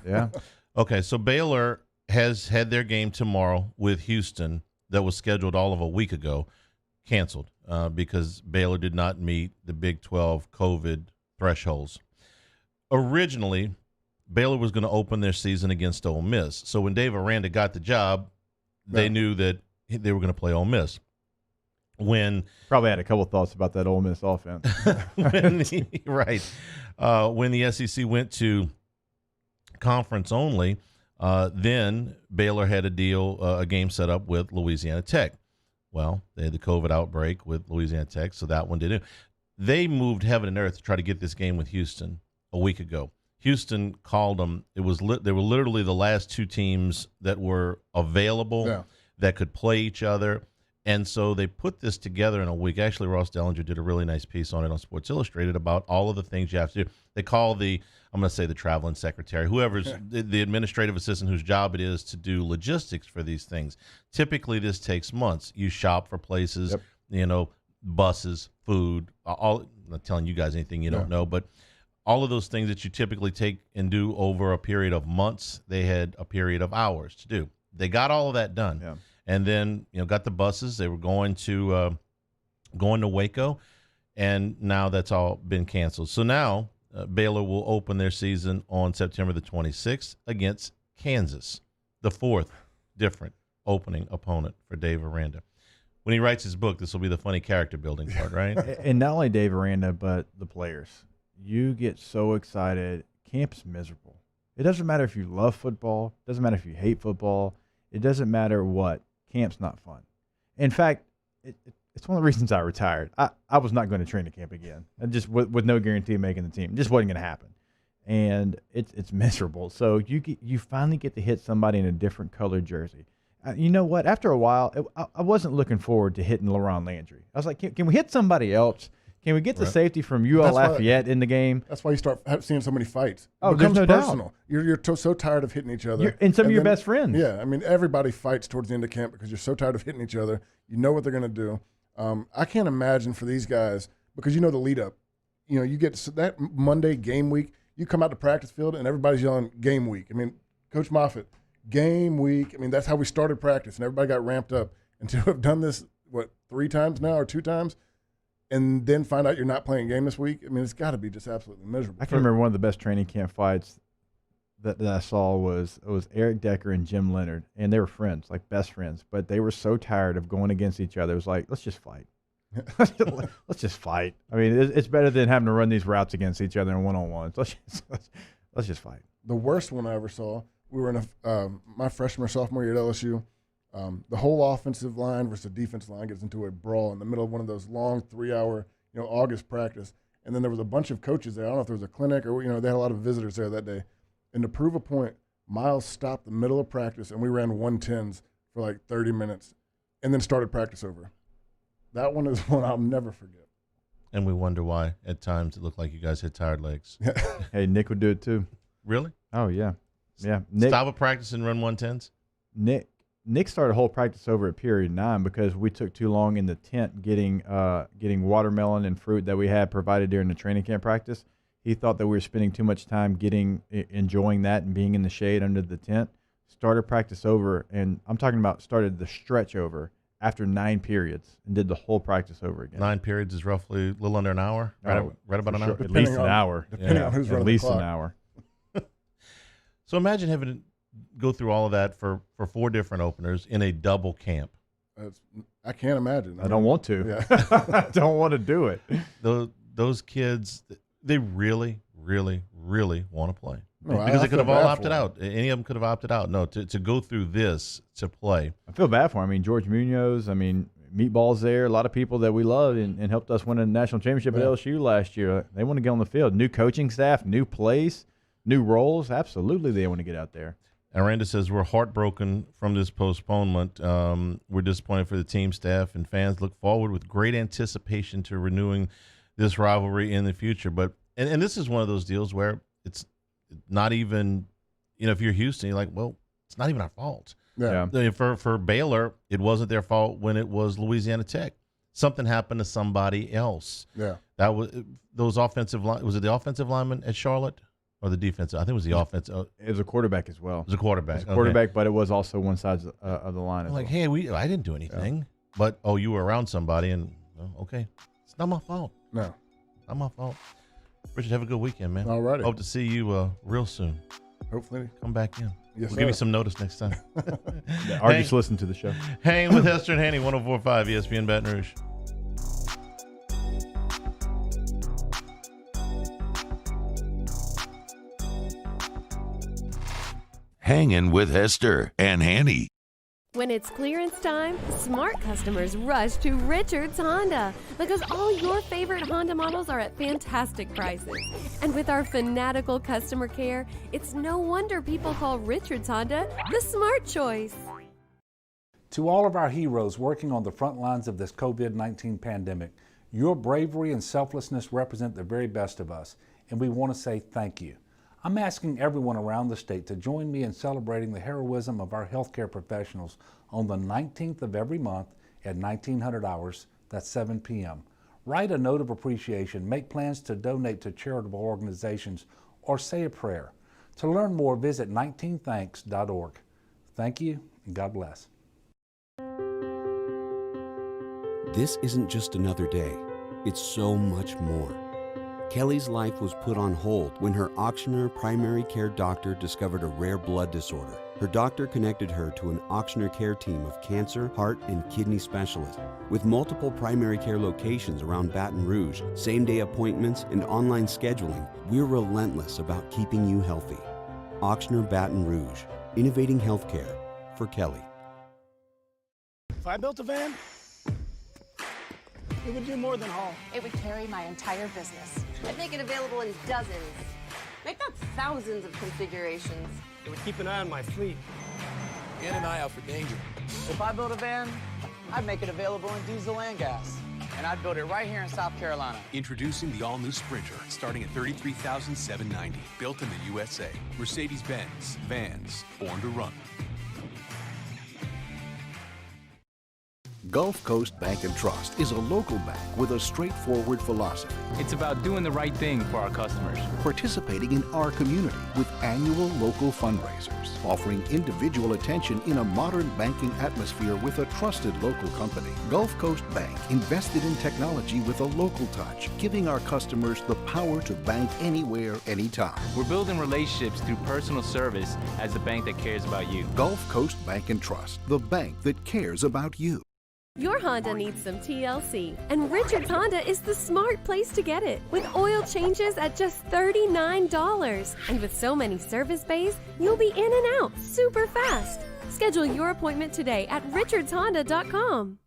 Yeah. Okay, so Baylor has had their game tomorrow with Houston that was scheduled all of a week ago, canceled because Baylor did not meet the Big 12 COVID thresholds. Originally, Baylor was going to open their season against Ole Miss. So when Dave Aranda got the job, they knew that they were going to play Ole Miss. When probably had a couple thoughts about that Ole Miss offense. When the SEC went to conference only, then Baylor had a game set up with Louisiana Tech. Well, they had the COVID outbreak with Louisiana Tech, so that one didn't. They moved heaven and earth to try to get this game with Houston a week ago. Houston called them. They were literally the last two teams that were available that could play each other. And so they put this together in a week. Actually, Ross Dellinger did a really nice piece on it on Sports Illustrated about all of the things you have to do. They call the traveling secretary, whoever's the administrative assistant whose job it is to do logistics for these things. Typically, this takes months. You shop for places, buses, food. I'm not telling you guys anything you don't know, but all of those things that you typically take and do over a period of months, they had a period of hours to do. They got all of that done. Yeah. And then, got the buses. They were going to Waco, and now that's all been canceled. So now Baylor will open their season on September the 26th against Kansas, the fourth different opening opponent for Dave Aranda. When he writes his book, this will be the funny character building part, right? And not only Dave Aranda, but the players. You get so excited. Camp's miserable. It doesn't matter if you love football. It doesn't matter if you hate football. It doesn't matter what. Camp's not fun. In fact, it's one of the reasons I retired. I was not going to train at camp again, just with no guarantee of making the team. It just wasn't going to happen, and it's miserable. So you finally get to hit somebody in a different colored jersey. You know what? After a while, I wasn't looking forward to hitting LaRon Landry. I was like, can we hit somebody else? Can we get the safety from UL Lafayette in the game? That's why you start seeing so many fights. Oh, it becomes no personal. Doubt. You're so tired of hitting each other. And some of your best friends. Yeah, I mean, everybody fights towards the end of camp because you're so tired of hitting each other. You know what they're going to do. I can't imagine for these guys, because the lead up. You get that Monday game week, you come out to practice field and everybody's yelling game week. I mean, Coach Moffitt, game week. I mean, that's how we started practice, and everybody got ramped up. And to have done this, 3 times now or 2 times? And then find out you're not playing a game this week. I mean, it's got to be just absolutely miserable. I can remember one of the best training camp fights that I saw was Eric Decker and Jim Leonard, and they were friends, like best friends. But they were so tired of going against each other. It was like, let's just fight. Let's just fight. I mean, it's better than having to run these routes against each other in one-on-ones. Let's just fight. The worst one I ever saw, we were in my freshman or sophomore year at LSU. The whole offensive line versus the defensive line gets into a brawl in the middle of one of those long 3-hour, August practice. And then there was a bunch of coaches there. I don't know if there was a clinic or, they had a lot of visitors there that day. And to prove a point, Miles stopped the middle of practice and we ran 110s for like 30 minutes and then started practice over. That one is one I'll never forget. And we wonder why at times it looked like you guys had tired legs. Hey, Nick would do it too. Really? Oh, yeah. Yeah. Stop a practice and run 110s? Nick started a whole practice over at period 9 because we took too long in the tent getting watermelon and fruit that we had provided during the training camp practice. He thought that we were spending too much time enjoying that and being in the shade under the tent. Started practice over, and I'm talking about started the stretch over after 9 periods and did the whole practice over again. 9 periods is roughly a little under an hour, right about an hour? At least an hour. Depending on who's running the clock. At least an hour. So imagine having to go through all of that for 4 different openers in a double camp. I can't imagine. I don't want to. Yeah. I don't want to do it. Those kids, they really, really, really want to play. No, because I they could have feel all bad opted for out. Any of them could have opted out. No, to go through this to play. I feel bad for him. I mean, George Munoz, Meatball's there. A lot of people that we love and helped us win a national championship at LSU last year. They want to get on the field. New coaching staff, new plays, new roles. Absolutely, they want to get out there. Aranda says, we're heartbroken from this postponement. We're disappointed for the team, staff, and fans. Look forward with great anticipation to renewing this rivalry in the future. But and this is one of those deals where it's not even, if you're Houston, you're like, well, it's not even our fault. Yeah. For Baylor, it wasn't their fault when it was Louisiana Tech. Something happened to somebody else. Yeah. That was those offensive line. Was it the offensive lineman at Charlotte? Or the defensive? I think it was the offensive. It was a quarterback as well. It was a quarterback. It was a quarterback, but it was also one side of the line as like, well. hey, I didn't do anything. Yeah. But, you were around somebody, and, okay. It's not my fault. No. Not my fault. Richard, have a good weekend, man. All righty. Hope to see you real soon. Hopefully. Come back in. Yes, we'll give you some notice next time. Or just listen to the show. Hangin with Hester and Hanny, 104.5 ESPN Baton Rouge. Hangin with Hester and Hanny. When it's clearance time, smart customers rush to Richard's Honda because all your favorite Honda models are at fantastic prices. And with our fanatical customer care, it's no wonder people call Richard's Honda the smart choice. To all of our heroes working on the front lines of this COVID-19 pandemic, your bravery and selflessness represent the very best of us, and we want to say thank you. I'm asking everyone around the state to join me in celebrating the heroism of our healthcare professionals on the 19th of every month at 1900 hours, that's 7 p.m. Write a note of appreciation, make plans to donate to charitable organizations, or say a prayer. To learn more, visit 19thanks.org. Thank you, and God bless. This isn't just another day. It's so much more. Kelly's life was put on hold when her auctioneer primary care doctor discovered a rare blood disorder. Her doctor connected her to an auctioneer care team of cancer, heart, and kidney specialists. With multiple primary care locations around Baton Rouge, same-day appointments, and online scheduling, we're relentless about keeping you healthy. Auctioneer Baton Rouge, innovating healthcare for Kelly. If I built a van, it would do more than haul. It would carry my entire business. I'd make it available in dozens, if not thousands of configurations. It would keep an eye on my fleet. And an eye out for danger. If I built a van, I'd make it available in diesel and gas. And I'd build it right here in South Carolina. Introducing the all-new Sprinter, starting at $33,790. Built in the USA. Mercedes-Benz. Vans. Born to run. Gulf Coast Bank and Trust is a local bank with a straightforward philosophy. It's about doing the right thing for our customers. Participating in our community with annual local fundraisers. Offering individual attention in a modern banking atmosphere with a trusted local company. Gulf Coast Bank invested in technology with a local touch, giving our customers the power to bank anywhere, anytime. We're building relationships through personal service as the bank that cares about you. Gulf Coast Bank and Trust, the bank that cares about you. Your Honda needs some TLC, and Richards Honda is the smart place to get it, with oil changes at just $39. And with so many service bays, you'll be in and out super fast. Schedule your appointment today at richardshonda.com.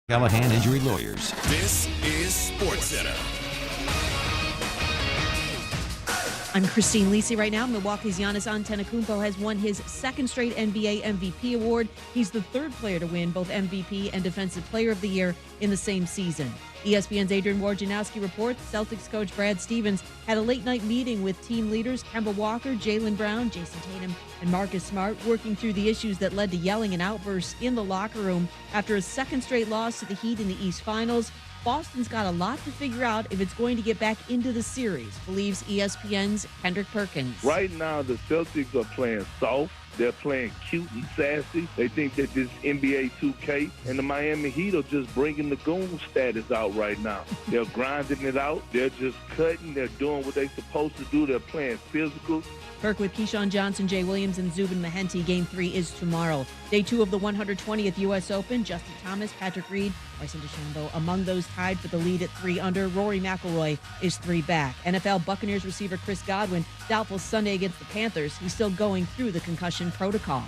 Callahan Injury Lawyers. This is SportsCenter. I'm Christine Lisi right now. Milwaukee's Giannis Antetokounmpo has won his second straight NBA MVP award. He's the third player to win both MVP and Defensive Player of the Year in the same season. ESPN's Adrian Wojnarowski reports Celtics coach Brad Stevens had a late-night meeting with team leaders Kemba Walker, Jaylen Brown, Jason Tatum, and Marcus Smart, working through the issues that led to yelling and outbursts in the locker room after a second straight loss to the Heat in the East Finals. Boston's got a lot to figure out if it's going to get back into the series, believes ESPN's Kendrick Perkins. Right now, the Celtics are playing soft. They're playing cute and sassy. They think that this NBA 2K and the Miami Heat are just bringing the goon status out right now. They're grinding it out. They're just cutting. They're doing what they're supposed to do. They're playing physical. Perk with Keyshawn Johnson, Jay Williams, and Zubin Mehenti. Game 3 is tomorrow. Day 2 of the 120th U.S. Open. Justin Thomas, Patrick Reed, Bryson DeChambeau among those tied for the lead at 3 under. Rory McIlroy is 3 back. NFL Buccaneers receiver Chris Godwin doubtful Sunday against the Panthers. He's still going through the concussion protocol.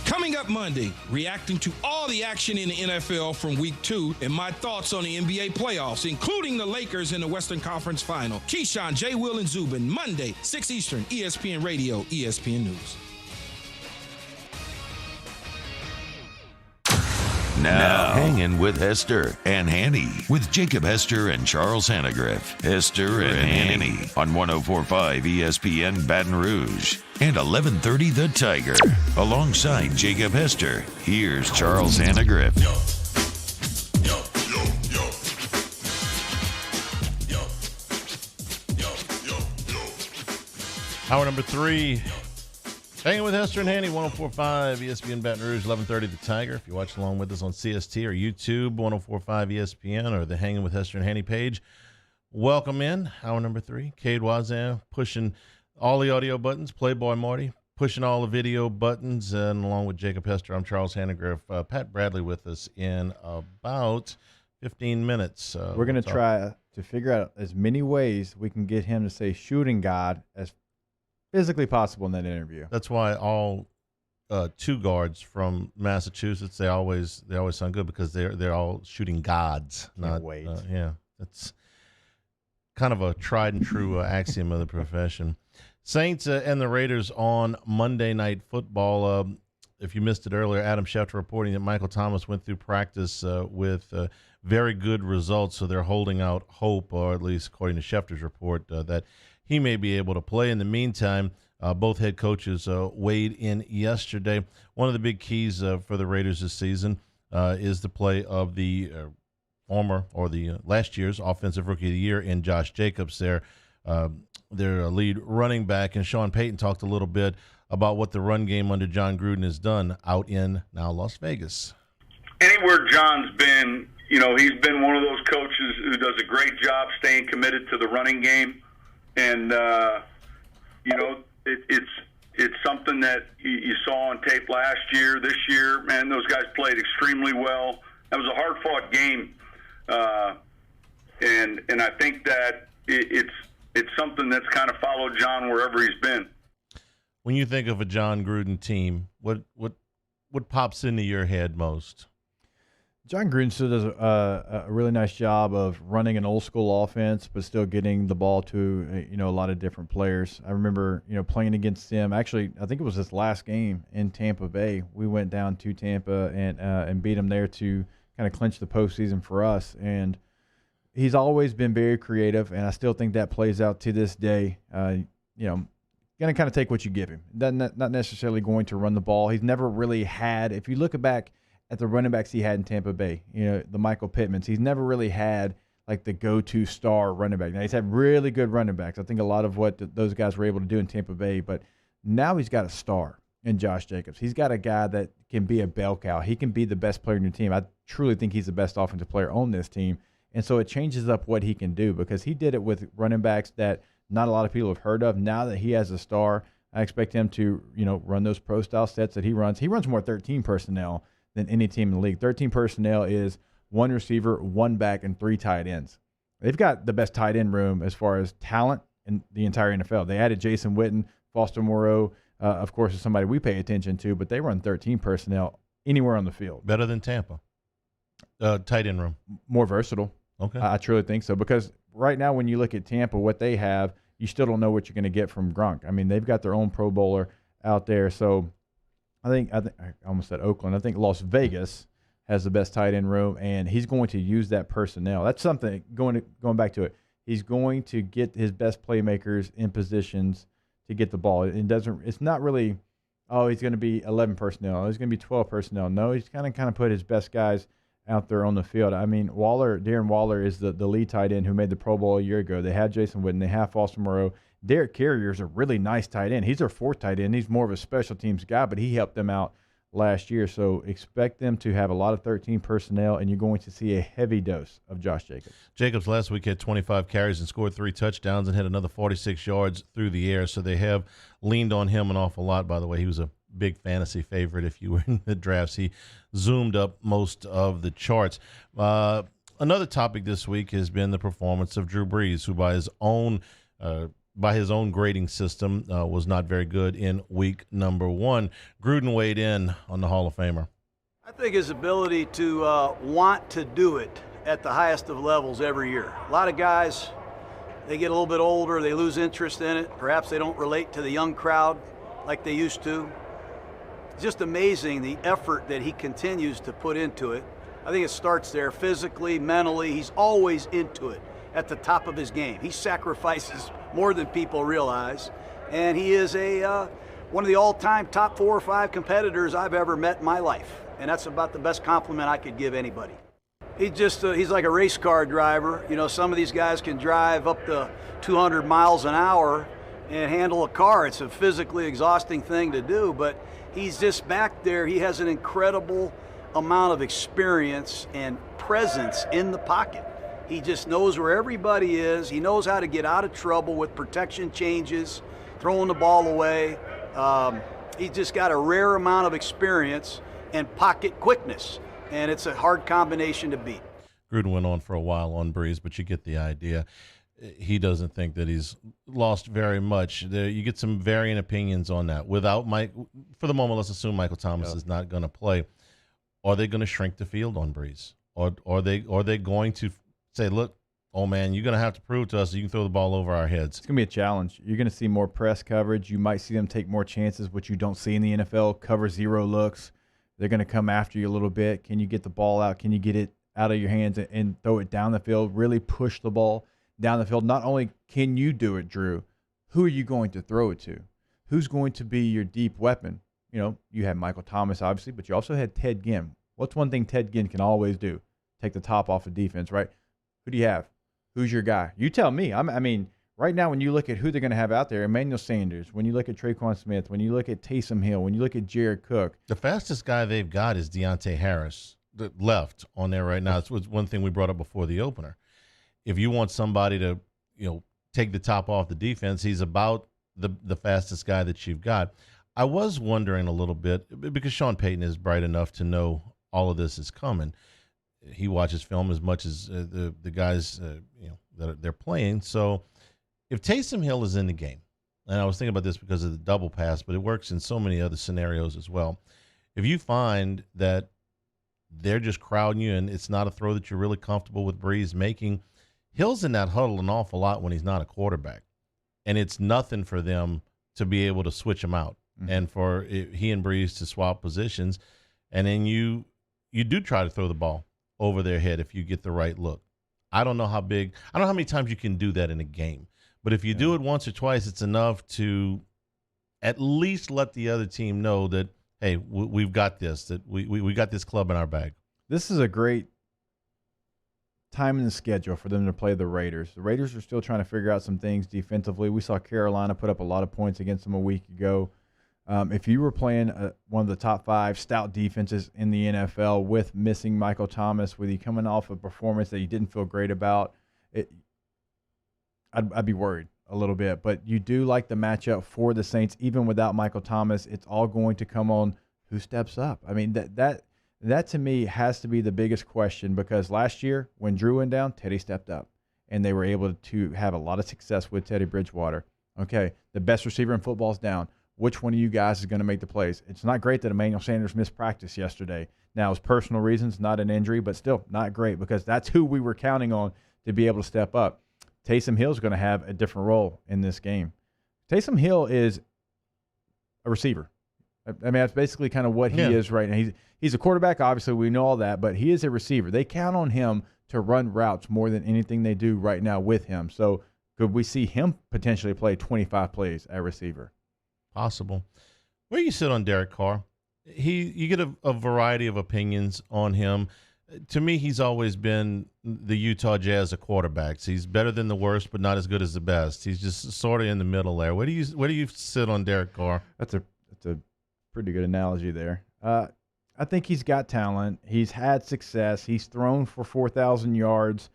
Coming up Monday, reacting to all the action in the NFL from Week 2 and my thoughts on the NBA playoffs, including the Lakers in the Western Conference Final. Keyshawn, J. Will, and Zubin, Monday, 6 Eastern, ESPN Radio, ESPN News. Now, Hangin with Hester and Hanny with Jacob Hester and Charles Hannegriff. Hester and Hanny on 104.5 ESPN Baton Rouge and 1130 The Tiger. Alongside Jacob Hester, here's Charles Hannegriff. Hour number 3. Hanging with Hester and Hanny, 104.5 ESPN Baton Rouge, 1130 The Tiger. If you watch along with us on CST or YouTube, 104.5 ESPN or the Hanging with Hester and Hanny page, welcome in. Hour number 3. Cade Wazan pushing all the audio buttons. Playboy Marty pushing all the video buttons. And along with Jacob Hester, I'm Charles Hannegriff. Pat Bradley with us in about 15 minutes. We're going to try to figure out as many ways we can get him to say shooting guard as physically possible in that interview. That's why all 2 guards from Massachusetts, they always sound good because they're all shooting gods. Not wait. Yeah, that's kind of a tried and true axiom of the profession. Saints and the Raiders on Monday Night Football. If you missed it earlier, Adam Schefter reporting that Michael Thomas went through practice with very good results, so they're holding out hope, or at least according to Schefter's report, that he may be able to play. In the meantime, both head coaches weighed in yesterday. One of the big keys for the Raiders this season is the play of the last year's Offensive Rookie of the Year in Josh Jacobs there. their lead running back. And Sean Payton talked a little bit about what the run game under John Gruden has done out in now Las Vegas. Anywhere John's been, he's been one of those coaches who does a great job staying committed to the running game. And, it's something that you saw on tape last year. This year, man, those guys played extremely well. That was a hard-fought game. And I think that it's something that's kind of followed John wherever he's been. When you think of a John Gruden team, what pops into your head most? John Gruden still does a really nice job of running an old school offense, but still getting the ball to a lot of different players. I remember playing against him. Actually, I think it was his last game in Tampa Bay. We went down to Tampa and beat him there to kind of clinch the postseason for us. And he's always been very creative, and I still think that plays out to this day. Going to kind of take what you give him. Not necessarily going to run the ball. He's never really had. If you look back at the running backs he had in Tampa Bay, the Michael Pittmans, he's never really had like the go-to star running back. Now, he's had really good running backs. I think a lot of what those guys were able to do in Tampa Bay, but now he's got a star in Josh Jacobs. He's got a guy that can be a bell cow. He can be the best player in your team. I truly think he's the best offensive player on this team, and so it changes up what he can do because he did it with running backs that not a lot of people have heard of. Now that he has a star, I expect him to, run those pro-style sets that he runs. He runs more 13 personnel than any team in the league. 13 personnel is one receiver, one back, and 3 tight ends. They've got the best tight end room as far as talent in the entire NFL. They added Jason Witten, Foster Moreau, of course, is somebody we pay attention to, but they run 13 personnel anywhere on the field. Better than Tampa. Tight end room. More versatile. Okay. I truly think so because right now when you look at Tampa, what they have, you still don't know what you're going to get from Gronk. I mean, they've got their own Pro Bowler out there, so I almost said Oakland. I think Las Vegas has the best tight end room, and he's going to use that personnel. That's something going back to it. He's going to get his best playmakers in positions to get the ball. It's not really, he's going to be 11 personnel. He's going to be 12 personnel. No, he's kind of put his best guys out there on the field. I mean, Darren Waller is the lead tight end who made the Pro Bowl a year ago. They had Jason Witten. They have Foster Moreau. Derek Carrier is a really nice tight end. He's their 4th tight end. He's more of a special teams guy, but he helped them out last year. So expect them to have a lot of 13 personnel, and you're going to see a heavy dose of Josh Jacobs. Jacobs last week had 25 carries and scored 3 touchdowns and had another 46 yards through the air. So they have leaned on him an awful lot. By the way, he was a big fantasy favorite if you were in the drafts. He zoomed up most of the charts. Another topic this week has been the performance of Drew Brees, who by his own grading system was not very good in week number 1. Gruden weighed in on the Hall of Famer. I think his ability to want to do it at the highest of levels every year. A lot of guys, they get a little bit older, they lose interest in it. Perhaps they don't relate to the young crowd like they used to. It's just amazing the effort that he continues to put into it. I think it starts there physically, mentally. He's always into it at the top of his game. He sacrifices more than people realize, and he is one of the all-time top 4 or 5 competitors I've ever met in my life, and that's about the best compliment I could give anybody. He's like a race car driver. Some of these guys can drive up to 200 miles an hour and handle a car. It's a physically exhausting thing to do, but he's just back there. He has an incredible amount of experience and presence in the pocket. He just knows where everybody is. He knows how to get out of trouble with protection changes, throwing the ball away. He's just got a rare amount of experience and pocket quickness, and it's a hard combination to beat. Gruden went on for a while on Brees, but you get the idea. He doesn't think that he's lost very much. You get some varying opinions on that. Without Mike, for the moment, let's assume Michael Thomas is not going to play. Are they going to shrink the field on Brees? Or are they going to say, look, oh man, you're going to have to prove to us that you can throw the ball over our heads? It's going to be a challenge. You're going to see more press coverage. You might see them take more chances, which you don't see in the NFL. Cover 0 looks. They're going to come after you a little bit. Can you get the ball out? Can you get it out of your hands and throw it down the field? Really push the ball down the field. Not only can you do it, Drew, who are you going to throw it to? Who's going to be your deep weapon? You had Michael Thomas, obviously, but you also had Ted Ginn. What's one thing Ted Ginn can always do? Take the top off of defense, right? Who do you have? Who's your guy? You tell me. I mean, Right now, when you look at who they're going to have out there, Emmanuel Sanders, when you look at Traquan Smith, when you look at Taysom Hill, when you look at Jared Cook. The fastest guy they've got is Deontay Harris, left on there right now. It's one thing we brought up before the opener. If you want somebody to, take the top off the defense, he's about the fastest guy that you've got. I was wondering a little bit, because Sean Payton is bright enough to know all of this is coming. He watches film as much as the guys, that they're playing. So if Taysom Hill is in the game, and I was thinking about this because of the double pass, but it works in so many other scenarios as well. If you find that they're just crowding you and it's not a throw that you're really comfortable with Breeze making, Hill's in that huddle an awful lot when he's not a quarterback. And it's nothing for them to be able to switch him out and for he and Breeze to swap positions. And then you do try to throw the ball over their head if you get the right look. I don't know how many times you can do that in a game. But if you do it once or twice, it's enough to at least let the other team know that, hey, we've got this, that we got this club in our bag. This is a great time in the schedule for them to play the Raiders. The Raiders are still trying to figure out some things defensively. We saw Carolina put up a lot of points against them a week ago. If you were playing one of the top 5 stout defenses in the NFL with missing Michael Thomas, with you coming off a performance that you didn't feel great about, I'd be worried a little bit. But you do like the matchup for the Saints. Even without Michael Thomas, it's all going to come on who steps up. I mean, that to me has to be the biggest question, because last year when Drew went down, Teddy stepped up, and they were able to have a lot of success with Teddy Bridgewater. Okay, the best receiver in football is down. Which one of you guys is going to make the plays? It's not great that Emmanuel Sanders missed practice yesterday. Now, it's personal reasons, not an injury, but still not great, because that's who we were counting on to be able to step up. Taysom Hill is going to have a different role in this game. Taysom Hill is a receiver. I mean, that's basically kind of what he is right now. He's a quarterback, obviously, we know all that, but he is a receiver. They count on him to run routes more than anything they do right now with him. So could we see him potentially play 25 plays at receiver? Possible. Where you sit on Derek Carr? You get a variety of opinions on him. To me, he's always been the Utah Jazz of quarterbacks. He's better than the worst, but not as good as the best. He's just sort of in the middle there. Where do you sit on Derek Carr? That's a pretty good analogy there. I think he's got talent. He's had success. He's thrown for 4,000 yards,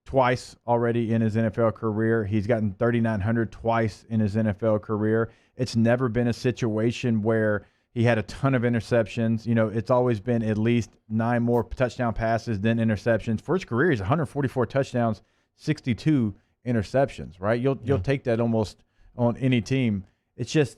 twice already in his NFL career. He's gotten 3,900 twice in his NFL career. It's never been a situation where he had a ton of interceptions. It's always been at least 9 more touchdown passes than interceptions. For his career, he's 144 touchdowns, 62 interceptions, right? You'll take that almost on any team. It's just,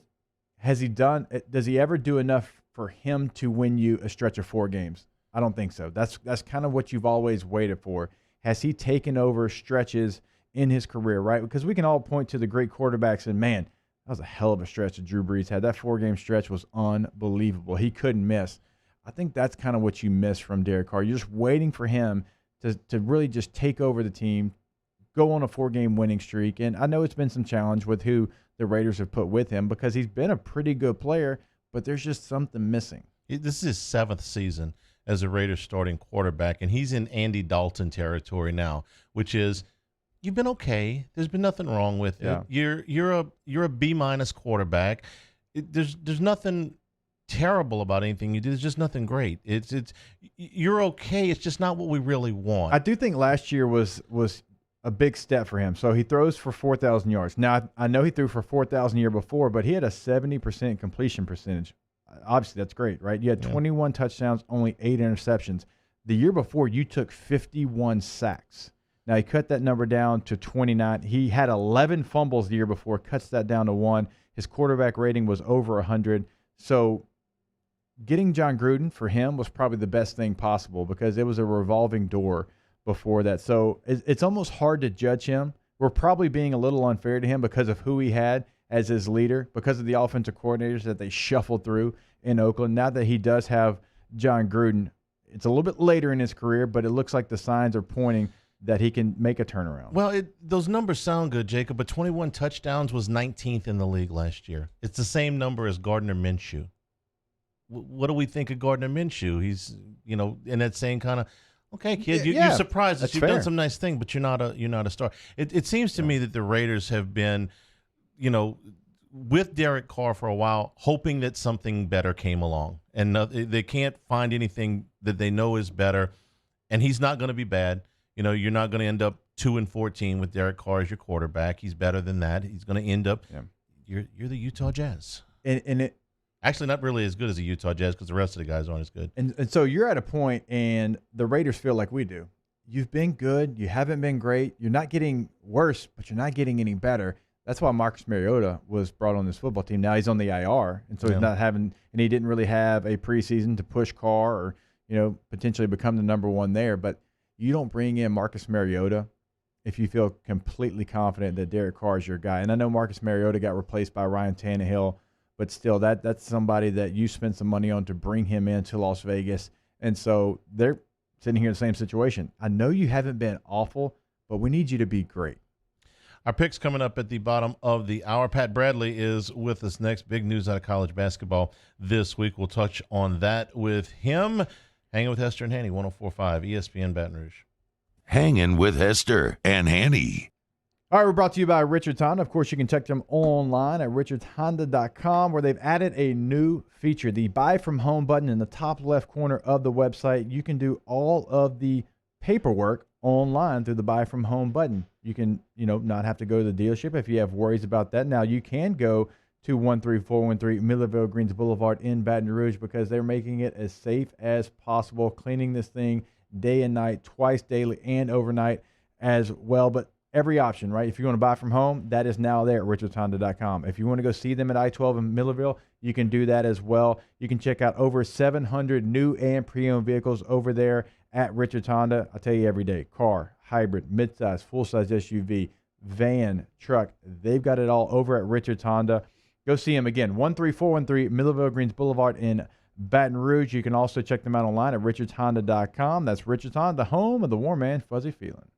does he ever do enough for him to win you a stretch of 4 games? I don't think so. That's kind of what you've always waited for. Has he taken over stretches in his career, right? Because we can all point to the great quarterbacks and, man, that was a hell of a stretch that Drew Brees had. That 4-game stretch was unbelievable. He couldn't miss. I think that's kind of what you miss from Derek Carr. You're just waiting for him to really just take over the team, go on a 4-game winning streak. And I know it's been some challenge with who the Raiders have put with him, because he's been a pretty good player, but there's just something missing. This is his 7th season as a Raiders starting quarterback, and he's in Andy Dalton territory now, which is, you've been okay. There's been nothing wrong with it. You're a B- quarterback. There's nothing terrible about anything you do. There's just nothing great. You're okay. It's just not what we really want. I do think last year was a big step for him. So he throws for 4,000 yards. Now, I know he threw for 4,000 year before, but he had a 70% completion percentage. Obviously, that's great, right? You had 21 touchdowns, only 8 interceptions. The year before, you took 51 sacks. Now, he cut that number down to 29. He had 11 fumbles the year before, cuts that down to 1. His quarterback rating was over 100. So getting John Gruden for him was probably the best thing possible, because it was a revolving door before that. So it's almost hard to judge him. We're probably being a little unfair to him because of who he had as his leader, because of the offensive coordinators that they shuffled through in Oakland. Now that he does have John Gruden, it's a little bit later in his career, but it looks like the signs are pointing that he can make a turnaround. Well, those numbers sound good, Jacob, but 21 touchdowns was 19th in the league last year. It's the same number as Gardner Minshew. What do we think of Gardner Minshew? He's, in that same kind of, Okay, kid, Yeah, you're surprised that that's you've fair. done some nice thing, but you're not a star. It seems to me that the Raiders have been, with Derek Carr for a while, hoping that something better came along, and they can't find anything that they know is better. And he's not going to be bad. You're not going to end up 2-14 with Derek Carr as your quarterback. He's better than that. He's going to end up. Yeah. You're the Utah Jazz, and it actually not really as good as the Utah Jazz because the rest of the guys aren't as good. And so you're at a point, and the Raiders feel like we do. You've been good. You haven't been great. You're not getting worse, but you're not getting any better. That's why Marcus Mariota was brought on this football team. Now he's on the IR, and so he's not having, and he didn't really have a preseason to push Carr or, potentially become the number one there. But you don't bring in Marcus Mariota if you feel completely confident that Derek Carr is your guy. And I know Marcus Mariota got replaced by Ryan Tannehill, but still, that's somebody that you spent some money on to bring him into Las Vegas. And so they're sitting here in the same situation. I know you haven't been awful, but we need you to be great. Our picks coming up at the bottom of the hour. Pat Bradley is with us next. Big news out of college basketball this week. We'll touch on that with him. Hanging with Hester and Hanny, 104.5 ESPN Baton Rouge. Hanging with Hester and Hanny. All right, we're brought to you by Richards Honda. Of course, you can check them online at richardshonda.com, where they've added a new feature, the Buy From Home button in the top left corner of the website. You can do all of the paperwork online through the Buy From Home button. You can, not have to go to the dealership if you have worries about that. Now, you can go to 13413 Millerville Greens Boulevard in Baton Rouge because they're making it as safe as possible, cleaning this thing day and night, twice daily and overnight as well. But every option, right? If you want to buy from home, that is now there at richardshonda.com. If you want to go see them at I-12 in Millerville, you can do that as well. You can check out over 700 new and pre-owned vehicles over there at Richards Honda. I tell you every day, car, hybrid, midsize, full-size SUV, van, truck, they've got it all over at Richards Honda. Go see them again, 13413 Millerville Greens Boulevard in Baton Rouge. You can also check them out online at richardshonda.com. That's Richards Honda, home of the warm and fuzzy feeling.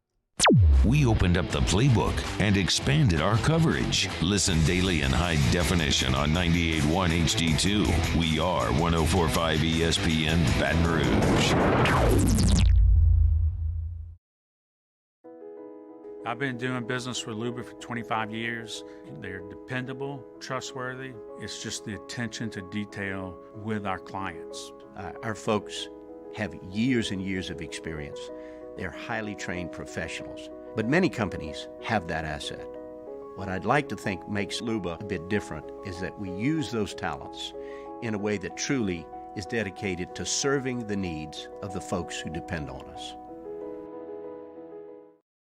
We opened up the playbook and expanded our coverage. Listen daily in high definition on 98.1 HD2. We are 104.5 ESPN Baton Rouge. I've been doing business with Luba for 25 years. They're dependable, trustworthy. It's just the attention to detail with our clients. Our folks have years and years of experience. They're highly trained professionals, but many companies have that asset. What I'd like to think makes Luba a bit different is that we use those talents in a way that truly is dedicated to serving the needs of the folks who depend on us.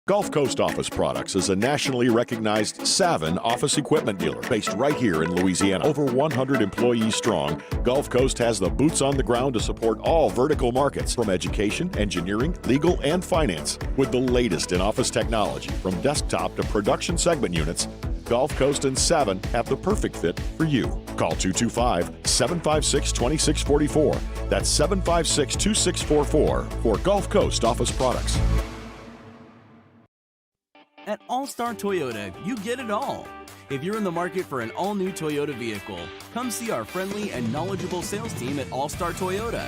Gulf Coast Office Products is a nationally recognized Savin office equipment dealer based right here in Louisiana. Over 100 employees strong, Gulf Coast has the boots on the ground to support all vertical markets from education, engineering, legal, and finance. With the latest in office technology from desktop to production segment units, Gulf Coast and Savin have the perfect fit for you. Call 225-756-2644. That's 756-2644 for Gulf Coast Office Products. At All-Star Toyota, you get it all. If you're in the market for an all-new Toyota vehicle, come see our friendly and knowledgeable sales team at All-Star Toyota.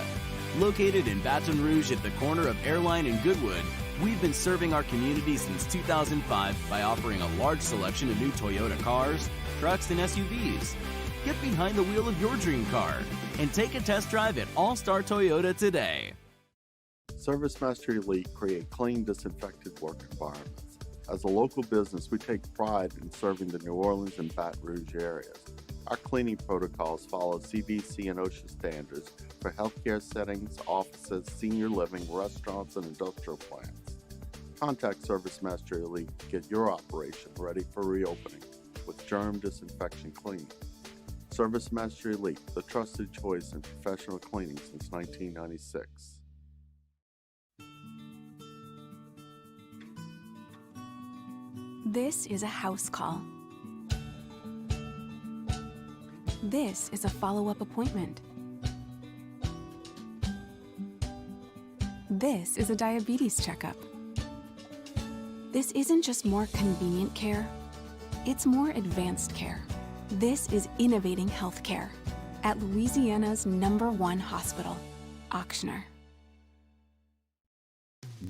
Located in Baton Rouge at the corner of Airline and Goodwood, we've been serving our community since 2005 by offering a large selection of new Toyota cars, trucks, and SUVs. Get behind the wheel of your dream car and take a test drive at All-Star Toyota today. ServiceMaster Elite create clean, disinfected work environments. As a local business, we take pride in serving the New Orleans and Baton Rouge areas. Our cleaning protocols follow CDC and OSHA standards for healthcare settings, offices, senior living, restaurants, and industrial plants. Contact ServiceMaster Elite to get your operation ready for reopening with germ disinfection cleaning. ServiceMaster Elite, the trusted choice in professional cleaning since 1996. This is a house call. This is a follow-up appointment. This is a diabetes checkup. This isn't just more convenient care, it's more advanced care. This is innovating healthcare at Louisiana's #1 hospital, Auctioner.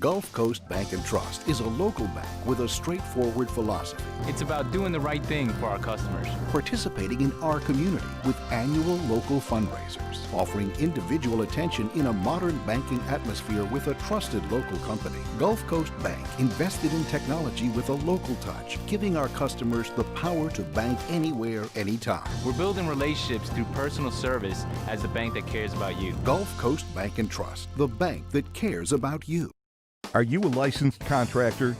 Gulf Coast Bank and Trust is a local bank with a straightforward philosophy. It's about doing the right thing for our customers. Participating in our community with annual local fundraisers, offering individual attention in a modern banking atmosphere with a trusted local company. Gulf Coast Bank invested in technology with a local touch, giving our customers the power to bank anywhere, anytime. We're building relationships through personal service as the bank that cares about you. Gulf Coast Bank and Trust, the bank that cares about you. Are you a licensed contractor?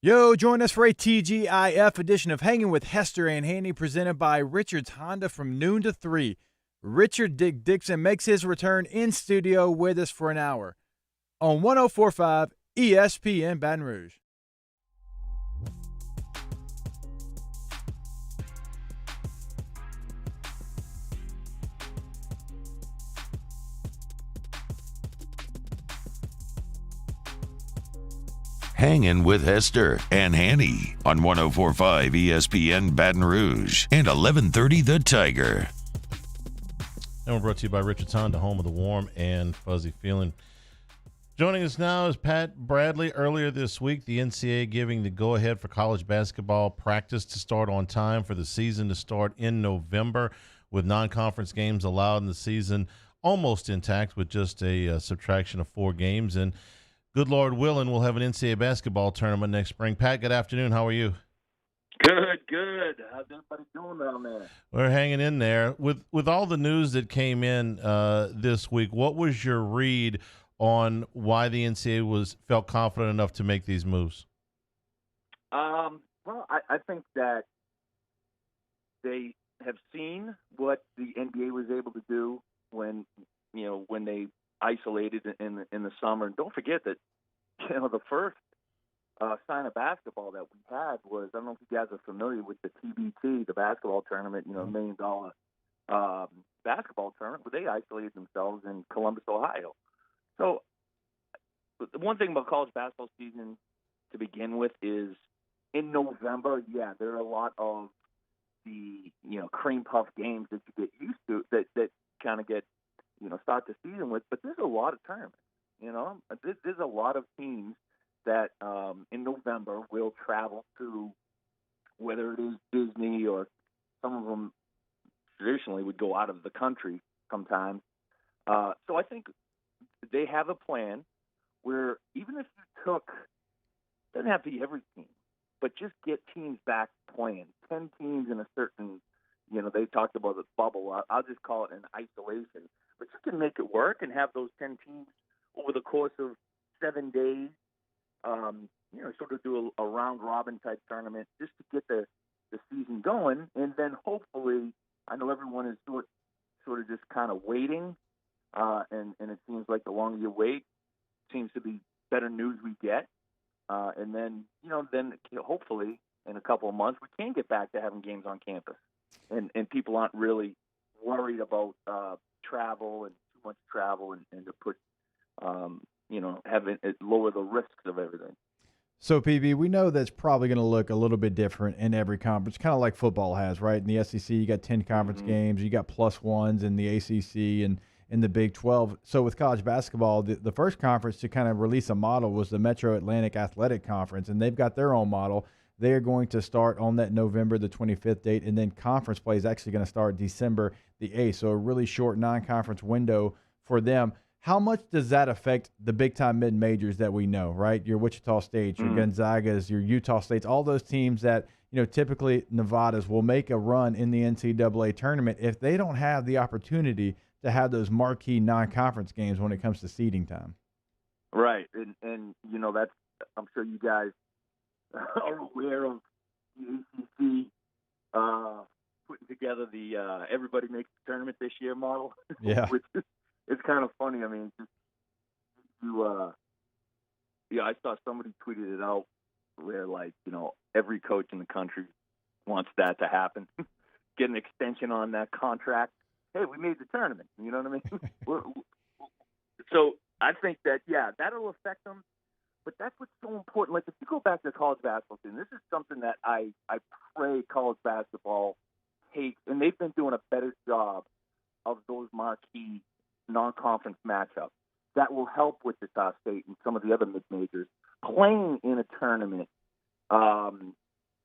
Yo, join us for a TGIF edition of Hangin with Hester and Hanny, presented by Richard's Honda from noon to 3. Richard Dick Dixon makes his return in studio with us for an hour on 104.5 ESPN Baton Rouge. Hangin' with Hester and Hanny on 104.5 ESPN Baton Rouge and 1130 The Tiger. And we're brought to you by Richard's Honda, home of the warm and fuzzy feeling. Joining us now is Pat Bradley. Earlier this week, the NCAA giving the go-ahead for college basketball practice to start on time for the season to start in November, with non-conference games allowed in the season almost intact with just a subtraction of 4 games. And good Lord willing, we'll have an NCAA basketball tournament next spring. Pat, good afternoon. How are you? Good. How's everybody doing down there? We're hanging in there. With all the news that came in this week, what was your read on why the NCAA felt confident enough to make these moves? Well, I think that they have seen what the NBA was able to do when they isolated in the summer. And don't forget that, the first sign of basketball that we had was, I don't know if you guys are familiar with the TBT, the basketball tournament, $1 million basketball tournament, where they isolated themselves in Columbus, Ohio. So the one thing about college basketball season to begin with is in November, there are a lot of the, cream puff games that you get used to that kind of get, start the season with, but there's a lot of tournaments, there's a lot of teams that in November will travel to, whether it is Disney or some of them traditionally would go out of the country sometimes. So I think they have a plan where even if you took, it doesn't have to be every team, but just get teams back playing, 10 teams in a certain, they talked about the bubble. I'll just call it an isolation. But you can make it work and have those 10 teams over the course of 7 days, sort of do a round-robin type tournament just to get the season going. And then hopefully, I know everyone is sort of just kind of waiting, and it seems like the longer you wait, seems to be better news we get. And then hopefully in a couple of months, we can get back to having games on campus. And people aren't really worried about travel and too much travel and to put, having it lower the risks of everything. So, PB, we know that's probably going to look a little bit different in every conference, kind of like football has, right? In the SEC, you got 10 conference games, you got +1s in the ACC and in the Big 12. So with college basketball, the first conference to kind of release a model was the Metro Atlantic Athletic Conference, and they've got their own model. They are going to start on that November the 25th date, and then conference play is actually going to start December the 8th, so a really short non-conference window for them. How much does that affect the big-time mid-majors that we know, right? Your Wichita States, your Gonzagas, your Utah States, all those teams that, typically Nevadas will make a run in the NCAA tournament if they don't have the opportunity to have those marquee non-conference games when it comes to seeding time. Right, and that's, I'm sure you guys are aware of the ACC putting together the everybody makes the tournament this year model. Yeah. Which it's kind of funny. I mean, I saw somebody tweeted it out where, every coach in the country wants that to happen. Get an extension on that contract. Hey, we made the tournament. You know what I mean? So I think that, that'll affect them. But that's what's so important. Like, if you go back to the college basketball team, this is something that I pray college basketball takes, and they've been doing a better job of those marquee non-conference matchups. that will help with the Utah State and some of the other mid-majors playing in a tournament.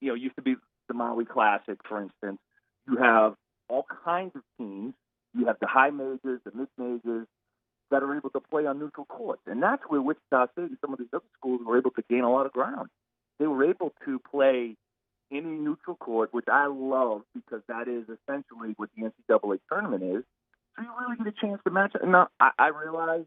Used to be the Maui Classic, for instance. You have all kinds of teams. You have the high majors, the mid-majors that are able to play on neutral courts. And that's where Wichita State and some of these other schools were able to gain a lot of ground. They were able to play in a neutral court, which I love because that is essentially what the NCAA tournament is. So you really get a chance to match it. Now, I realize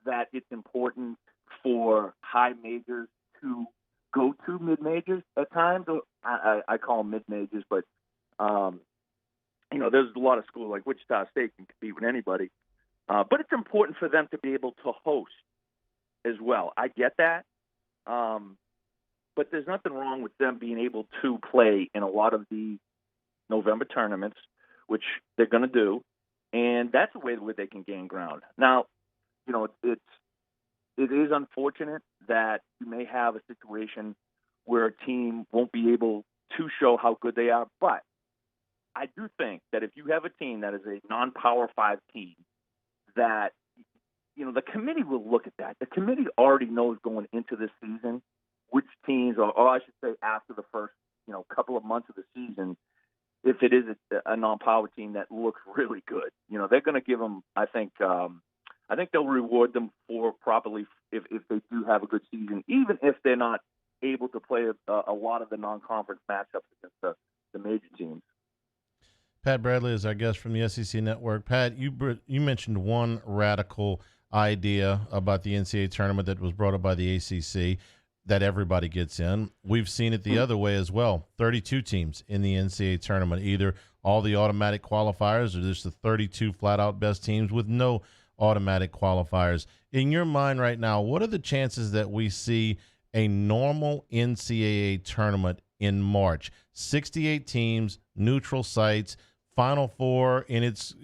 that it's important for high majors to go to mid-majors at times. I call them mid-majors, but, there's a lot of schools like Wichita State can compete with anybody. But it's important for them to be able to host as well. I get that. But there's nothing wrong with them being able to play in a lot of the November tournaments, which they're going to do. And that's a way where they can gain ground. Now, it is unfortunate that you may have a situation where a team won't be able to show how good they are. But I do think that if you have a team that is a non-Power 5 team, that, the committee will look at that. The committee already knows going into this season which teams, or I should say after the first, couple of months of the season, if it is a non-power team that looks really good, they're going to give them, I think they'll reward them for properly if they do have a good season, even if they're not able to play a lot of the non-conference matchups against the major teams. Pat Bradley is our guest from the SEC Network. Pat, you mentioned one radical idea about the NCAA tournament that was brought up by the ACC, that everybody gets in. We've seen it the other way as well. 32 teams in the NCAA tournament, either all the automatic qualifiers or just the 32 flat-out best teams with no automatic qualifiers. In your mind right now, what are the chances that we see a normal NCAA tournament in March? 68 teams, neutral sites, Final Four in its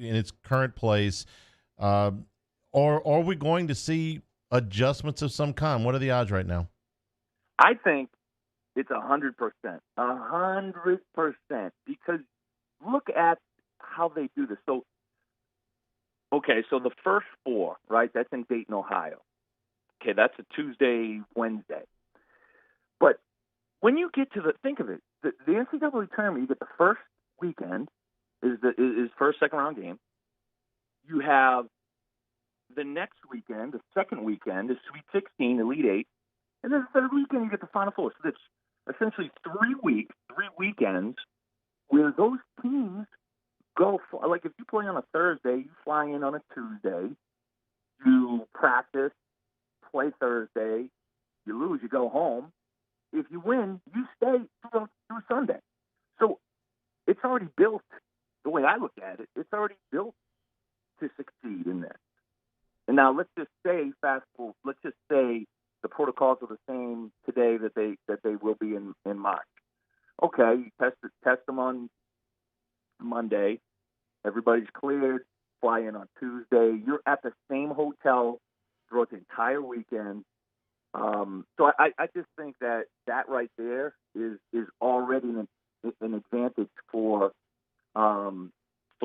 current place. Or are we going to see adjustments of some kind? What are the odds right now? I think it's 100%, 100%, because look at how they do this. So the first four, right, that's in Dayton, Ohio. Okay, that's a Tuesday, Wednesday. But when you get to think of it, the NCAA tournament, you get the first weekend is first, second round game. You have the next weekend, the second weekend is Sweet 16, Elite 8. And then the third weekend, you get the Final Four. So that's essentially 3 weekends where those teams go. Like if you play on a Thursday, you fly in on a Tuesday, you practice, play Thursday, you lose, you go home. If you win, you stay through Sunday. So it's already built. The way I look at it, it's already built to succeed in this. And now let's just say, the protocols are the same today that they will be in March. Okay, you test them on Monday. Everybody's cleared. Fly in on Tuesday. You're at the same hotel throughout the entire weekend. So I just think that right there is already an advantage for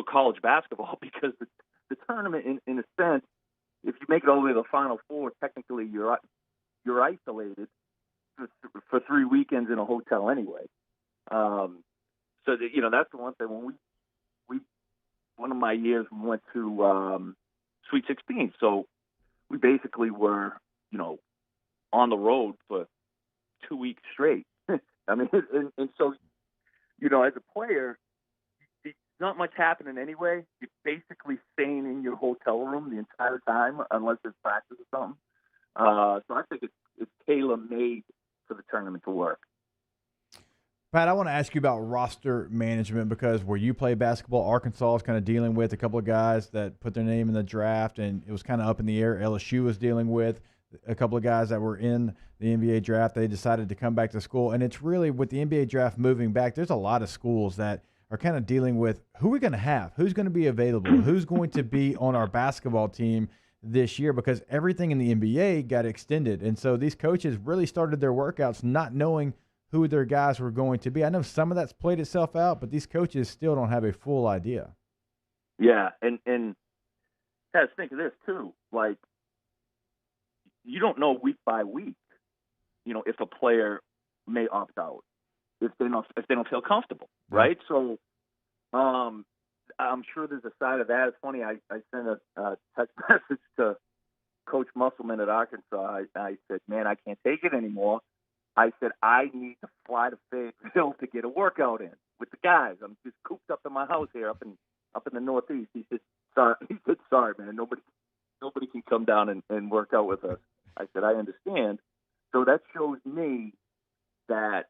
college basketball, because the tournament, in a sense, if you make it all the way to the Final Four, technically you're isolated for 3 weekends in a hotel anyway. So that's the one thing. When we one of my years we went to Sweet 16, so we basically were on the road for 2 weeks straight. I mean, and so as a player, not much happening anyway. You're basically staying in your hotel room the entire time unless there's practice or something. So I think it's tailor-made for the tournament to work. Pat, I want to ask you about roster management, because where you play basketball, Arkansas is kind of dealing with a couple of guys that put their name in the draft, and it was kind of up in the air. LSU was dealing with a couple of guys that were in the NBA draft. They decided to come back to school, and it's really with the NBA draft moving back, there's a lot of schools that are kind of dealing with who we're going to have, who's going to be available, who's going to be on our basketball team this year, because everything in the NBA got extended. And so these coaches really started their workouts not knowing who their guys were going to be. I know some of that's played itself out, but these coaches still don't have a full idea. Yeah, and guys, think of this too. Like, you don't know week by week, if a player may opt out if they don't feel comfortable, right? So, I'm sure there's a side of that. It's funny. I sent a text message to Coach Musselman at Arkansas. I said, man, I can't take it anymore. I said, I need to fly to Fayetteville to get a workout in with the guys. I'm just cooped up in my house here up in the Northeast. He said, sorry, man. Nobody can come down and work out with us. I said, I understand. So that shows me that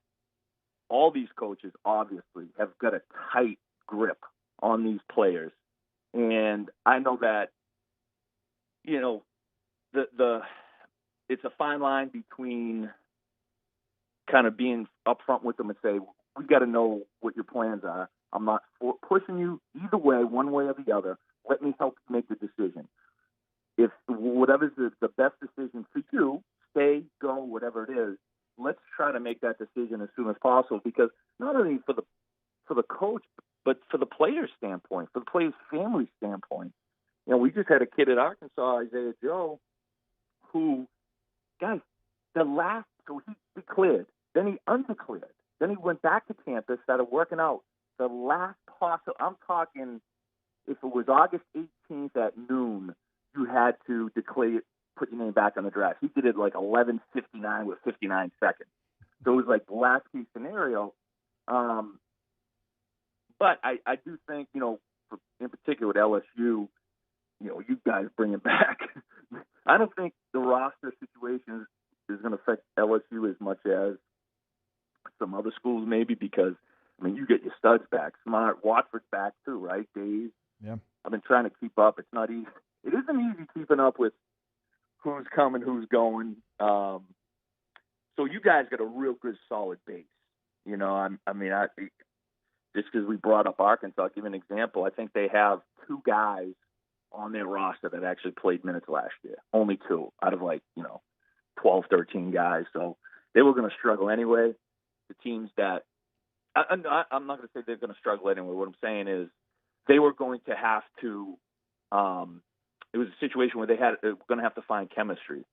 all these coaches obviously have got a tight grip on these players. And I know that, it's a fine line between kind of being upfront with them and say, we got to know what your plans are. I'm not pushing you either way, one way or the other. Let me help you make the decision. If whatever's the best decision for you, stay, go, whatever it is, let's try to make that decision as soon as possible, because not only for the coach, but for the player's standpoint, for the player's family standpoint. We just had a kid at Arkansas, Isaiah Joe, who, guys, so he declared, then he undeclared, then he went back to campus, started working out. The last possible, I'm talking, if it was August 18th at noon, you had to declare, put your name back on the draft. He did it like 11:59 with 59 seconds. So it was like the last key scenario. But I do think, in particular with LSU, you guys bring it back. I don't think the roster situation is going to affect LSU as much as some other schools maybe, because, you get your studs back. Smart, Watford's back too, right? Dave. Yeah. I've been trying to keep up. It's not easy. It isn't easy keeping up with who's coming, who's going. So you guys got a real good, solid base. Just because we brought up Arkansas, I'll give you an example. I think they have 2 guys on their roster that actually played minutes last year. Only 2 out of 12, 13 guys. So they were going to struggle anyway. The teams that I'm not going to say they're going to struggle anyway. What I'm saying is they were going to have to. It was a situation where they were going to have to find chemistry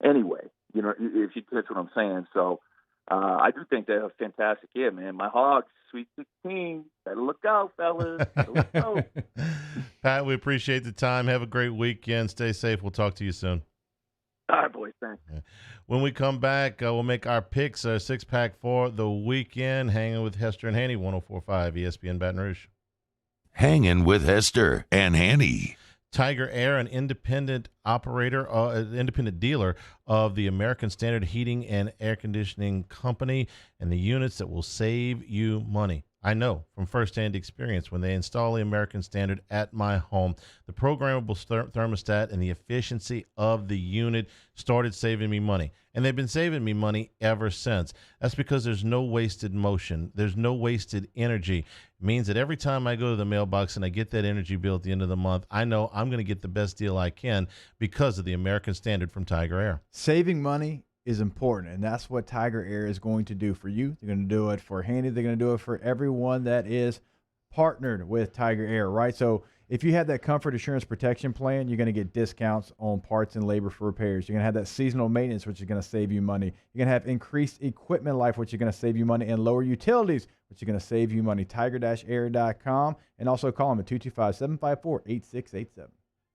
anyway. If you that's what I'm saying. So I do think they have a fantastic year, man. My Hogs, Sweet 16. Better look out, fellas. Better look out. Pat, we appreciate the time. Have a great weekend. Stay safe. We'll talk to you soon. All right, boys. Thanks. When we come back, we'll make our picks, our 6-pack for the weekend. Hanging with Hester and Hanny, 104.5 ESPN Baton Rouge. Hanging with Hester and Hanny. Tiger Air, an independent operator, independent dealer of the American Standard Heating and Air Conditioning Company, and the units that will save you money. I know from firsthand experience when they install the American Standard at my home, the programmable thermostat and the efficiency of the unit started saving me money. And they've been saving me money ever since. That's because there's no wasted motion. There's no wasted energy. It means that every time I go to the mailbox and I get that energy bill at the end of the month, I know I'm going to get the best deal I can because of the American Standard from Tiger Air. Saving money is important, and that's what Tiger Air is going to do for you. They're going to do it for Hanny. They're going to do it for everyone that is partnered with Tiger Air, right? So if you have that Comfort Assurance Protection Plan, you're going to get discounts on parts and labor for repairs. You're going to have that seasonal maintenance, which is going to save you money. You're going to have increased equipment life, which is going to save you money, and lower utilities, which is going to save you money. Tiger-air.com, and also call them at 225-754-8687.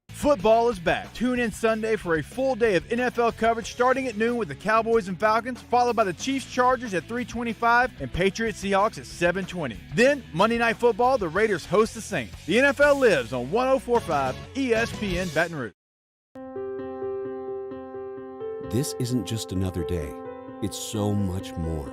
Football is back. Tune in Sunday for a full day of NFL coverage starting at noon with the Cowboys and Falcons, followed by the Chiefs Chargers at 3:25 and Patriots Seahawks at 7:20. Then, Monday Night Football, the Raiders host the Saints. The NFL lives on 104.5 ESPN Baton Rouge. This isn't just another day. It's so much more.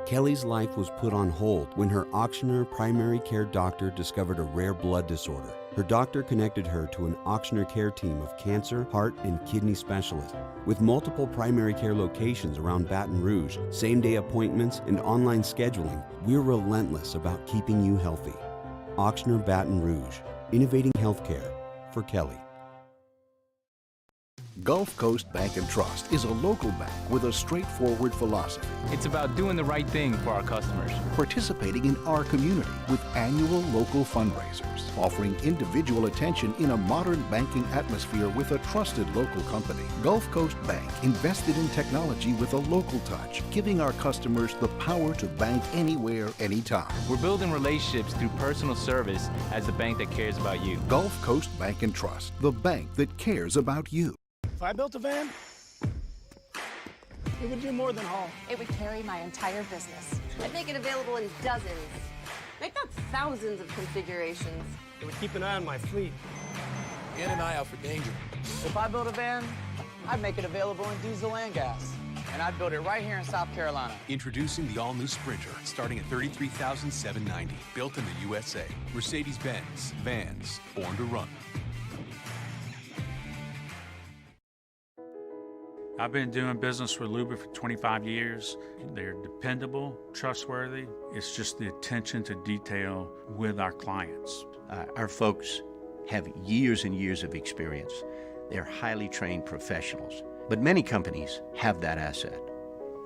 Kelly's life was put on hold when her auctioneer primary care doctor discovered a rare blood disorder. Her doctor connected her to an auctioneer care team of cancer, heart, and kidney specialists. With multiple primary care locations around Baton Rouge, same-day appointments, and online scheduling, we're relentless about keeping you healthy. Auctioneer Baton Rouge, innovating healthcare for Kelly. Gulf Coast Bank and Trust is a local bank with a straightforward philosophy. It's about doing the right thing for our customers. Participating in our community with annual local fundraisers. Offering individual attention in a modern banking atmosphere with a trusted local company. Gulf Coast Bank invested in technology with a local touch, giving our customers the power to bank anywhere, anytime. We're building relationships through personal service as the bank that cares about you. Gulf Coast Bank and Trust, the bank that cares about you. If I built a van, it would do more than haul. It would carry my entire business. I'd make it available in dozens, if not thousands of configurations. It would keep an eye on my fleet. And an eye out for danger. If I built a van, I'd make it available in diesel and gas. And I'd build it right here in South Carolina. Introducing the all-new Sprinter, starting at $33,790. Built in the USA. Mercedes-Benz. Vans. Born to run. I've been doing business with Luba for 25 years. They're dependable, trustworthy. It's just the attention to detail with our clients. Our folks have years and years of experience. They're highly trained professionals. But many companies have that asset.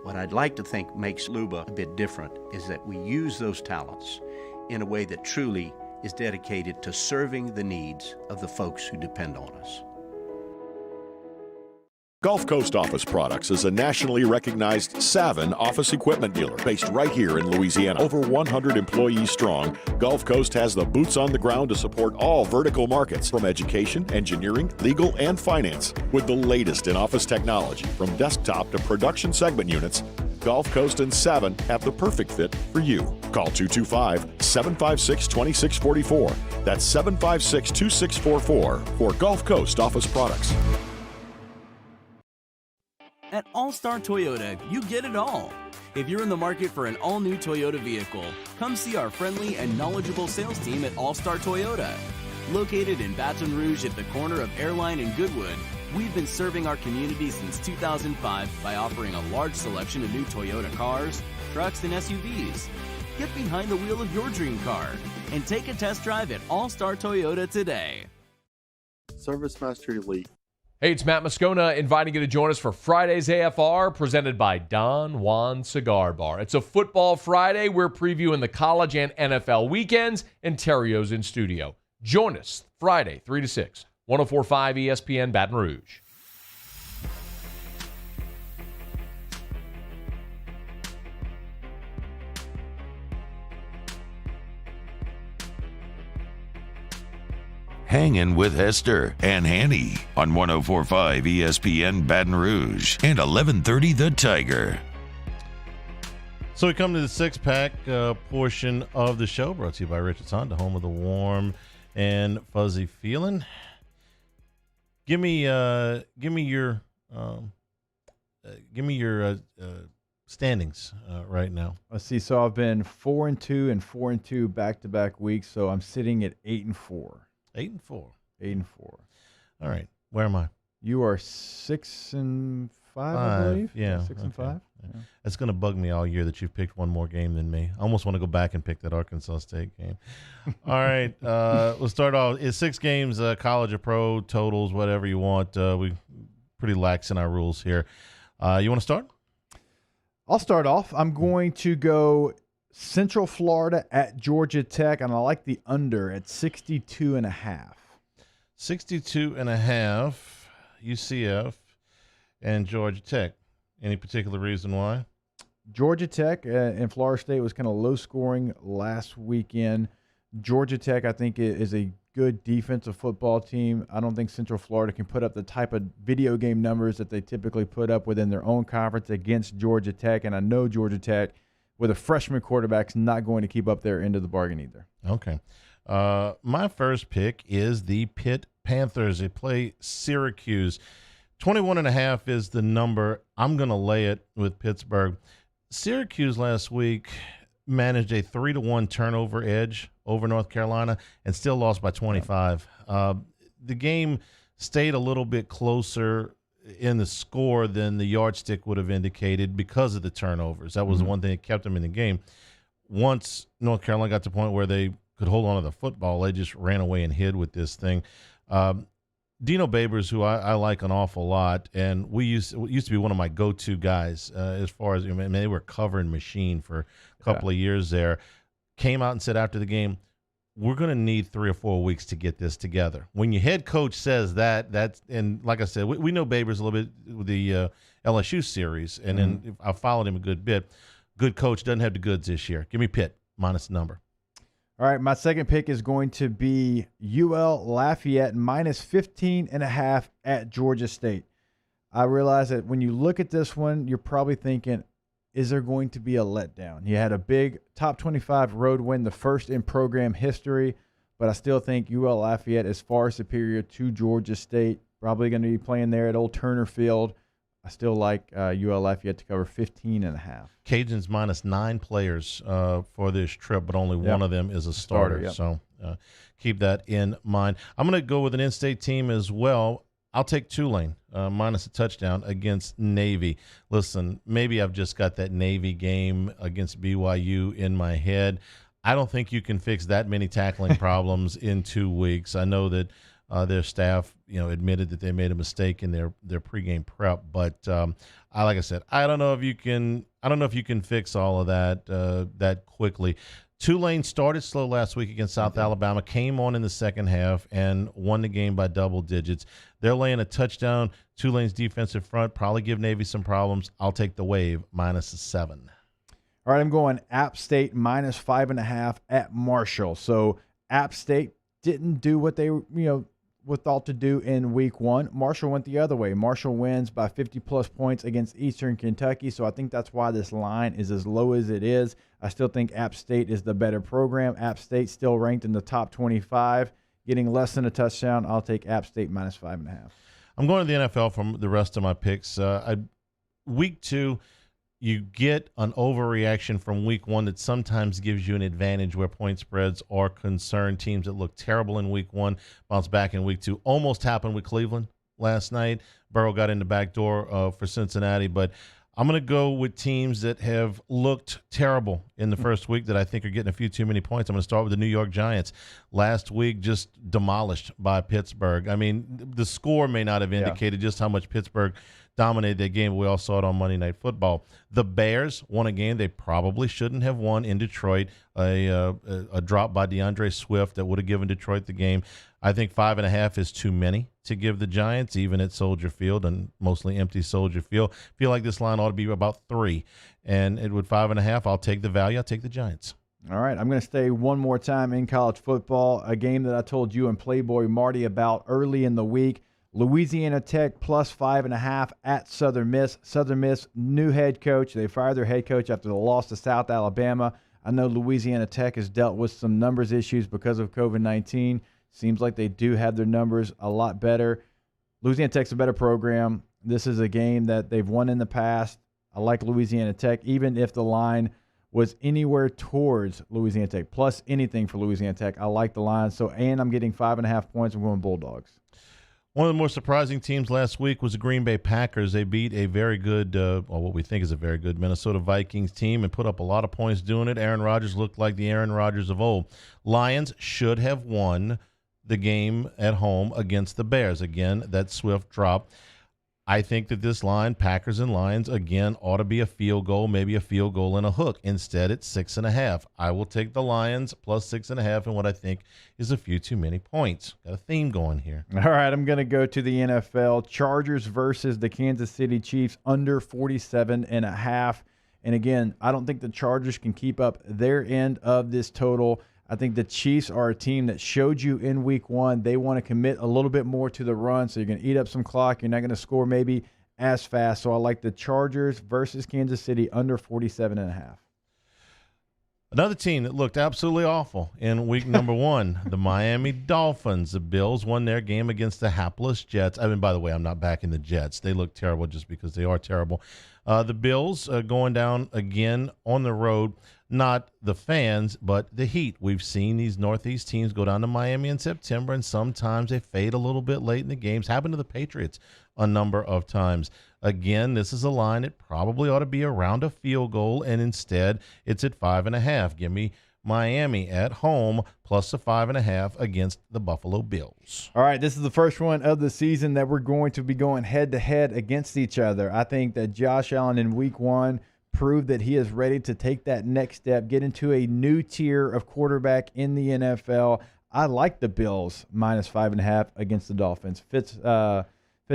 What I'd like to think makes Luba a bit different is that we use those talents in a way that truly is dedicated to serving the needs of the folks who depend on us. Gulf Coast Office Products is a nationally recognized Savin office equipment dealer based right here in Louisiana. Over 100 employees strong, Gulf Coast has the boots on the ground to support all vertical markets, from education, engineering, legal, and finance. With the latest in office technology, from desktop to production segment units, Gulf Coast and Savin have the perfect fit for you. Call 225-756-2644. That's 756-2644 for Gulf Coast Office Products. At All-Star Toyota, you get it all. If you're in the market for an all-new Toyota vehicle, come see our friendly and knowledgeable sales team at All-Star Toyota. Located in Baton Rouge at the corner of Airline and Goodwood, we've been serving our community since 2005 by offering a large selection of new Toyota cars, trucks, and SUVs. Get behind the wheel of your dream car and take a test drive at All-Star Toyota today. ServiceMaster Elite. Hey, it's Matt Moscona inviting you to join us for Friday's AFR, presented by Don Juan Cigar Bar. It's a football Friday. We're previewing the college and NFL weekends, and Terrio's in studio. Join us Friday, 3 to 6, 104.5 ESPN Baton Rouge. Hangin with Hester and Hanny on 104.5 ESPN Baton Rouge and 1130 The Tiger. So we come to the six-pack portion of the show, brought to you by Richard's Honda, home of the warm and fuzzy feeling. Give me your standings right now. Let's see. So I've been 4-2 and 4-2 back-to-back weeks. So I'm sitting at 8-4. 8-4. 8-4. All right. Where am I? You are 6-5, I believe. Yeah. 6-5. Yeah. It's going to bug me all year that you've picked one more game than me. I almost want to go back and pick that Arkansas State game. All right. We'll start off. It's 6 games, college or pro, totals, whatever you want. We pretty lax in our rules here. You want to start? I'll start off. I'm going to go Central Florida at Georgia Tech, and I like the under at 62.5. 62.5, UCF and Georgia Tech. Any particular reason why? Georgia Tech and Florida State was kind of low scoring last weekend. Georgia Tech, I think, is a good defensive football team. I don't think Central Florida can put up the type of video game numbers that they typically put up within their own conference against Georgia Tech, and I know Georgia Tech, with a freshman quarterback, is not going to keep up their end of the bargain either. Okay. My first pick is the Pitt Panthers. They play Syracuse. 21.5 is the number. I'm going to lay it with Pittsburgh. Syracuse last week managed a 3-1 turnover edge over North Carolina and still lost by 25. The game stayed a little bit closer in the score than the yardstick would have indicated because of the turnovers. That was the one thing that kept them in the game. Once North Carolina got to the point where they could hold on to the football, they just ran away and hid with this thing. Dino Babers, who I like an awful lot, and used to be one of my go-to guys as far as, they were covering machine for a couple of years there, came out and said after the game, we're going to need 3 or 4 weeks to get this together. When your head coach says and like I said, we know Babers a little bit with the LSU series, and then I followed him a good bit. Good coach, doesn't have the goods this year. Give me Pitt, minus the number. All right, my second pick is going to be UL Lafayette minus 15.5 at Georgia State. I realize that when you look at this one, you're probably thinking, is there going to be a letdown? You had a big top 25 road win, the first in program history, but I still think UL Lafayette is far superior to Georgia State. Probably going to be playing there at Old Turner Field. I still like UL Lafayette to cover 15.5. Cajuns minus 9 players for this trip, but only one of them is a starter. So keep that in mind. I'm going to go with an in-state team as well. I'll take Tulane minus a touchdown against Navy. Listen, maybe I've just got that Navy game against BYU in my head. I don't think you can fix that many tackling problems in 2 weeks. I know that their staff, admitted that they made a mistake in their pregame prep, but like I said, I don't know if you can fix all of that quickly. Tulane started slow last week against South Alabama, came on in the second half and won the game by double digits. They're laying a touchdown. Tulane's defensive front probably give Navy some problems. I'll take the Wave minus a 7. All right, I'm going App State minus 5.5 at Marshall. So App State didn't do what they were thought to do in week 1. Marshall went the other way. Marshall wins by 50-plus points against Eastern Kentucky, so I think that's why this line is as low as it is. I still think App State is the better program. App State still ranked in the top 25, getting less than a touchdown. I'll take App State minus 5.5. I'm going to the NFL from the rest of my picks. Week 2, you get an overreaction from week 1 that sometimes gives you an advantage where point spreads are concerned. Teams that look terrible in week 1 bounce back in week 2. Almost happened with Cleveland last night. Burrow got in the back door for Cincinnati, but I'm going to go with teams that have looked terrible in the first week that I think are getting a few too many points. I'm going to start with the New York Giants. Last week, just demolished by Pittsburgh. I mean, the score may not have indicated just how much Pittsburgh dominated that game, but we all saw it on Monday Night Football. The Bears won a game they probably shouldn't have won in Detroit, a drop by DeAndre Swift that would have given Detroit the game. I think 5.5 is too many to give the Giants, even at Soldier Field and mostly empty Soldier Field. Feel like this line ought to be about 3. And with 5.5, I'll take the value. I'll take the Giants. All right, I'm going to stay one more time in college football, a game that I told you and Playboy Marty about early in the week. Louisiana Tech plus 5.5 at Southern Miss. Southern Miss, new head coach. They fired their head coach after the loss to South Alabama. I know Louisiana Tech has dealt with some numbers issues because of COVID-19. Seems like they do have their numbers a lot better. Louisiana Tech's a better program. This is a game that they've won in the past. I like Louisiana Tech, even if the line was anywhere towards Louisiana Tech, plus anything for Louisiana Tech. I like the line. And I'm getting 5.5 points. I'm going Bulldogs. One of the more surprising teams last week was the Green Bay Packers. They beat a very good, what we think is a very good Minnesota Vikings team and put up a lot of points doing it. Aaron Rodgers looked like the Aaron Rodgers of old. Lions should have won the game at home against the Bears. Again, that swift drop. I think that this line, Packers and Lions, again, ought to be a field goal, maybe a field goal and a hook. Instead, it's 6.5. I will take the Lions plus 6.5 and what I think is a few too many points. Got a theme going here. All right, I'm going to go to the NFL. Chargers versus the Kansas City Chiefs under 47.5. And again, I don't think the Chargers can keep up their end of this total. I think the Chiefs are a team that showed you in week 1 they want to commit a little bit more to the run, so you're going to eat up some clock. You're not going to score maybe as fast. So I like the Chargers versus Kansas City under 47.5. Another team that looked absolutely awful in week number 1, the Miami Dolphins. The Bills won their game against the hapless Jets. I mean, by the way, I'm not backing the Jets. They look terrible just because they are terrible. The Bills going down again on the road. Not the fans, but the heat. We've seen these Northeast teams go down to Miami in September, and sometimes they fade a little bit late in the games. Happened to the Patriots a number of times. Again, this is a line that probably ought to be around a field goal, and instead it's at 5.5. Give me Miami at home, plus the 5.5 against the Buffalo Bills. All right, this is the first one of the season that we're going to be going head-to-head against each other. I think that Josh Allen in week 1 proved that he is ready to take that next step, get into a new tier of quarterback in the NFL. I like the Bills minus 5.5 against the Dolphins. Fitz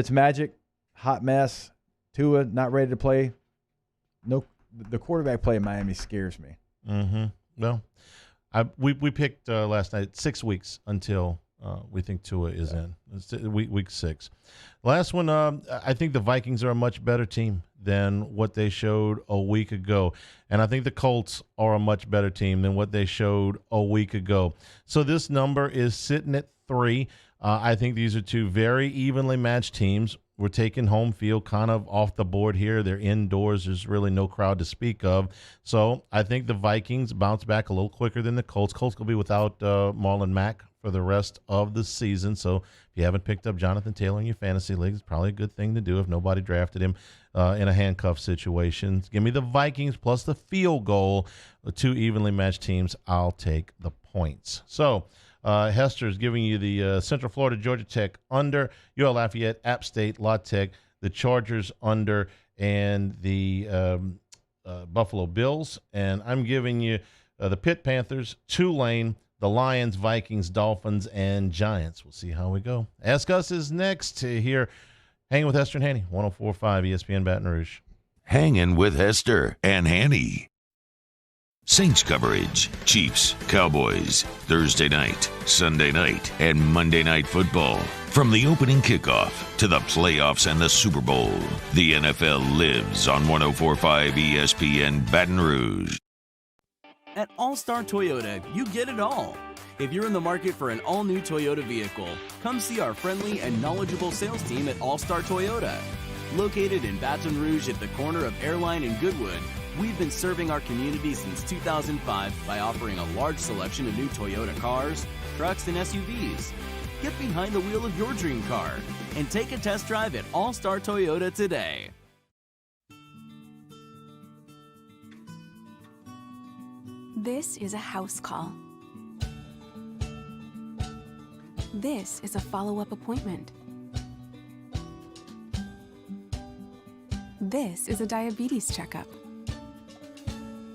magic, hot mess. Tua not ready to play. No, the quarterback play in Miami scares me. Mm-hmm. Well, we picked last night 6 weeks until we think Tua is in. It's week 6. Last one, I think the Vikings are a much better team than what they showed a week ago. And I think the Colts are a much better team than what they showed a week ago. So this number is sitting at 3. I think these are two very evenly matched teams. We're taking home field kind of off the board here. They're indoors. There's really no crowd to speak of. So I think the Vikings bounce back a little quicker than the Colts. Colts will be without Marlon Mack for the rest of the season. So if you haven't picked up Jonathan Taylor in your fantasy league, it's probably a good thing to do if nobody drafted him in a handcuff situation. Give me the Vikings plus the field goal. The two evenly matched teams, I'll take the points. So Hester is giving you the Central Florida Georgia Tech under, UL Lafayette, App State, La Tech, the Chargers under, and the Buffalo Bills. And I'm giving you the Pitt Panthers, Tulane, the Lions, Vikings, Dolphins, and Giants. We'll see how we go. Ask Us is next to hear Hanging with Hester and Hanny, 104.5 ESPN Baton Rouge. Hanging with Hester and Hanny. Saints coverage, Chiefs, Cowboys, Thursday night, Sunday night, and Monday night football. From the opening kickoff to the playoffs and the Super Bowl, the NFL lives on 104.5 ESPN Baton Rouge. At All-Star Toyota, you get it all. If you're in the market for an all-new Toyota vehicle, come see our friendly and knowledgeable sales team at All-Star Toyota. Located in Baton Rouge at the corner of Airline and Goodwood, we've been serving our community since 2005 by offering a large selection of new Toyota cars, trucks, and SUVs. Get behind the wheel of your dream car and take a test drive at All-Star Toyota today. This is a house call. This is a follow-up appointment. This is a diabetes checkup.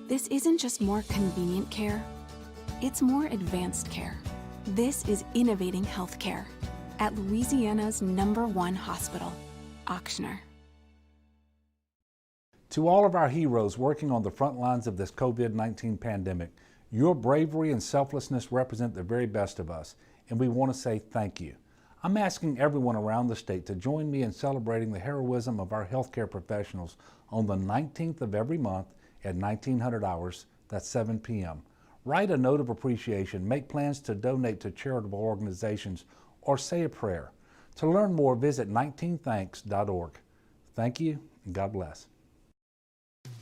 This isn't just more convenient care, it's more advanced care. This is innovating healthcare at Louisiana's #1 hospital, Ochsner. To all of our heroes working on the front lines of this COVID-19 pandemic, your bravery and selflessness represent the very best of us, and we want to say thank you. I'm asking everyone around the state to join me in celebrating the heroism of our healthcare professionals on the 19th of every month at 1900 hours, that's 7 p.m. Write a note of appreciation, make plans to donate to charitable organizations, or say a prayer. To learn more, visit 19thanks.org. Thank you, and God bless.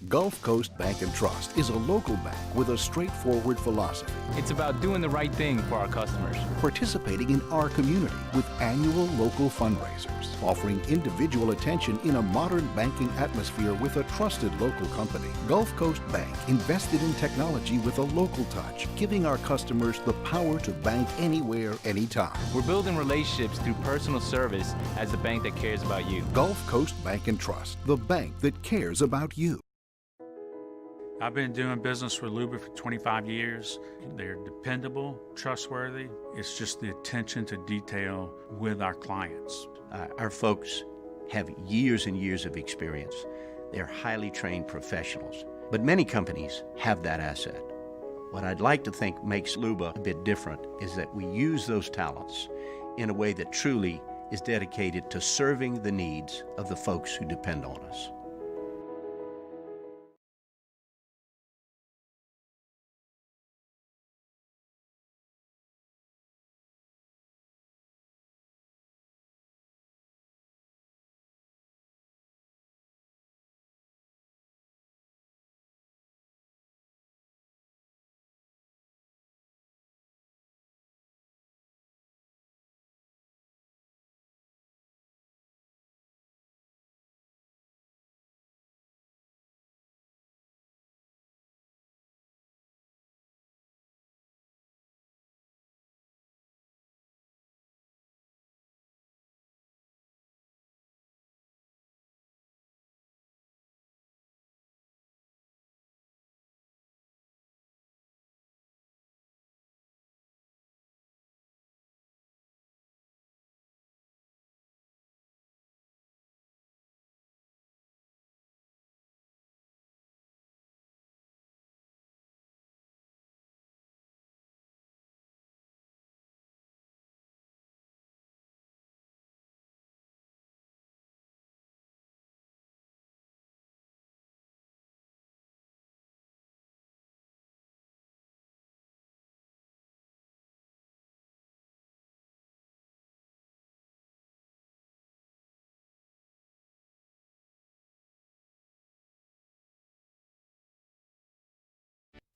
Gulf Coast Bank and Trust is a local bank with a straightforward philosophy. It's about doing the right thing for our customers. Participating in our community with annual local fundraisers. Offering individual attention in a modern banking atmosphere with a trusted local company. Gulf Coast Bank invested in technology with a local touch, giving our customers the power to bank anywhere, anytime. We're building relationships through personal service as the bank that cares about you. Gulf Coast Bank and Trust, the bank that cares about you. I've been doing business with Luba for 25 years. They're dependable, trustworthy. It's just the attention to detail with our clients. Our folks have years and years of experience. They're highly trained professionals, but many companies have that asset. What I'd like to think makes Luba a bit different is that we use those talents in a way that truly is dedicated to serving the needs of the folks who depend on us.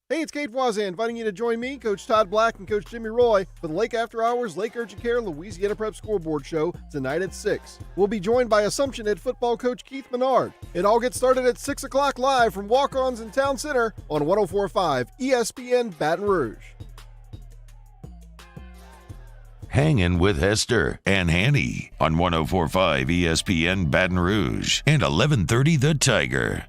Hey, it's Kate Voisin inviting you to join me, Coach Todd Black, and Coach Jimmy Roy for the Lake After Hours Lake Urgent Care Louisiana Prep Scoreboard Show tonight at 6. We'll be joined by Assumption Head football coach Keith Menard. It all gets started at 6 o'clock live from Walk-Ons in Town Center on 104.5 ESPN Baton Rouge. Hangin' with Hester and Hanny on 104.5 ESPN Baton Rouge and 1130 The Tiger.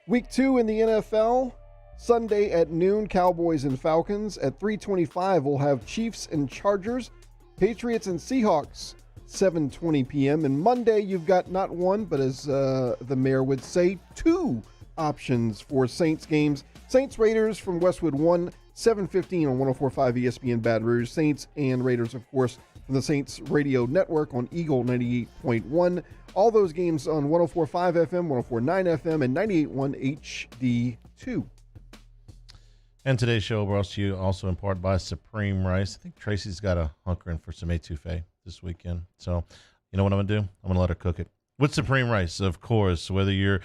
Week 2 in the NFL. Sunday at noon, Cowboys and Falcons. At 3:25, we'll have Chiefs and Chargers, Patriots and Seahawks, 7:20 p.m. And Monday, you've got not one, but as the mayor would say, 2 options for Saints games. Saints Raiders from Westwood 1, 7:15 on 104.5 ESPN Baton Rouge. Saints and Raiders, of course, from the Saints Radio Network on Eagle 98.1. All those games on 104.5 FM, 104.9 FM, and 98.1 HD2. And today's show brought to you also in part by Supreme Rice. I think Tracy's got a hunkering for some etouffee this weekend. So, you know what I'm going to do? I'm going to let her cook it. With Supreme Rice, of course, whether you're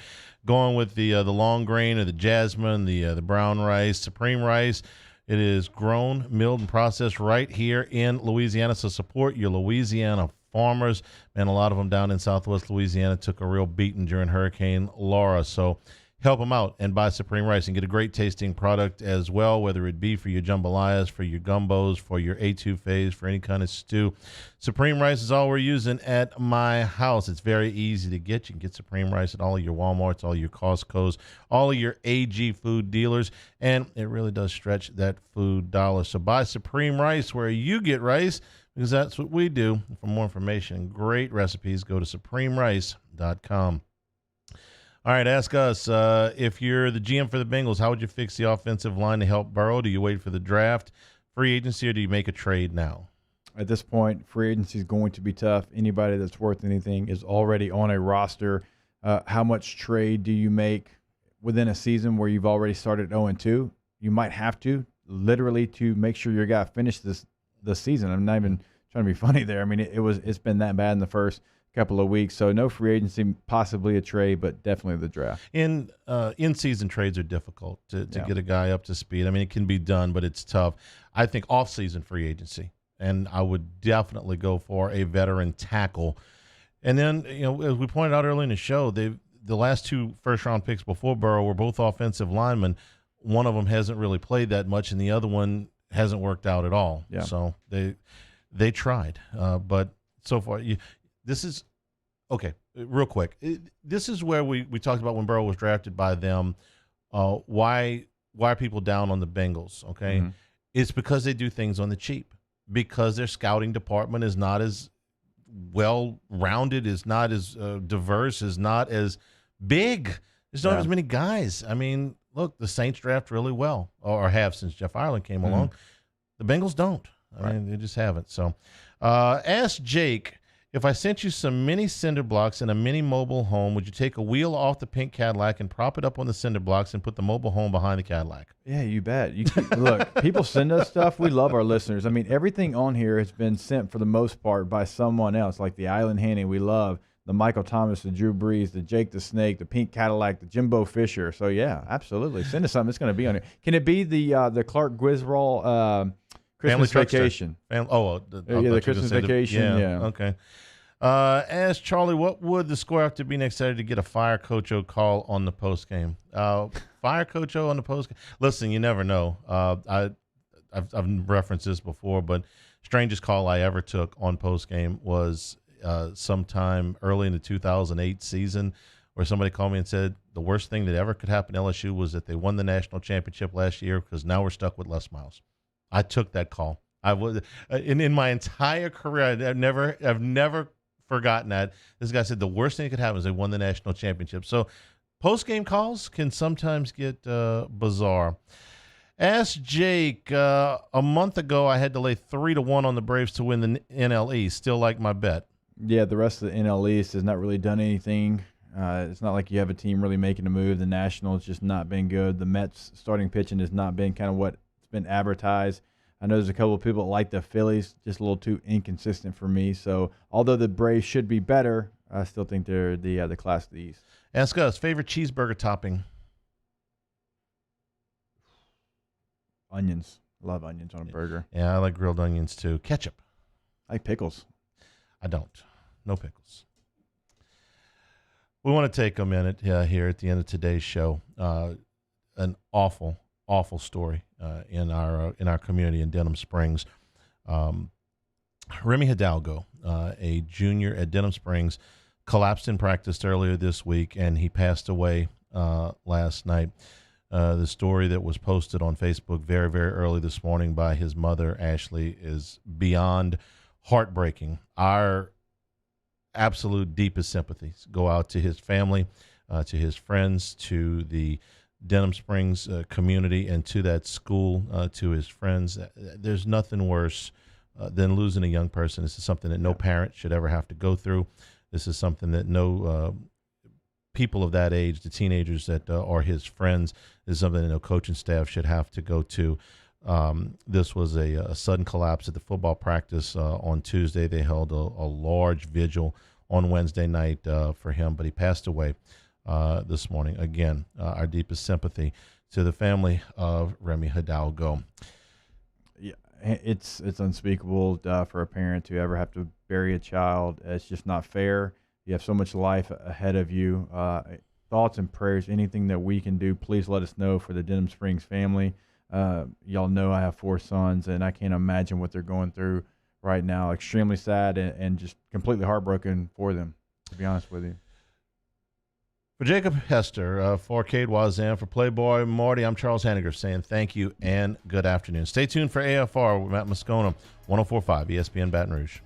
going with the long grain or the jasmine, the brown rice, Supreme Rice, it is grown, milled, and processed right here in Louisiana. So support your Louisiana farmers. And a lot of them down in Southwest Louisiana took a real beating during Hurricane Laura. So help them out and buy Supreme Rice and get a great tasting product as well, whether it be for your jambalayas, for your gumbos, for your etouffees, for any kind of stew. Supreme Rice is all we're using at my house. It's very easy to get. You can get Supreme Rice at all of your Walmarts, all your Costco's, all of your AG food dealers, and it really does stretch that food dollar. So buy Supreme Rice where you get rice, because that's what we do. For more information and great recipes, go to supremerice.com. All right, ask us, if you're the GM for the Bengals, how would you fix the offensive line to help Burrow? Do you wait for the draft, free agency, or do you make a trade now? At this point, free agency is going to be tough. Anybody that's worth anything is already on a roster. How much trade do you make within a season where you've already started 0-2? You might have to, literally, to make sure your guy finished this season. I'm not even trying to be funny there. I mean, it's been that bad in the first couple of weeks, so no free agency, possibly a trade, but definitely the draft. In-season trades are difficult to get a guy up to speed. I mean, it can be done, but it's tough. I think off-season free agency, and I would definitely go for a veteran tackle. And then, as we pointed out earlier in the show, the last 2 first-round picks before Burrow were both offensive linemen. One of them hasn't really played that much, and the other one hasn't worked out at all. Yeah. So they tried, but so far this is okay. Real quick, this is where we talked about when Burrow was drafted by them. Why are people down on the Bengals? Okay, Mm-hmm. It's because they do things on the cheap. Because their scouting department is not as well rounded, is not as diverse, is not as big. There's not as many guys. I mean, look, the Saints draft really well, or have since Jeff Ireland came along. The Bengals don't. I mean, they just haven't. So, ask Jake, if I sent you some mini cinder blocks and a mini mobile home, would you take a wheel off the pink Cadillac and prop it up on the cinder blocks and put the mobile home behind the Cadillac? Yeah, you bet. Look, people send us stuff. We love our listeners. I mean, everything on here has been sent for the most part by someone else, like the Island Hanny we love, the Michael Thomas, the Drew Brees, the Jake the Snake, the pink Cadillac, the Jimbo Fisher. So, yeah, absolutely. Send us something. It's going to be on here. Can it be the Clark Griswold Christmas Vacation? The Christmas Vacation. Yeah. Okay. Ask Charlie, what would the score have to be next Saturday to get a Fire Coach O call on the post game? Fire Coach O on the post game. Listen, you never know. I've referenced this before, but strangest call I ever took on post game was sometime early in the 2008 season, where somebody called me and said the worst thing that ever could happen to LSU was that they won the national championship last year, because now we're stuck with Les Miles. I took that call. I was in my entire career, I've never forgotten that. This guy said the worst thing that could happen is they won the national championship. So post-game calls can sometimes get bizarre. Ask Jake, a month ago I had to lay 3-1 on the Braves to win the NL East. Still like my bet. Yeah, the rest of the NL East has not really done anything. It's not like you have a team really making a move. The Nationals just not been good. The Mets starting pitching has not been kind of what it's been advertised. I know there's a couple of people that like the Phillies, just a little too inconsistent for me. So although the Braves should be better, I still think they're the class of the East. Ask us, favorite cheeseburger topping? Onions. Love onions on a burger. Yeah, I like grilled onions too. Ketchup. I like pickles. I don't. No pickles. We want to take a minute here at the end of today's show. An awful story in our community in Denham Springs. Remy Hidalgo, a junior at Denham Springs, collapsed in practice earlier this week, and he passed away last night. The story that was posted on Facebook very, very early this morning by his mother, Ashley, is beyond heartbreaking. Our absolute deepest sympathies go out to his family, to his friends, to the Denham Springs community, and to that school, to his friends. There's nothing worse than losing a young person. This is something that no parent should ever have to go through. This is something that no people of that age, the teenagers that are his friends, is something that no coaching staff should have to go to. This was a sudden collapse at the football practice on Tuesday. They held a large vigil on Wednesday night for him, but he passed away this morning. Again, our deepest sympathy to the family of Remy Hidalgo. Yeah, it's unspeakable for a parent to ever have to bury a child. It's just not fair. You have so much life ahead of you. Thoughts and prayers, anything that we can do, please let us know for the Denham Springs family. Y'all know I have 4 sons, and I can't imagine what they're going through right now. Extremely sad and just completely heartbroken for them, to be honest with you. For Jacob Hester, for Cade Wazan, for Playboy Marty, I'm Charles Hanniger saying thank you and good afternoon. Stay tuned for AFR with Matt Moscona, 104.5 ESPN Baton Rouge.